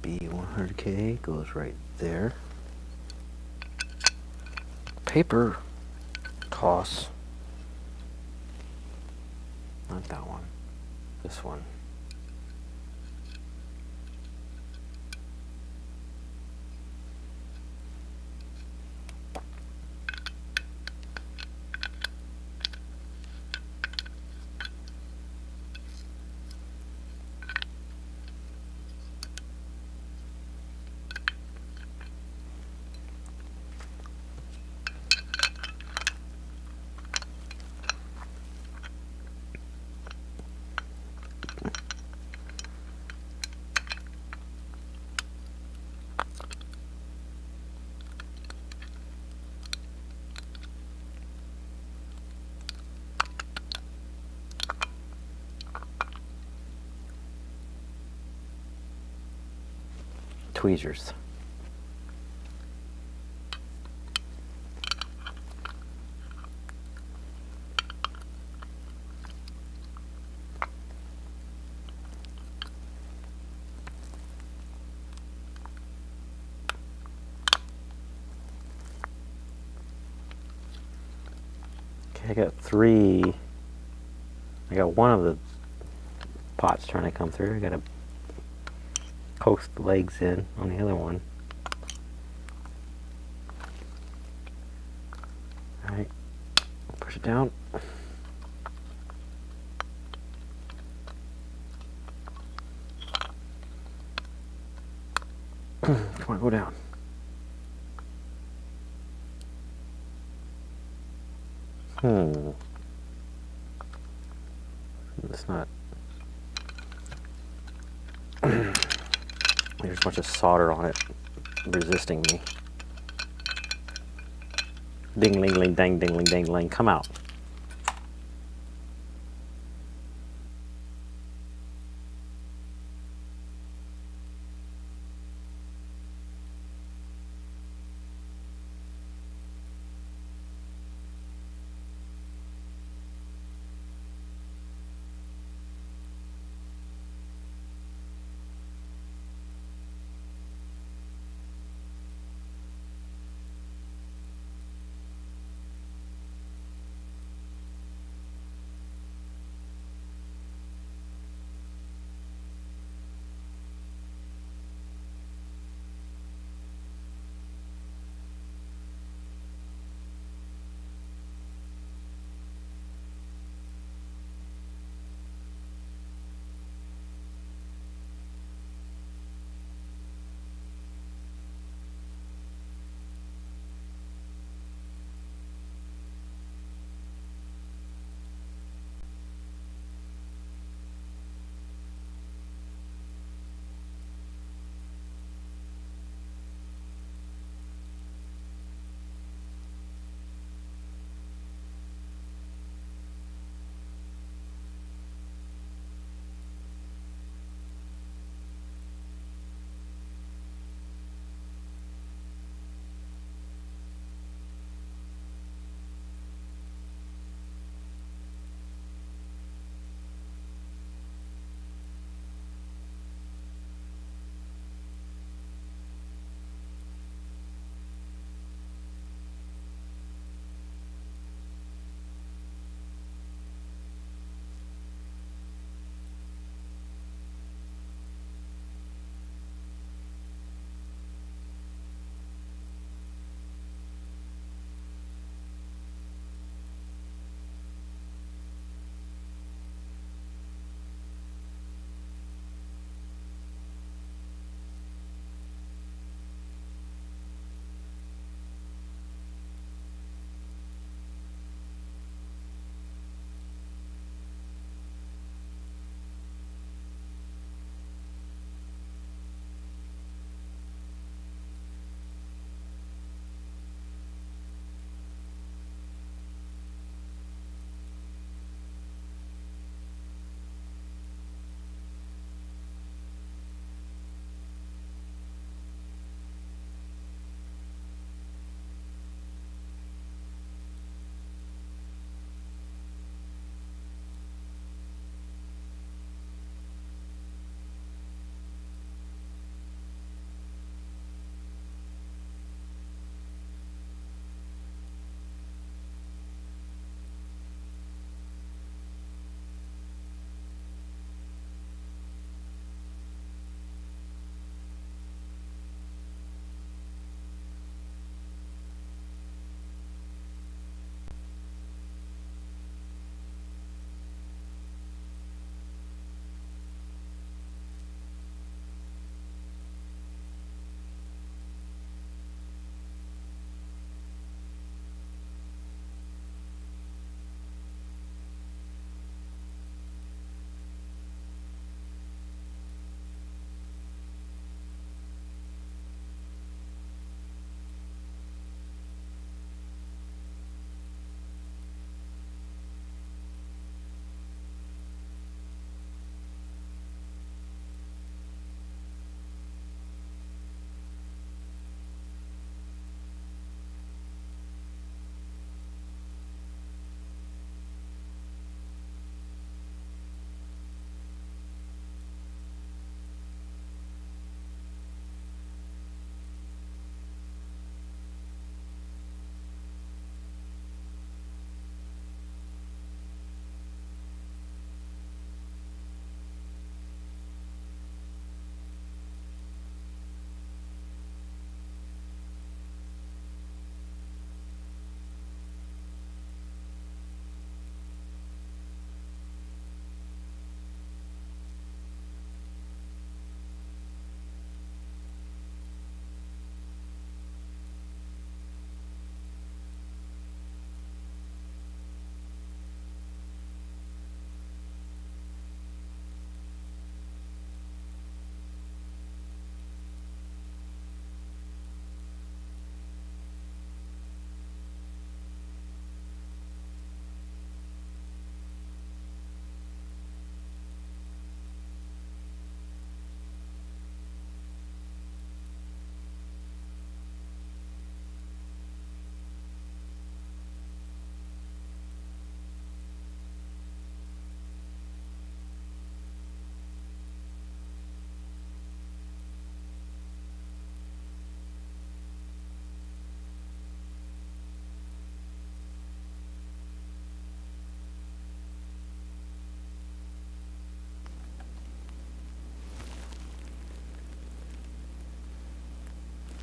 Speaker 1: B100K goes right there. Paper toss. Not that one. This one. Tweezers. Okay, I got three. I got one of the pots trying to come through. I got to coax the legs in on the other one. Alright, push it down. Come on, go down. It's not. There's a bunch of solder on it resisting me. Ding, ling, ling, dang, ding, ling, dang, ling. Come out.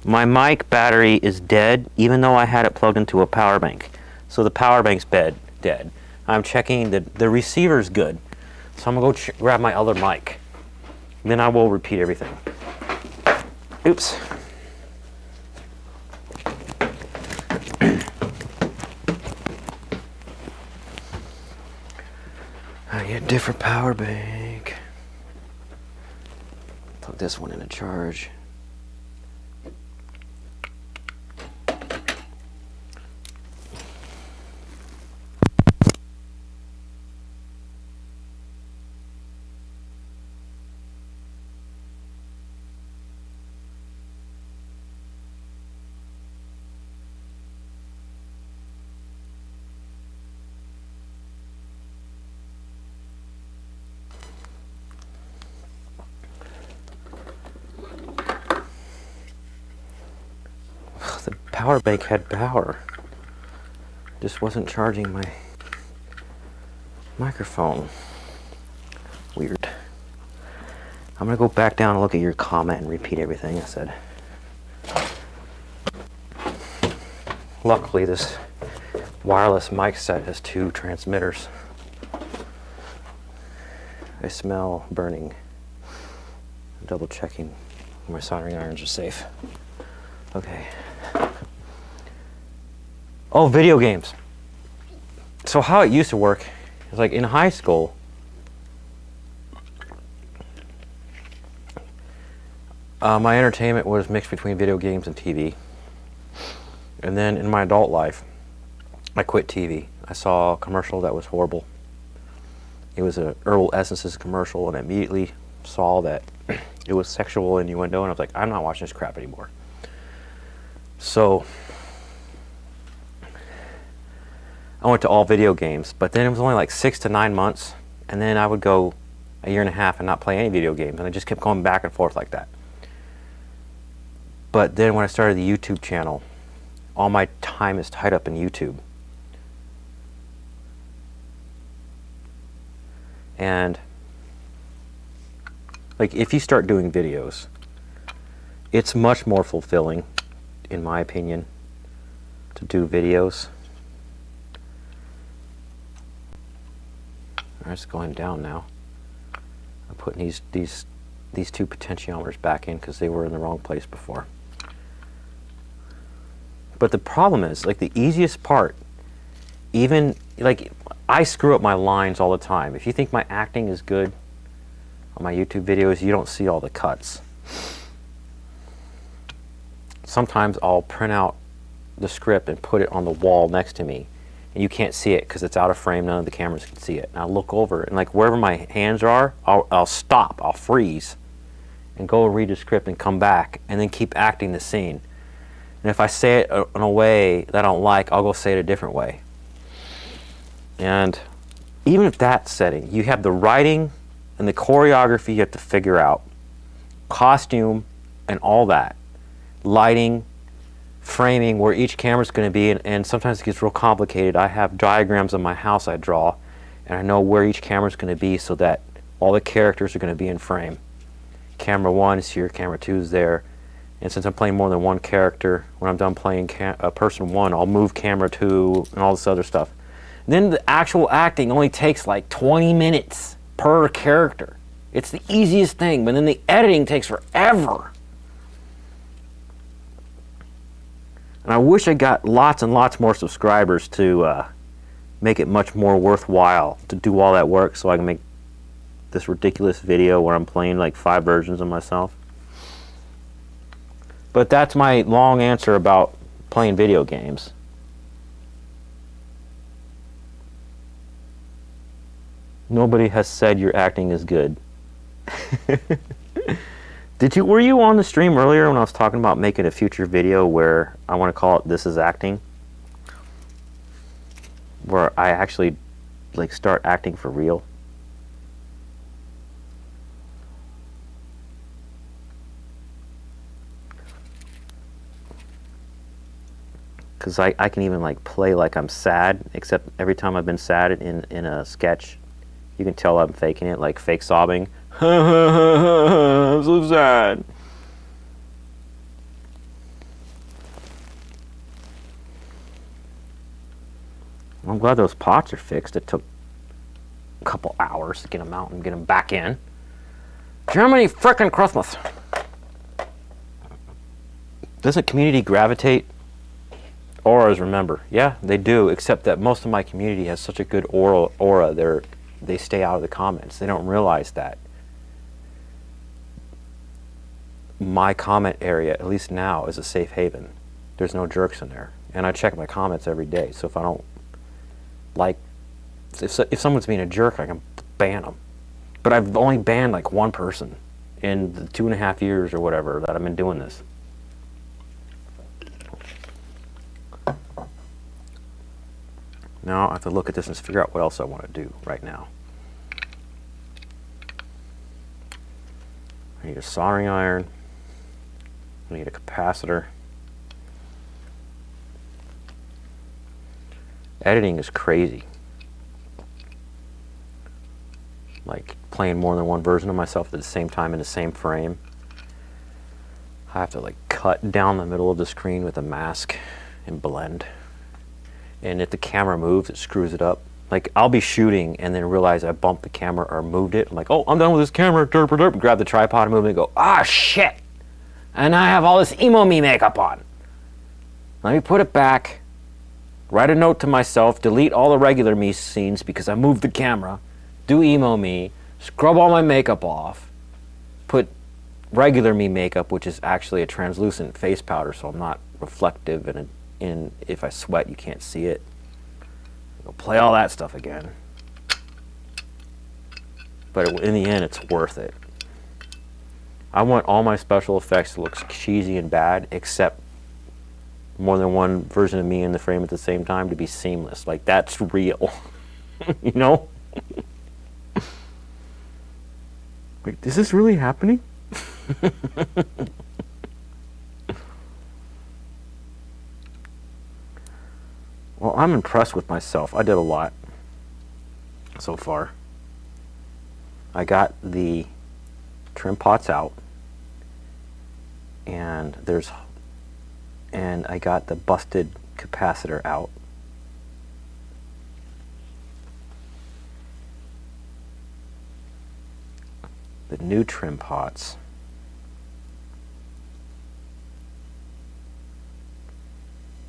Speaker 1: My mic battery is dead, even though I had it plugged into a power bank. So the power bank's dead. I'm checking the receiver's good. So I'm gonna go grab my other mic. Then I will repeat everything. Oops. I need a different power bank. Plug this one in a charge. The power bank had power. Just wasn't charging my microphone. Weird. I'm gonna go back down and look at your comment and repeat everything I said. Luckily, this wireless mic set has 2 transmitters. I smell burning. I'm double checking my soldering irons are safe. Okay. Oh, video games. So how it used to work is like in high school, my entertainment was mixed between video games and TV. And then in my adult life, I quit TV. I saw a commercial that was horrible. It was a Herbal Essences commercial, and I immediately saw that it was sexual innuendo, and I was like, I'm not watching this crap anymore. So I went to all video games, but then it was only like 6 to 9 months, and then I would go a year and a half and not play any video games, and I just kept going back and forth like that. But then when I started the YouTube channel, all my time is tied up in YouTube. And like if you start doing videos, it's much more fulfilling, in my opinion, to do videos. It's going down now. I'm putting these 2 potentiometers back in because they were in the wrong place before. But the problem is, like, the easiest part, even like I screw up my lines all the time. If you think my acting is good on my YouTube videos, you don't see all the cuts. Sometimes I'll print out the script and put it on the wall next to me, and you can't see it because it's out of frame. None of the cameras can see it. And I'll look over it, and like wherever my hands are, I'll stop, I'll freeze, and go read the script and come back, and then keep acting the scene. And if I say it in a way that I don't like, I'll go say it a different way. And even if that setting, you have the writing and the choreography you have to figure out, costume and all that, lighting, framing, where each camera's going to be, and sometimes it gets real complicated. I have diagrams of my house I draw, and I know where each camera's going to be so that all the characters are going to be in frame. Camera 1 is here, camera 2 is there, and since I'm playing more than one character, when I'm done playing person 1, I'll move camera 2 and all this other stuff. And then the actual acting only takes like 20 minutes per character. It's the easiest thing, but then the editing takes forever. And I wish I got lots and lots more subscribers to make it much more worthwhile to do all that work so I can make this ridiculous video where I'm playing like 5 versions of myself. But that's my long answer about playing video games. Nobody has said your acting is good. Were you on the stream earlier when I was talking about making a future video where I want to call it "This is Acting"? Where I actually like start acting for real? Because I can even like play like I'm sad, except every time I've been sad in a sketch, you can tell I'm faking it, like fake sobbing. I'm so sad. I'm glad those pots are fixed. It took a couple hours to get them out and get them back in. Germany frickin' Christmas. Doesn't community gravitate? Auras, remember. Yeah, they do, except that most of my community has such a good aura. They stay out of the comments. They don't realize that. My comment area, at least now, is a safe haven. There's no jerks in there. And I check my comments every day, so if I don't like, if someone's being a jerk, I can ban them. But I've only banned like one person in the 2.5 years or whatever that I've been doing this. Now I have to look at this and figure out what else I want to do right now. I need a soldering iron. I need a capacitor. Editing is crazy. Like playing more than one version of myself at the same time in the same frame. I have to like cut down the middle of the screen with a mask and blend. And if the camera moves, it screws it up. Like I'll be shooting and then realize I bumped the camera or moved it. I'm like, oh, I'm done with this camera. Derp, derp. Grab the tripod and move it and go, ah, shit. And I have all this emo me makeup on. Let me put it back. Write a note to myself. Delete all the regular me scenes because I moved the camera. Do emo me. Scrub all my makeup off. Put regular me makeup, which is actually a translucent face powder, so I'm not reflective and if I sweat, you can't see it. I'll play all that stuff again. But in the end, it's worth it. I want all my special effects to look cheesy and bad, except more than one version of me in the frame at the same time to be seamless. Like, that's real. You know? Wait, is this really happening? Well, I'm impressed with myself. I did a lot so far. I got the trim pots out, and I got the busted capacitor out. The new trim pots.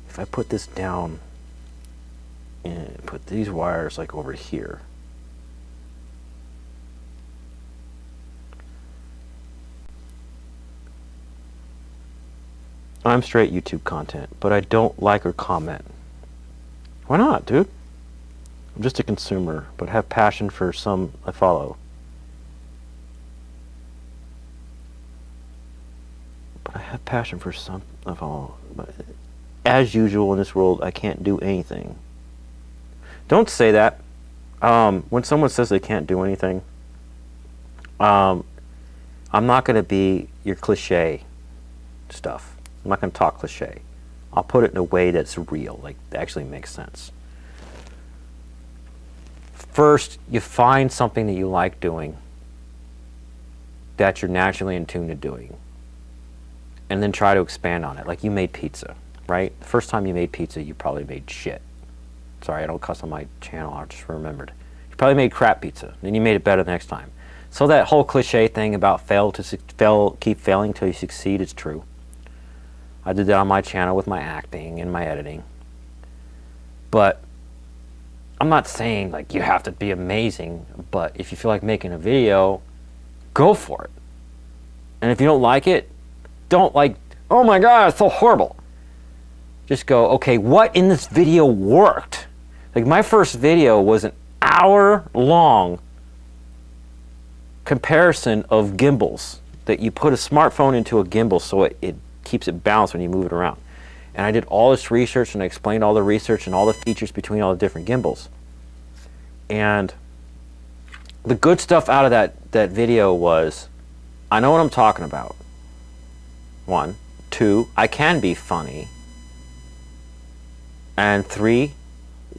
Speaker 1: If I put this down and put these wires like over here, I'm straight YouTube content, but I don't like or comment. Why not, dude? I'm just a consumer, but have passion for some I follow. But I have passion for some I follow. But as usual in this world, I can't do anything. Don't say that. When someone says they can't do anything, I'm not going to be your cliche stuff. I'm not going to talk cliche. I'll put it in a way that's real, like that actually makes sense. First, you find something that you like doing, that you're naturally in tune to doing, and then try to expand on it. Like you made pizza, right? The first time you made pizza, you probably made shit. Sorry, I don't cuss on my channel, I just remembered. You probably made crap pizza, then you made it better the next time. So that whole cliche thing about keep failing till you succeed is true. I did that on my channel with my acting and my editing. But I'm not saying like you have to be amazing, but if you feel like making a video, go for it. And if you don't like it, don't like, oh my God, it's so horrible. Just go, okay, what in this video worked? Like my first video was an hour-long comparison of gimbals, that you put a smartphone into a gimbal so it keeps it balanced when you move it around. And I did all this research and I explained all the research and all the features between all the different gimbals. And the good stuff out of that video was, I know what I'm talking about. 1. 2, I can be funny. And 3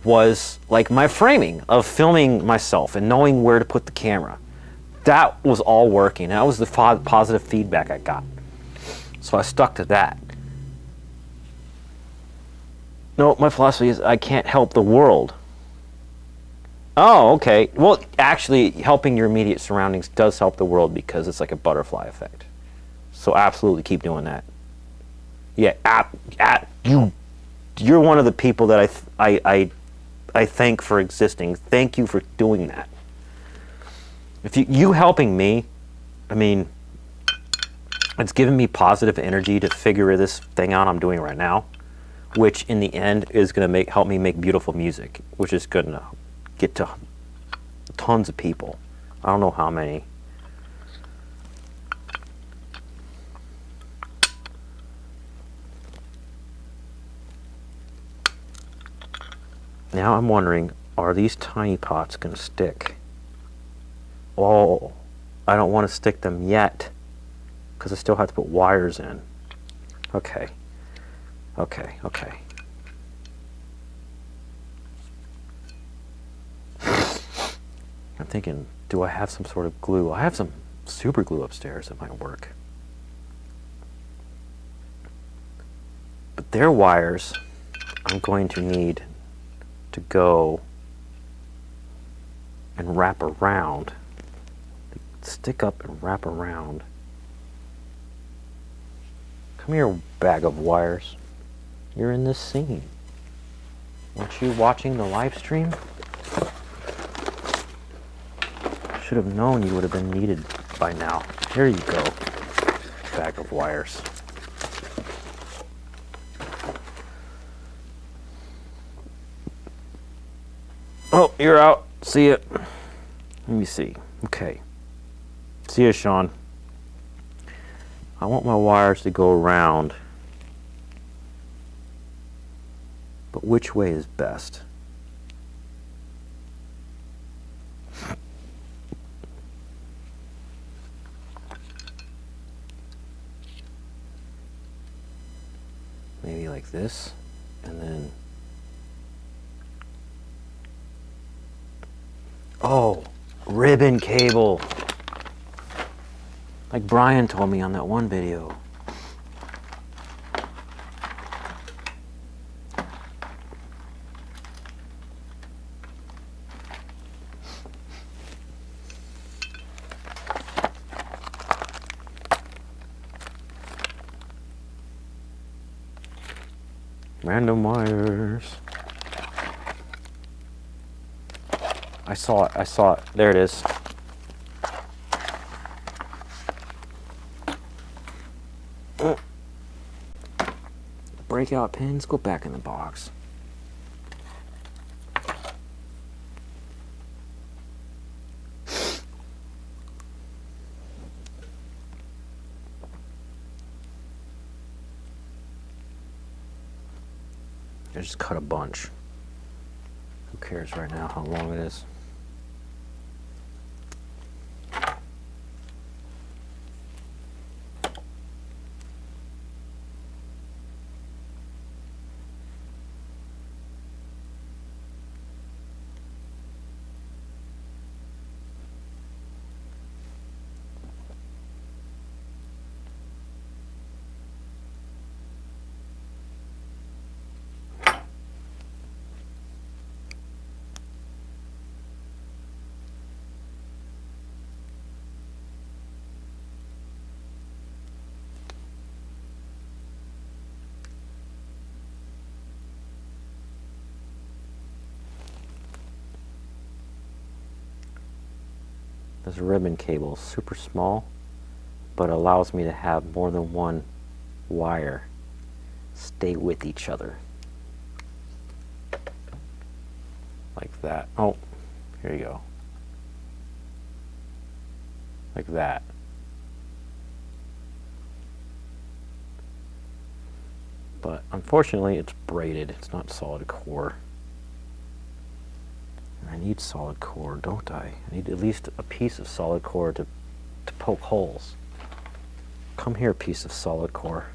Speaker 1: was like my framing of filming myself and knowing where to put the camera. That was all working. That was the positive feedback I got. So I stuck to that. No, my philosophy is I can't help the world. Oh, okay. Well, actually, helping your immediate surroundings does help the world because it's like a butterfly effect. So absolutely keep doing that. Yeah, you're one of the people that I thank for existing. Thank you for doing that. If you helping me, I mean, it's given me positive energy to figure this thing out I'm doing right now, which in the end is going to help me make beautiful music, which is going to get to tons of people. I don't know how many. Now I'm wondering, are these tiny pots going to stick? Oh, I don't want to stick them yet because I still have to put wires in. Okay. Okay, okay. I'm thinking, do I have some sort of glue? I have some super glue upstairs that might work. But their wires, I'm going to need to go and wrap around. Stick up and wrap around. Come here, bag of wires. You're in this scene. Weren't you watching the live stream? Should have known you would have been needed by now. Here you go, bag of wires. Oh, you're out. See ya. Let me see. Okay. See ya, Sean. I want my wires to go around. But which way is best? Maybe like this, and then... Oh, ribbon cable. Like Brian told me on that one video. Random wires. I saw it, there it is. Breakout pins, go back in the box. I just cut a bunch. Who cares right now how long it is? This ribbon cable is super small, but allows me to have more than one wire stay with each other. Like that. Oh, here you go. Like that. But unfortunately, it's braided. It's not solid core. I need solid core, don't I? I need at least a piece of solid core to poke holes. Come here, piece of solid core.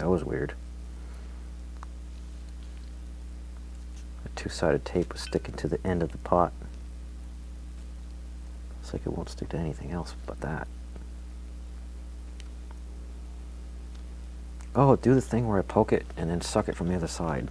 Speaker 1: That was weird. The two-sided tape was sticking to the end of the pot. Looks like it won't stick to anything else but that. Oh, do the thing where I poke it and then suck it from the other side.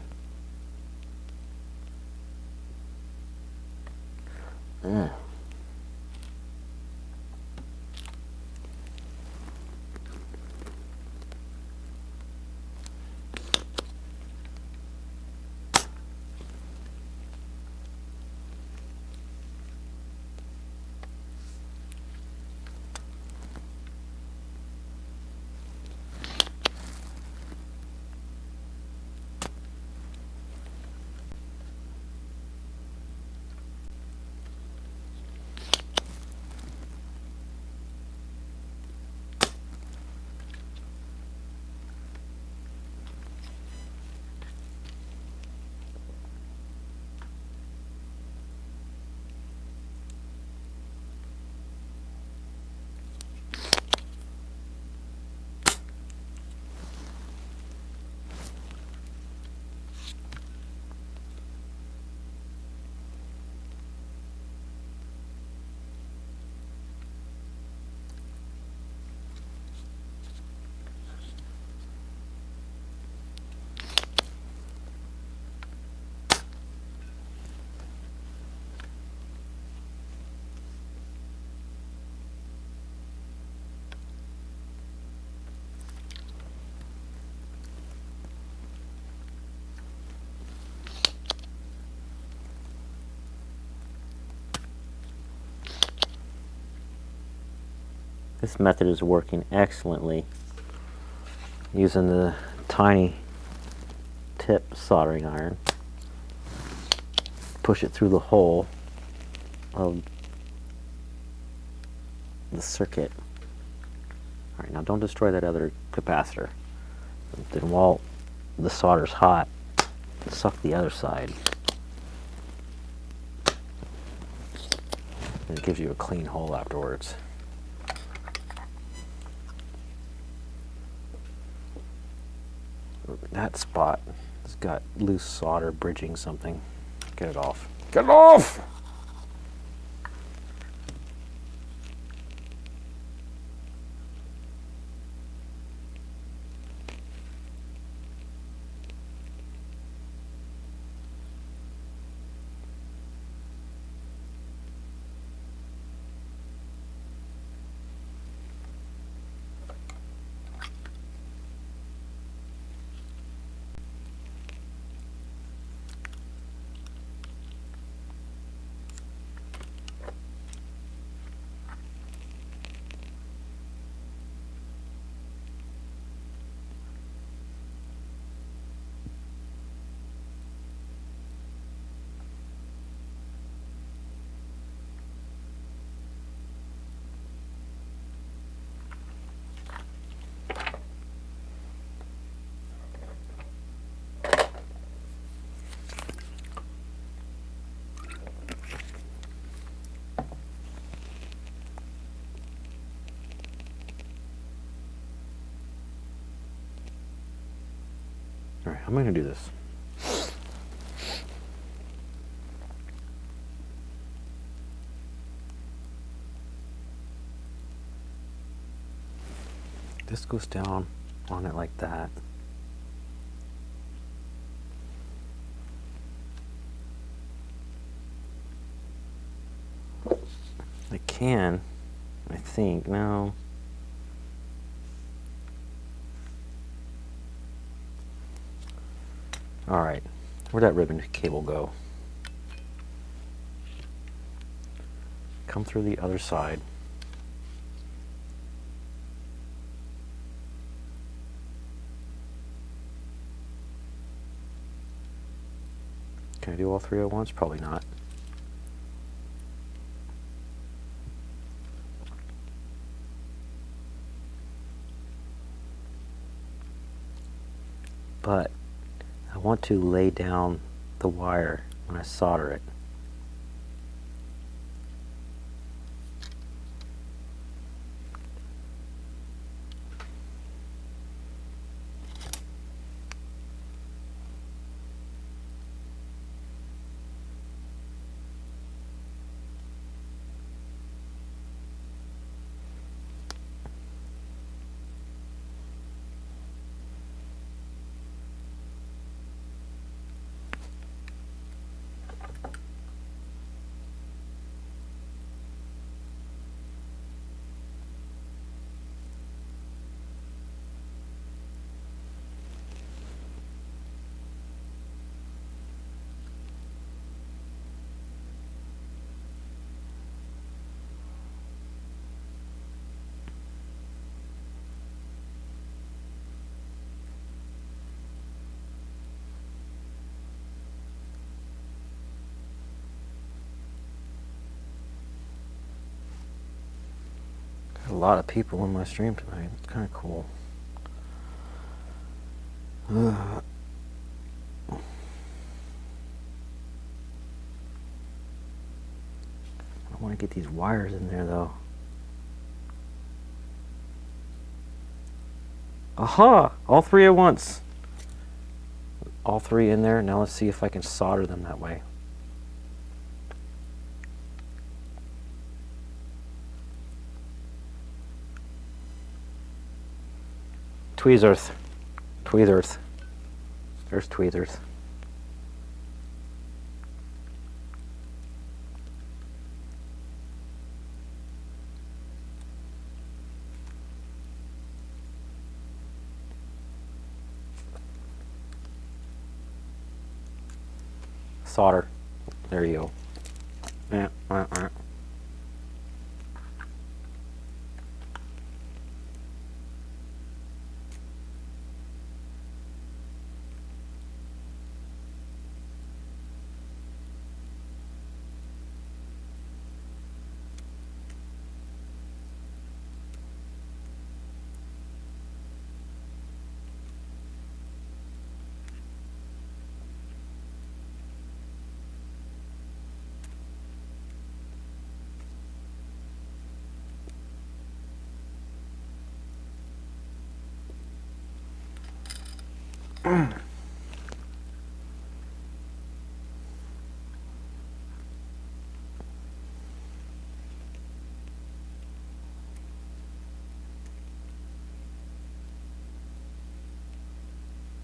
Speaker 1: This method is working excellently using the tiny tip soldering iron. Push it through the hole of the circuit. Alright, now don't destroy that other capacitor. Then while the solder's hot, suck the other side. And it gives you a clean hole afterwards. That spot has got loose solder bridging something. Get it off. Get it off! Alright, how am I going to do this? This goes down on it like that. I can, I think, no. Alright, where'd that ribbon cable go? Come through the other side. Can I do all three at once? Probably not. But I want to lay down the wire when I solder it. lot of people in my stream tonight. It's kind of cool. I want to get these wires in there though. Aha! All three at once. All three in there. Now let's see if I can solder them that way. Tweezers. Tweezers. There's tweezers. Solder. There you go.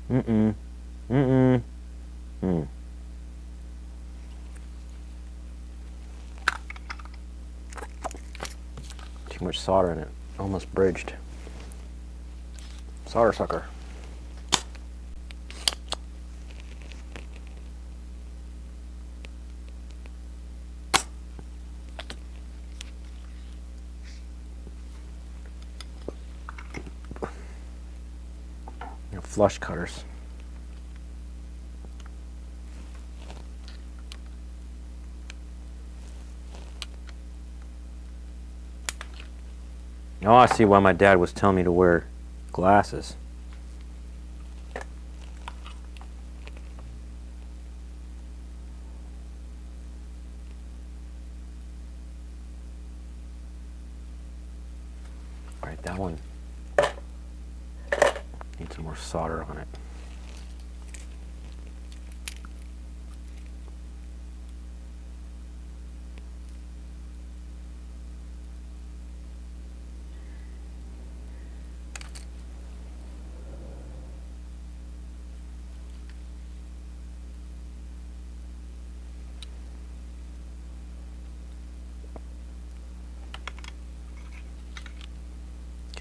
Speaker 1: Mm-mm. Mm-mm. Mm. Too much solder in it. Almost bridged. Solder sucker. Flush cutters. Oh, I see why my dad was telling me to wear glasses. All right, that one needs some more solder on it.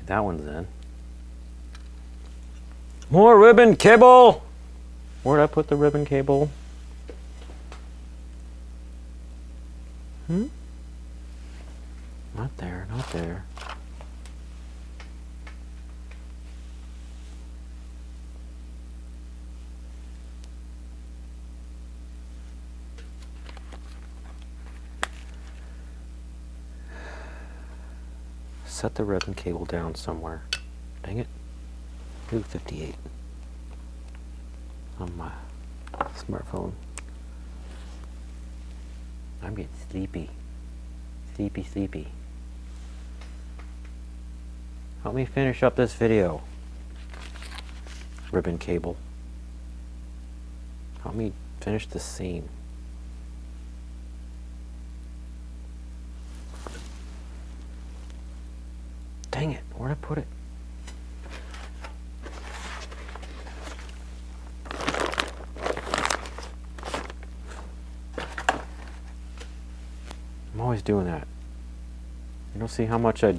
Speaker 1: That one's in. More ribbon cable! Where'd I put the ribbon cable? Not there, not there. Set the ribbon cable down somewhere. Dang it. Ooh, 58. On my smartphone. I'm getting sleepy. Sleepy, sleepy. Help me finish up this video. Ribbon cable. Help me finish the scene. Dang it, where'd I put it? I'm always doing that. You don't see how much I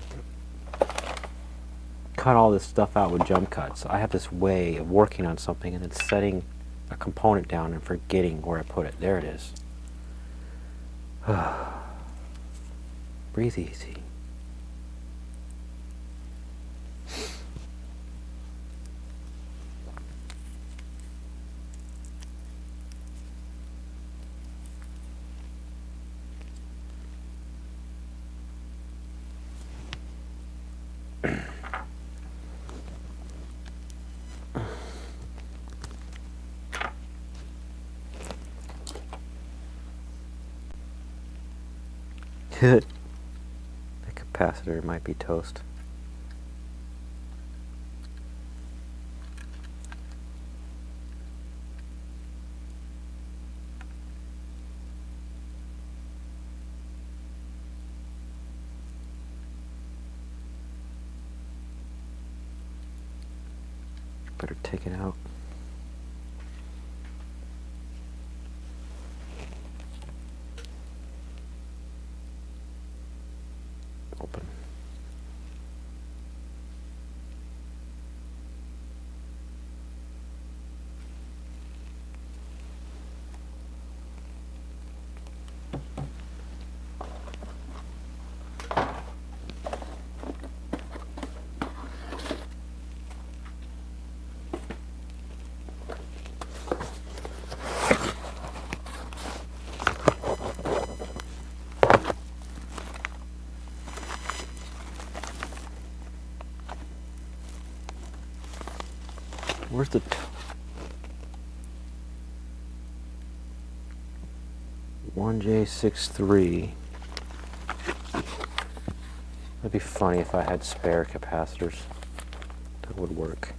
Speaker 1: cut all this stuff out with jump cuts. I have this way of working on something and then setting a component down and forgetting where I put it. There it is. Breathe easy. The capacitor might be toast. Better take it out. Open. Where's the 1J63? That'd be funny if I had spare capacitors. That would work.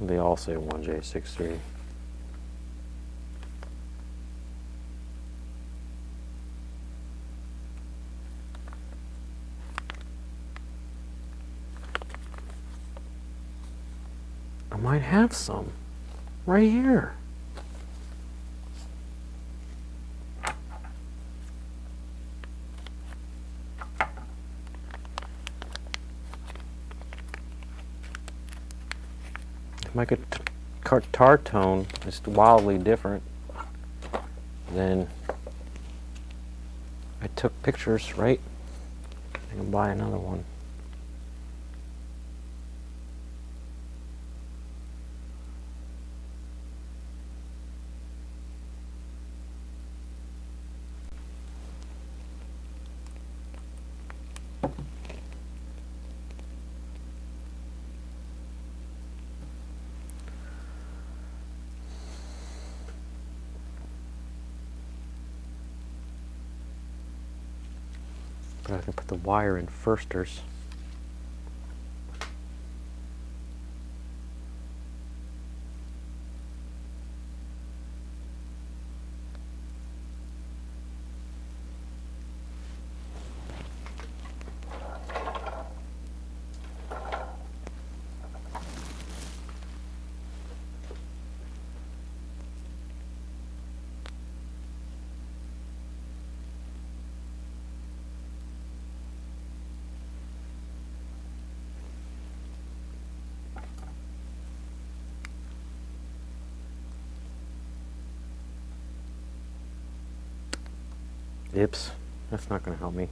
Speaker 1: They all say 1J63. I might have some right here. If my guitar tone is wildly different, then I took pictures, right? I can buy another one. But I can put the wire in firsters. Oops, that's not going to help me.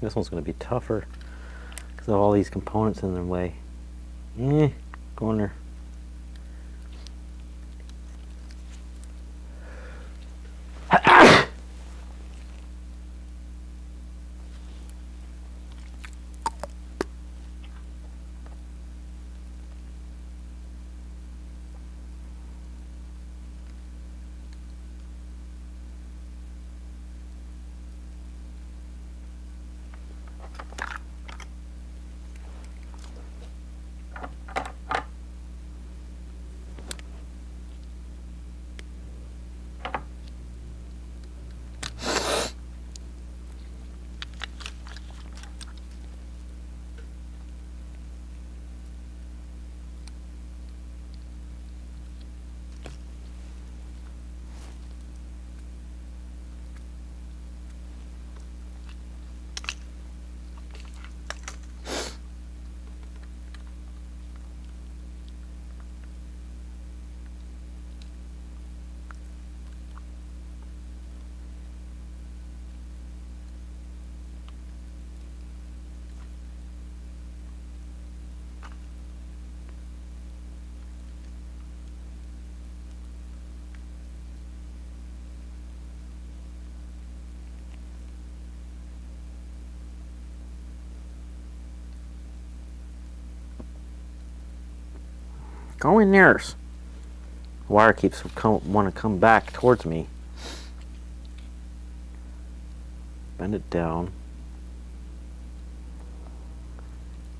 Speaker 1: This one's going to be tougher because of all these components in the way. Go in there. Go in there. The wire keeps want to come back towards me. Bend it down.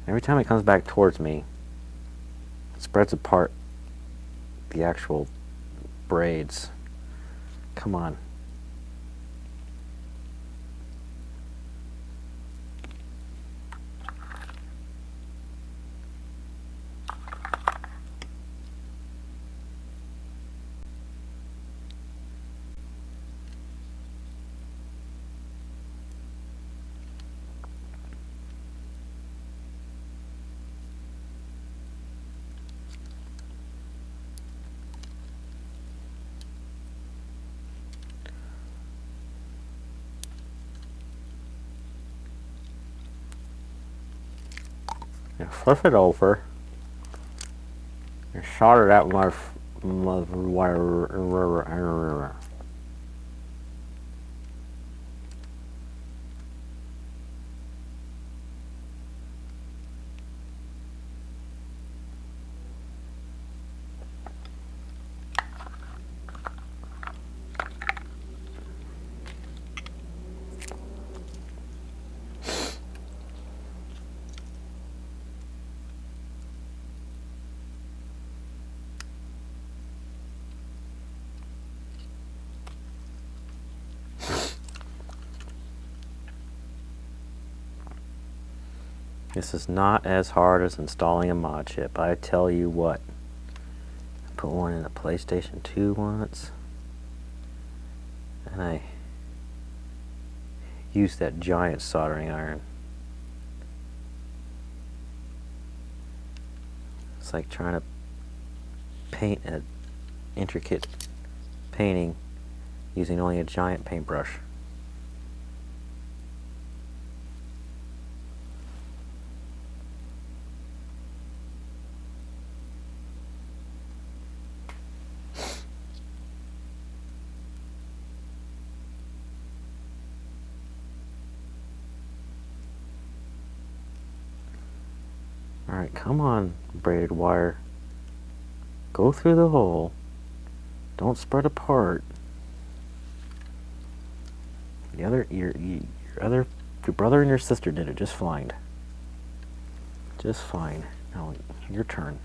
Speaker 1: Every time it comes back towards me, it spreads apart the actual braids. Come on. Now flip it over and solder that wire. This is not as hard as installing a mod chip, I tell you what. I put one in a PlayStation 2 once, and I used that giant soldering iron. It's like trying to paint an intricate painting using only a giant paintbrush. Alright, come on, braided wire. Go through the hole. Don't spread apart. Your brother and your sister did it just fine. Just fine. Now, your turn.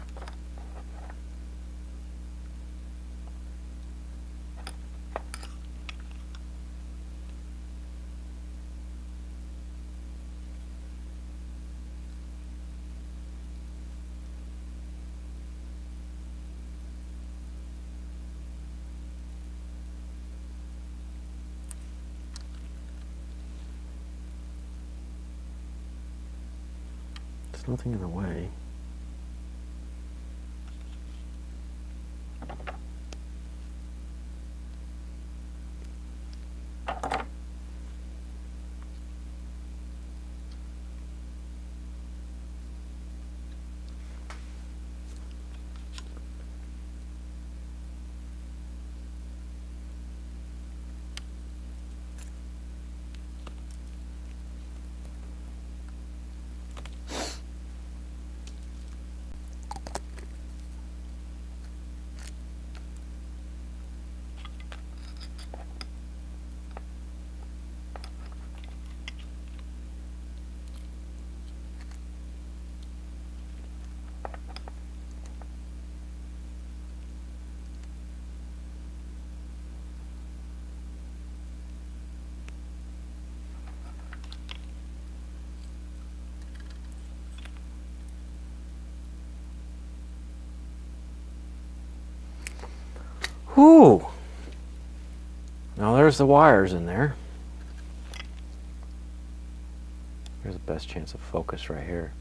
Speaker 1: There's nothing in the way. Whew! Now there's the wires in there. Here's the best chance of focus right here.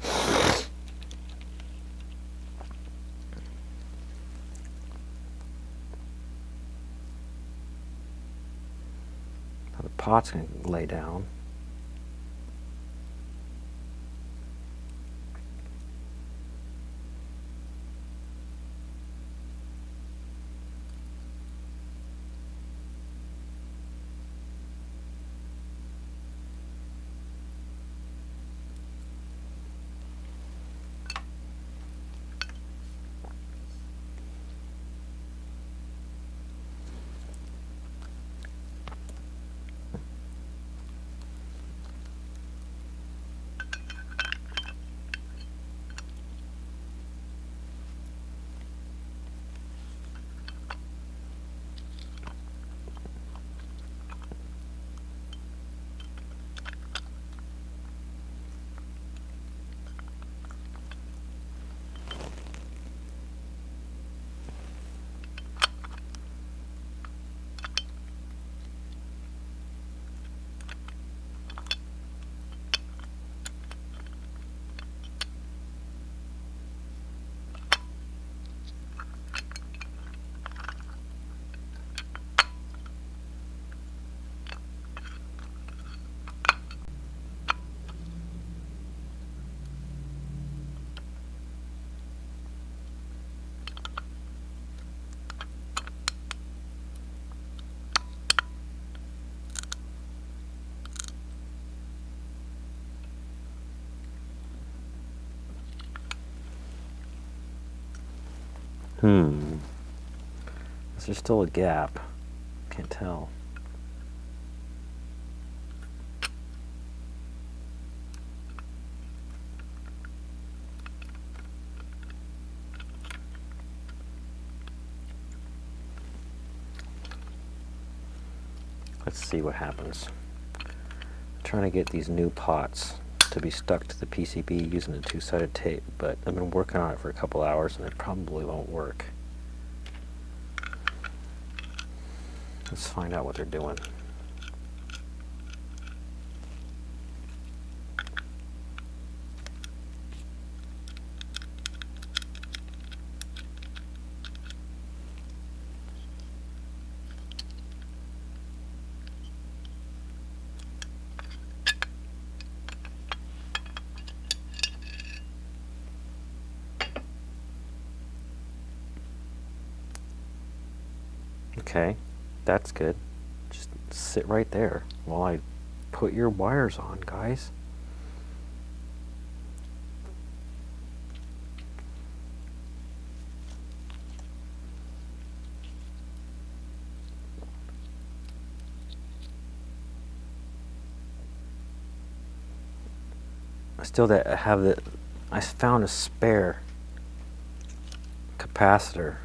Speaker 1: Now the pot's going to lay down. Is there still a gap? Can't tell. Let's see what happens. I'm trying to get these new pots to be stuck to the PCB using a two-sided tape, but I've been working on it for a couple hours and it probably won't work. Let's find out what they're doing. Okay, that's good. Just sit right there while I put your wires on, guys. I found a spare capacitor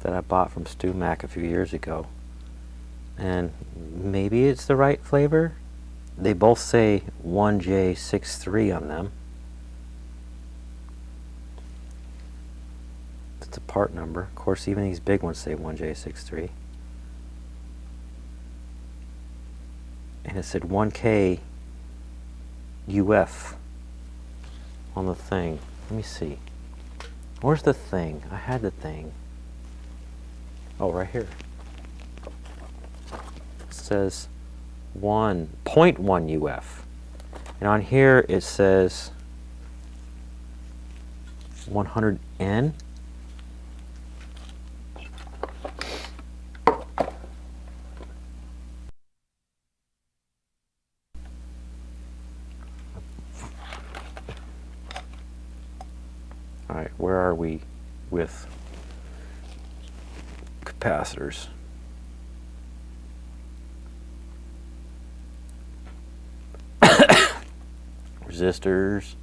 Speaker 1: that I bought from StewMac a few years ago, and maybe it's the right flavor. They both say 1J63 on them. That's a part number. Of course, even these big ones say 1J63. And it said 1K UF on the thing. Let me see. Where's the thing? I had the thing. Oh, right here. It says 1.1 UF. And on here it says 100N. All right, where are we with capacitors? Resistors,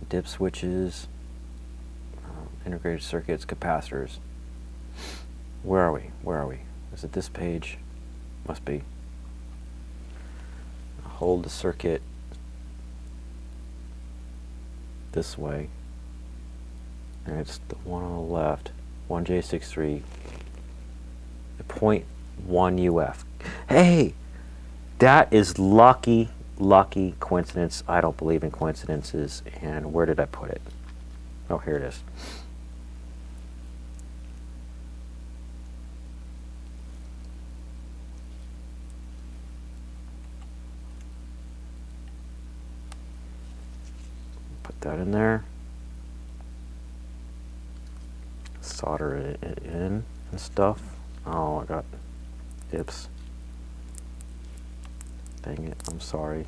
Speaker 1: dip switches, integrated circuits, capacitors. Where are we? Where are we? Is it this page? Must be. Hold the circuit. this way, and it's the one on the left, 1J63, the 0.1 UF. Hey, that is lucky coincidence. I don't believe in coincidences. And where did I put it? Oh, here it is. Put that in there. Solder it in and stuff. Oh, I got ips. Dang it, I'm sorry.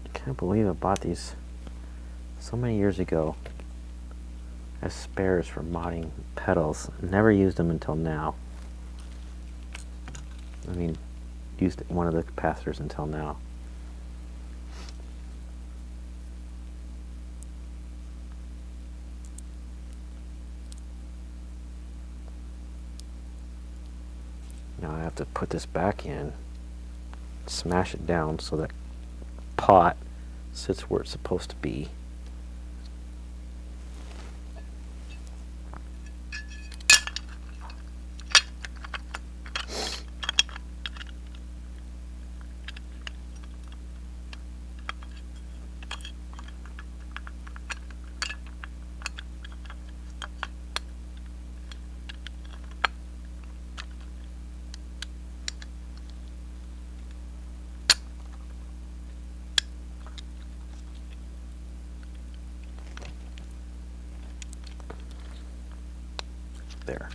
Speaker 1: I can't believe I bought these so many years ago as spares for modding pedals. Never used them until now. I mean, used one of the capacitors until now. Now I have to put this back in, smash it down so that pot sits where it's supposed to be. There.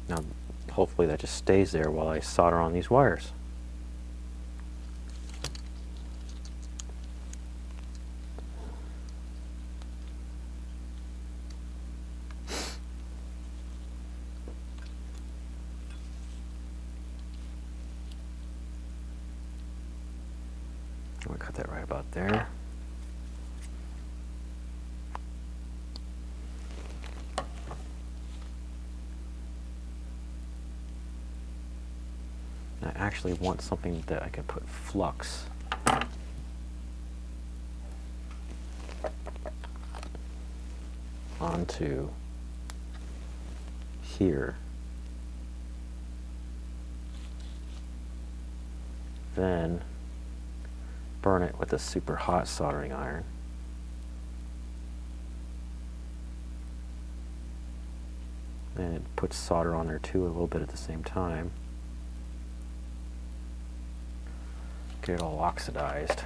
Speaker 1: Now, hopefully that just stays there while I solder on these wires. I'm going to cut that right about there. I actually want something that I can put flux onto here. Then burn it with a super hot soldering iron. And it puts solder on there too a little bit at the same time. Get it all oxidized.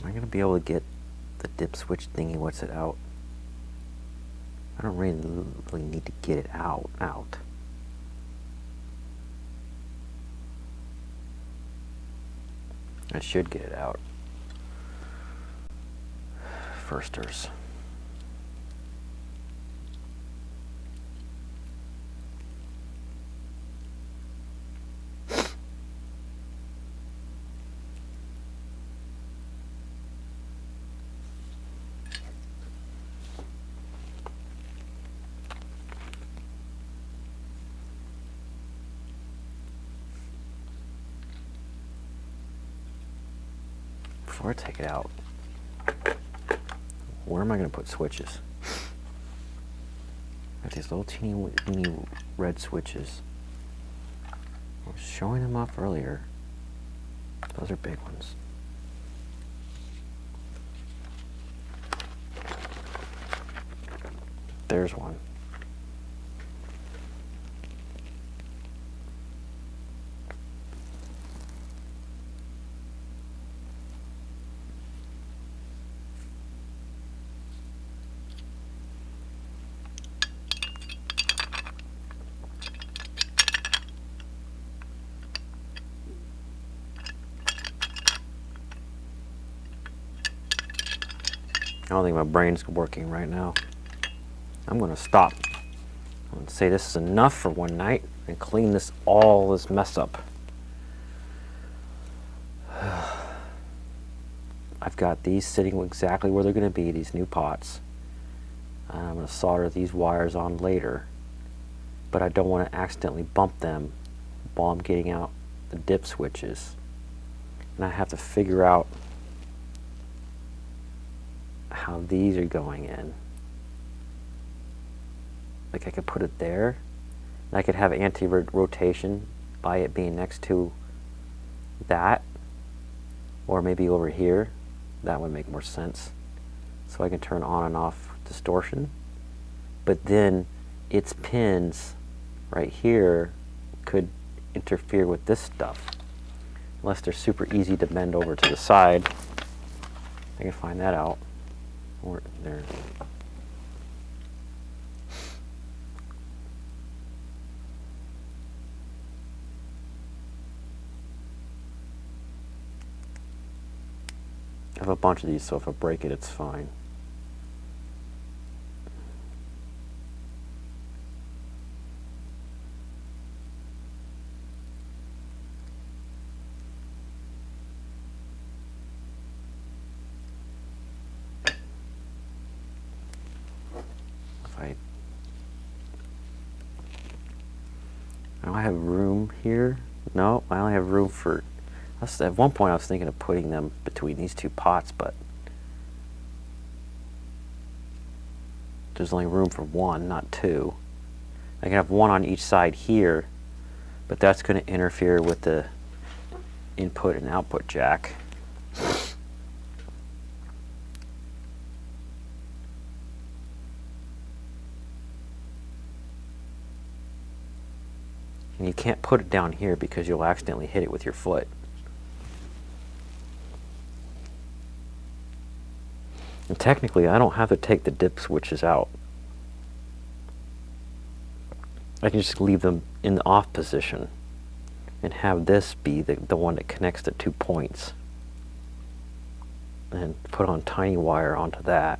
Speaker 1: Am I going to be able to get the dip switch thingy, what's it out? I don't really need to get it out. I should get it out. Firsters. Before I take it out, where am I going to put switches? Got these little teeny red switches. I was showing them off earlier. Those are big ones. There's one. I don't think my brain's working right now. I'm going to stop. I'm going to say this is enough for one night and clean all this mess up. I've got these sitting exactly where they're going to be, these new pots. I'm going to solder these wires on later, but I don't want to accidentally bump them while I'm getting out the dip switches. And I have to figure out how these are going in. Like I could put it there, and I could have anti-rotation by it being next to that, or maybe over here. That would make more sense. So I can turn on and off distortion, but then its pins right here could interfere with this stuff. Unless they're super easy to bend over to the side. I can find that out. Or there. I have a bunch of these, so if I break it, it's fine. I have room here. No, I only have room for... At one point I was thinking of putting them between these two pots, but there's only room for one, not two. I can have one on each side here, but that's going to interfere with the input and output jack. And you can't put it down here because you'll accidentally hit it with your foot. And technically, I don't have to take the dip switches out. I can just leave them in the off position and have this be the one that connects the 2 points. And put on tiny wire onto that.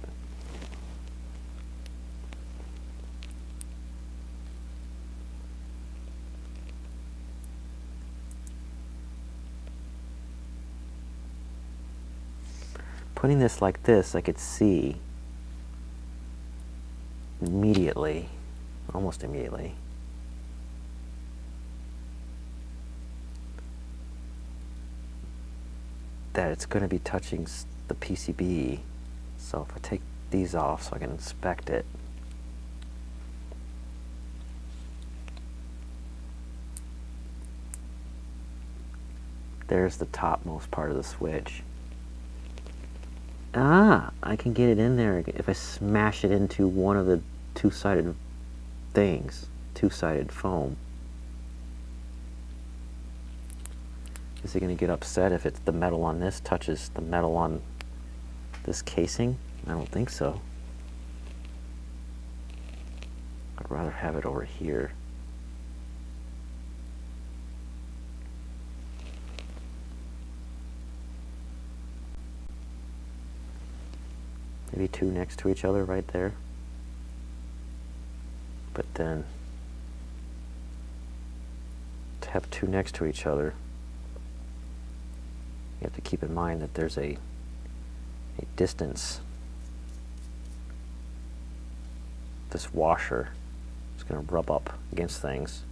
Speaker 1: Putting this like this, I could see immediately, almost immediately, that it's going to be touching the PCB. So if I take these off so I can inspect it, there's the topmost part of the switch. Ah, I can get it in there if I smash it into one of the two-sided things, two-sided foam. Is it going to get upset if it's the metal on this touches the metal on this casing? I don't think so. I'd rather have it over here. Maybe two next to each other right there. But then to have two next to each other, you have to keep in mind that there's a distance. This washer is going to rub up against things.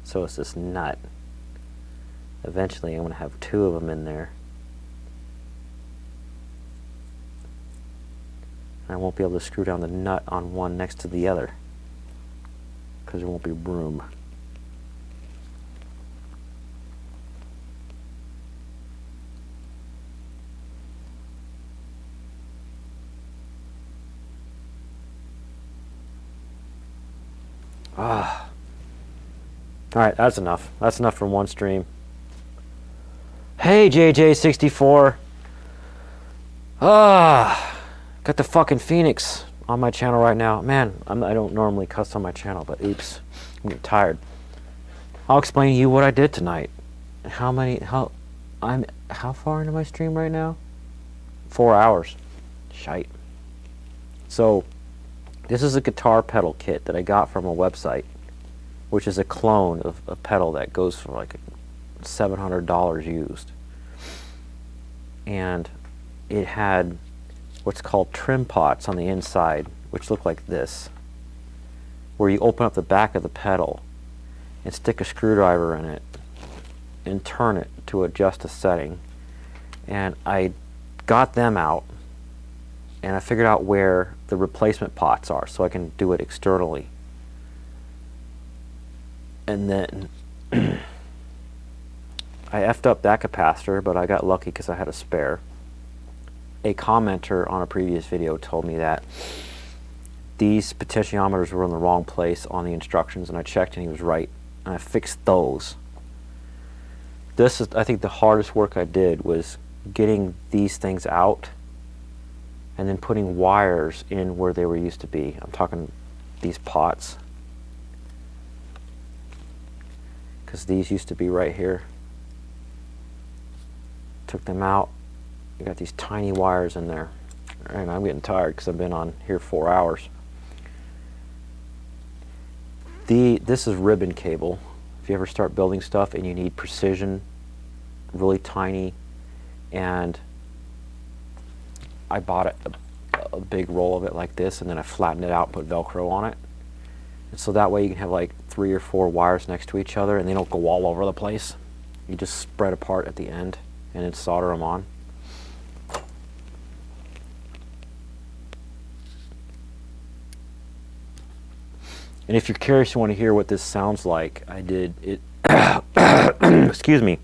Speaker 1: So is this nut. Eventually I'm going to have two of them in there. And I won't be able to screw down the nut on one next to the other because there won't be room. Ah. Alright, that's enough. That's enough for one stream. Hey, JJ64. Ah. Got the fucking Phoenix on my channel right now. Man, I don't normally cuss on my channel, but oops. I'm getting tired. I'll explain to you what I did tonight. How far into my stream right now? 4 hours. Shite. So, this is a guitar pedal kit that I got from a website, which is a clone of a pedal that goes for like $700 used. And it had what's called trim pots on the inside, which look like this, where you open up the back of the pedal and stick a screwdriver in it and turn it to adjust a setting. And I got them out and I figured out where the replacement pots are so I can do it externally. And then I effed up that capacitor, but I got lucky because I had a spare. A commenter on a previous video told me that these potentiometers were in the wrong place on the instructions, and I checked and he was right, and I fixed those. This is, I think, the hardest work I did was getting these things out and then putting wires in where they were used to be. I'm talking these pots, because these used to be right here. Took them out. I got these tiny wires in there. And I'm getting tired because I've been on here 4 hours. This is ribbon cable. If you ever start building stuff and you need precision, really tiny, and I bought a big roll of it like this, and then I flattened it out and put Velcro on it. And so that way you can have like 3 or 4 wires next to each other and they don't go all over the place. You just spread apart at the end and then solder them on. And if you're curious, you want to hear what this sounds like, I did it. Excuse me.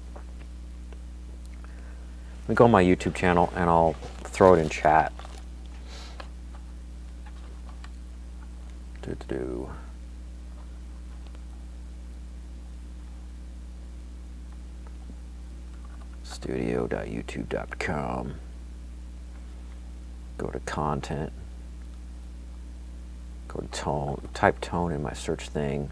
Speaker 1: Let me go on my YouTube channel and I'll throw it in chat. Studio.youtube.com. Go to content. Go to tone. Type tone in my search thing.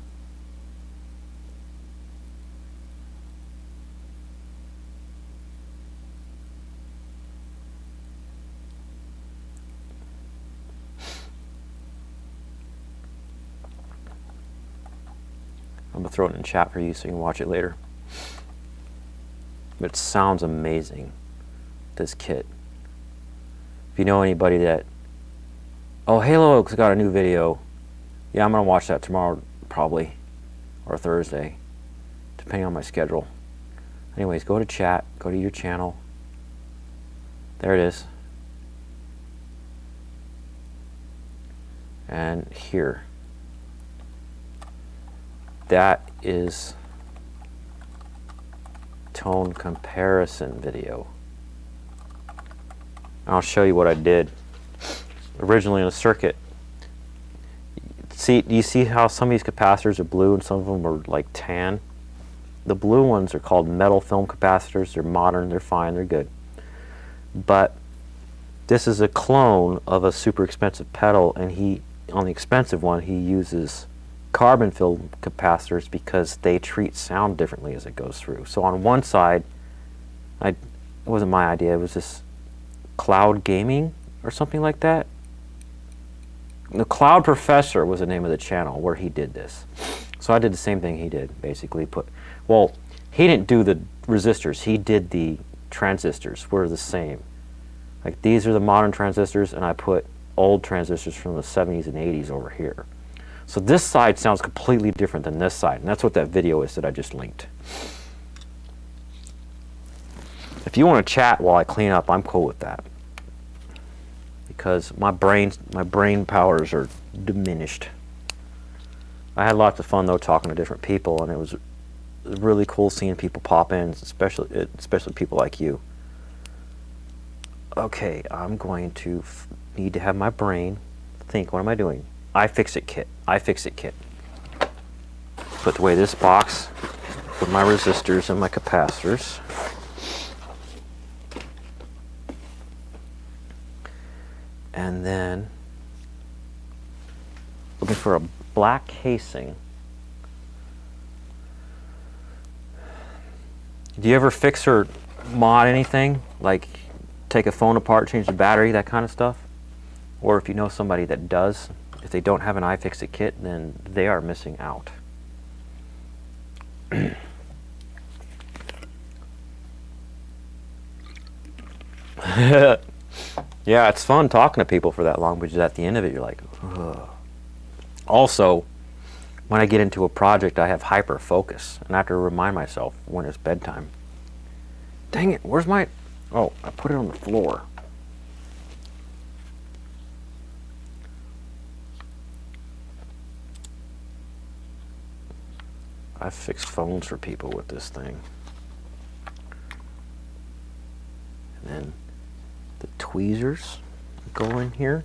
Speaker 1: I'm gonna throw it in chat for you so you can watch it later. But it sounds amazing, this kit. If you know anybody that, oh, Halo Oak's got a new video. Yeah, I'm gonna watch that tomorrow probably, or Thursday, depending on my schedule. Anyways, go to chat, go to your channel. There it is. And here. That is tone comparison video. I'll show you what I did. Originally in a circuit. See, do you see how some of these capacitors are blue and some of them are like tan? The blue ones are called metal film capacitors. They're modern, they're fine, they're good. But This is a clone of a super expensive pedal, and on the expensive one, he uses carbon field capacitors because they treat sound differently as it goes through. So on one side, it wasn't my idea, it was this Cloud Gaming or something like that. The Cloud Professor was the name of the channel where he did this. So I did the same thing he did, basically well, he didn't do the resistors, he did the transistors, were the same. Like these are the modern transistors, and I put old transistors from the 70s and 80s over here. So this side sounds completely different than this side, and that's what that video is that I just linked. If you want to chat while I clean up, I'm cool with that. Because my brain powers are diminished. I had lots of fun though talking to different people, and it was really cool seeing people pop in, especially people like you. Okay, I'm going to need to have my brain think, what am I doing? iFixit kit, iFixit kit. Put away this box with my resistors and my capacitors. And then looking for a black casing. Do you ever fix or mod anything? Like take a phone apart, change the battery, that kind of stuff? Or if you know somebody that does, if they don't have an iFixit kit, then they are missing out. Yeah, it's fun talking to people for that long, but at the end of it, you're like, ugh. Also, when I get into a project, I have hyper focus, and I have to remind myself when it's bedtime. Dang it, where's my... Oh, I put it on the floor. I've fixed phones for people with this thing. And then the tweezers go in here.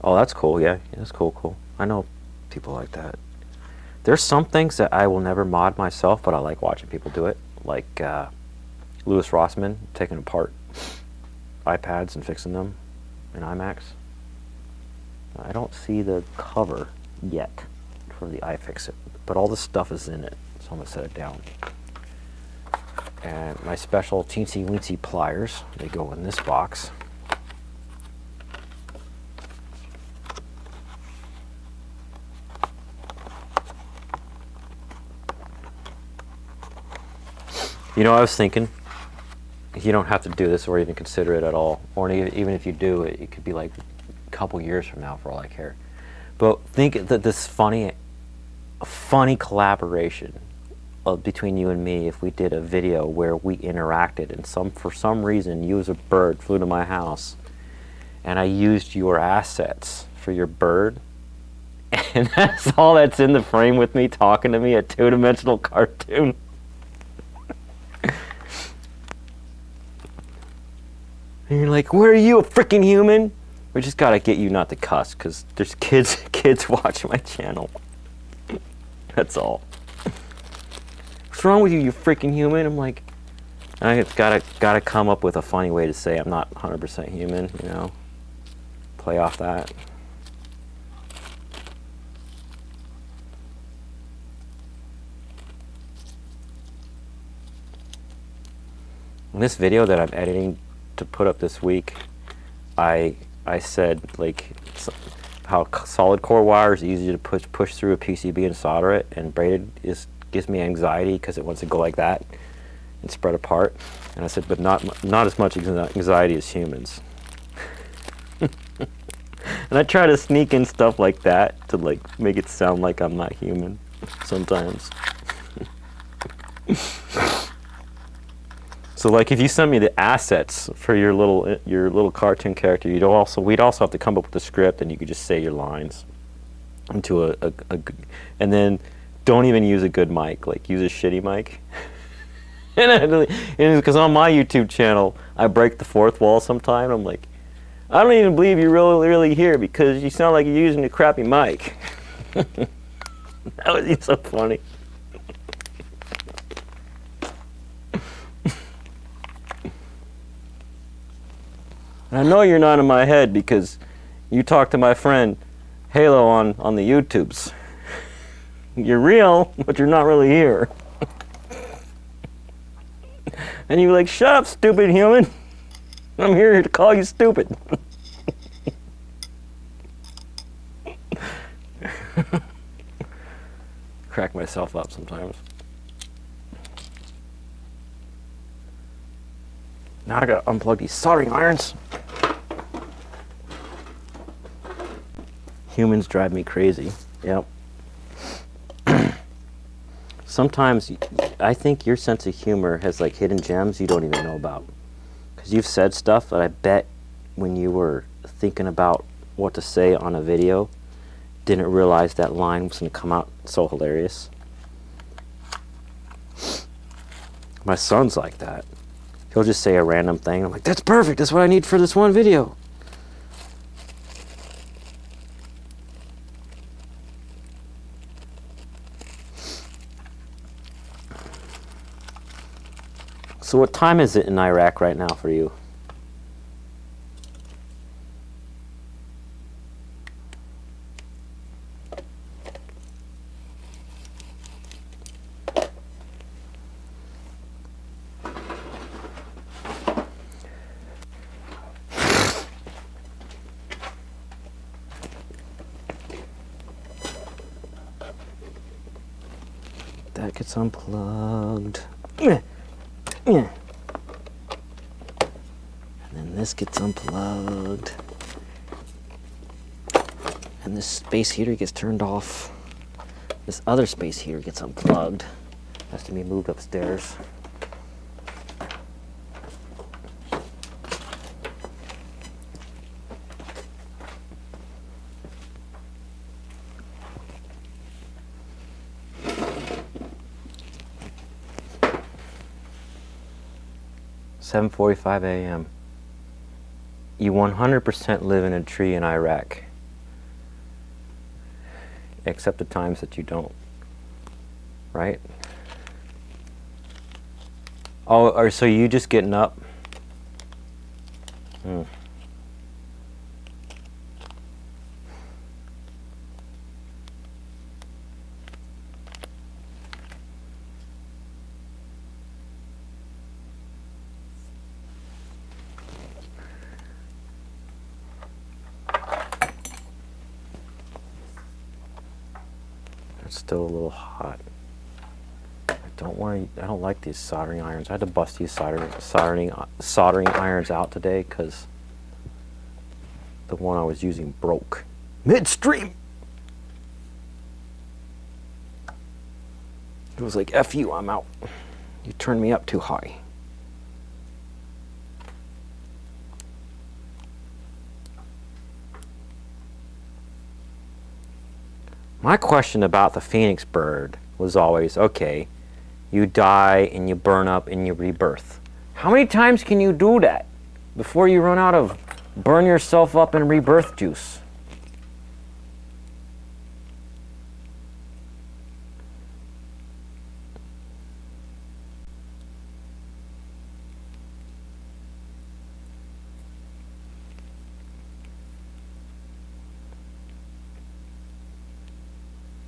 Speaker 1: Oh, that's cool. Yeah, that's cool. I know people like that. There's some things that I will never mod myself, but I like watching people do it. Like Louis Rossmann taking apart iPads and fixing them in iMacs. I don't see the cover yet for the iFixit, but all the stuff is in it, so I'm going to set it down. And my special teensy weensy pliers, they go in this box. You know, I was thinking, you don't have to do this or even consider it at all, or even if you do, it could be like couple years from now for all I care. But think that this funny collaboration between you and me, if we did a video where we interacted and for some reason you as a bird flew to my house and I used your assets for your bird, and that's all that's in the frame with me talking to me, a two-dimensional cartoon. And you're like, where are you, a freaking human? We just gotta get you not to cuss, because there's kids watching my channel. That's all. What's wrong with you, you freaking human? I'm like, I gotta come up with a funny way to say I'm not 100% human, you know? Play off that. In this video that I'm editing to put up this week, I said like how solid core wire is easy to push through a PCB and solder it, and braided gives me anxiety because it wants to go like that and spread apart. And I said, but not as much anxiety as humans. And I try to sneak in stuff like that to like make it sound like I'm not human sometimes. So like if you send me the assets for your little cartoon character, we'd also have to come up with a script, and you could just say your lines into and then don't even use a good mic, like use a shitty mic. And because on my YouTube channel I break the fourth wall sometime. I'm like, I don't even believe you're really here because you sound like you're using a crappy mic. That would be so funny. I know you're not in my head because you talk to my friend Halo on the YouTubes. You're real, but you're not really here. And you're like, shut up, stupid human. I'm here to call you stupid. Crack myself up sometimes. Now I gotta unplug these soldering irons. Humans drive me crazy. Yep. Sometimes I think your sense of humor has like hidden gems you don't even know about. Because you've said stuff that I bet when you were thinking about what to say on a video, didn't realize that line was going to come out so hilarious. My son's like that. He'll just say a random thing. I'm like, that's perfect. That's what I need for this one video. So what time is it in Iraq right now for you? That gets unplugged. And then this gets unplugged. And this space heater gets turned off. This other space heater gets unplugged. Has to be moved upstairs. "7:45 a.m. You 100% live in a tree in Iraq, except the times that you don't, right?" Oh, or so you just getting up? It's still a little hot. I don't like these soldering irons. I had to bust these soldering irons out today because the one I was using broke midstream. It was like, F you, I'm out. You turned me up too high. My question about the Phoenix bird was always, okay, you die and you burn up and you rebirth. How many times can you do that before you run out of burn yourself up and rebirth juice?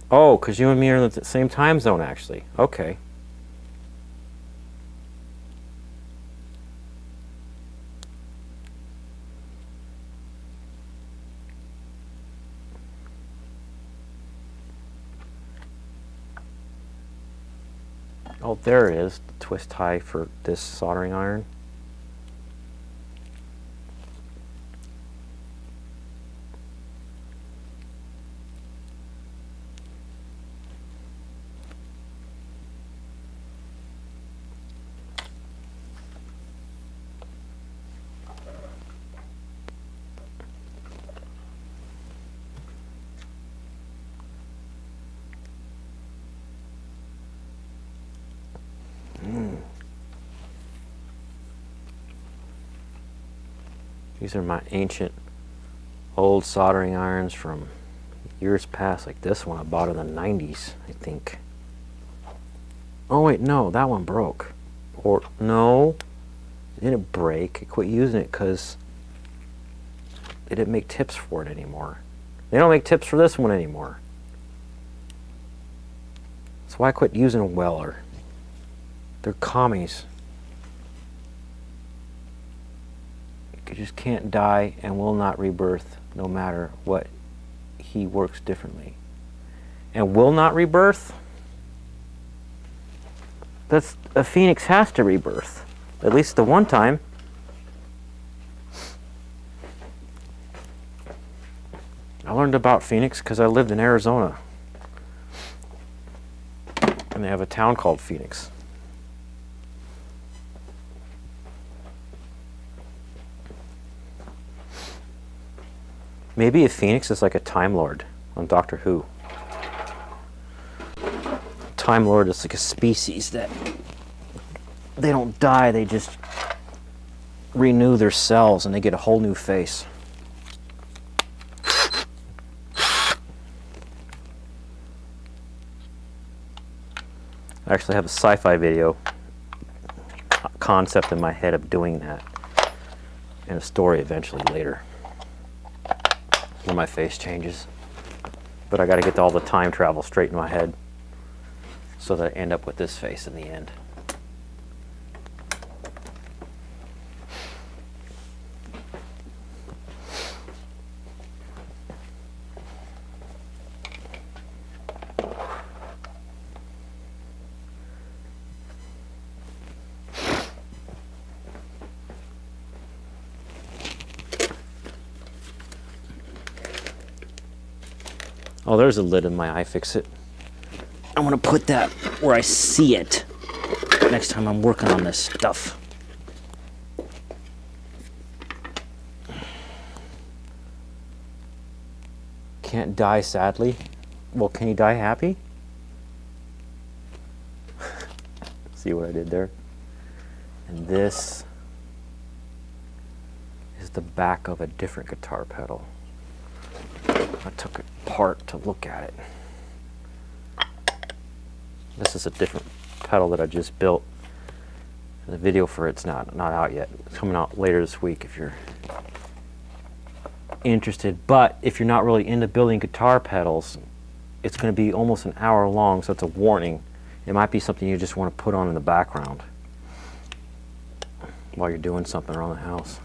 Speaker 1: Oh, because you and me are in the same time zone, actually. Okay. Oh, there it is, the twist tie for this soldering iron. These are my ancient old soldering irons from years past, like this one I bought in the 90s, I think. Oh wait, no, that one broke. Or, no, it didn't break. I quit using it because They didn't make tips for it anymore. They don't make tips for this one anymore. That's why I quit using Weller. They're commies. You just can't die and will not rebirth no matter what. He works differently. And will not rebirth? That's a phoenix has to rebirth. At least the one time. I learned about Phoenix because I lived in Arizona. And they have a town called Phoenix. Maybe a Phoenix is like a Time Lord on Doctor Who. Time Lord is like a species that they don't die, they just renew their cells and they get a whole new face. I actually have a sci-fi video concept in my head of doing that, and a story eventually later where my face changes. But I got to get all the time travel straight in my head so that I end up with this face in the end. Oh, there's a lid in my iFixit. I'm gonna put that where I see it next time I'm working on this stuff. Can't die sadly. Well, can you die happy? See what I did there? And this is the back of a different guitar pedal. I took it apart to look at it. This is a different pedal that I just built. The video for it's not out yet. It's coming out later this week if you're interested. But if you're not really into building guitar pedals, it's going to be almost an hour long, so it's a warning. It might be something you just want to put on in the background while you're doing something around the house.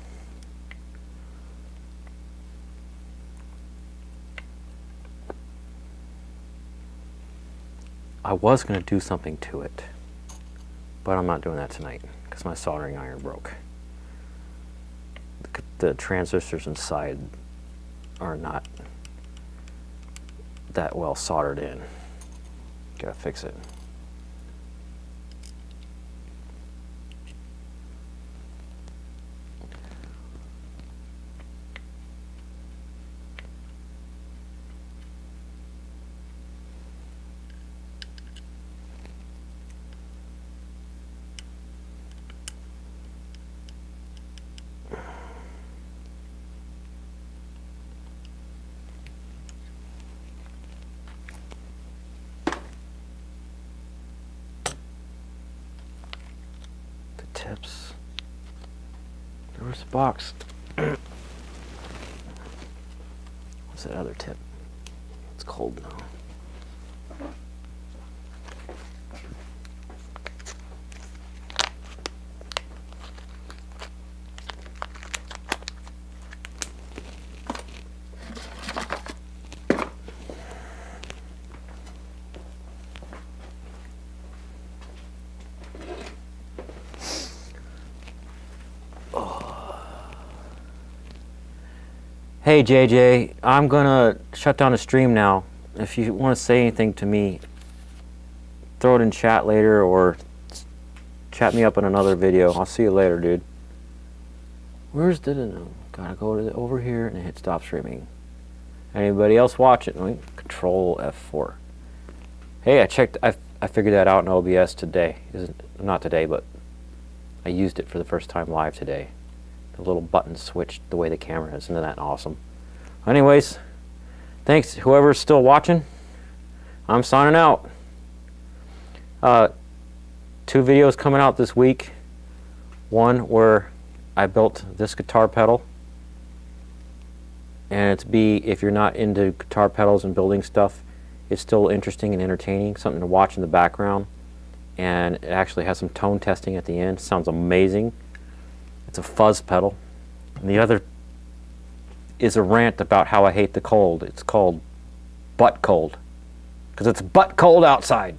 Speaker 1: I was going to do something to it, but I'm not doing that tonight because my soldering iron broke. The transistors inside are not that well soldered in. Gotta fix it. Tips. Where's the box? What's that other tip? It's cold now. Hey JJ, I'm gonna shut down the stream now. If you want to say anything to me, throw it in chat later or chat me up in another video. I'll see you later, dude. Where's the... Gotta go to over here and hit stop streaming. Anybody else watching? Control F4. Hey, I figured that out in OBS today. Not today, but I used it for the first time live today. The little button switched the way the camera is. Isn't that awesome? Anyways, thanks whoever's still watching. I'm signing out. 2 videos coming out this week. One where I built this guitar pedal and it's B, if you're not into guitar pedals and building stuff, it's still interesting and entertaining, something to watch in the background. And it actually has some tone testing at the end. Sounds amazing. It's a fuzz pedal. And the other is a rant about how I hate the cold. It's called Butt Cold, because it's butt cold outside.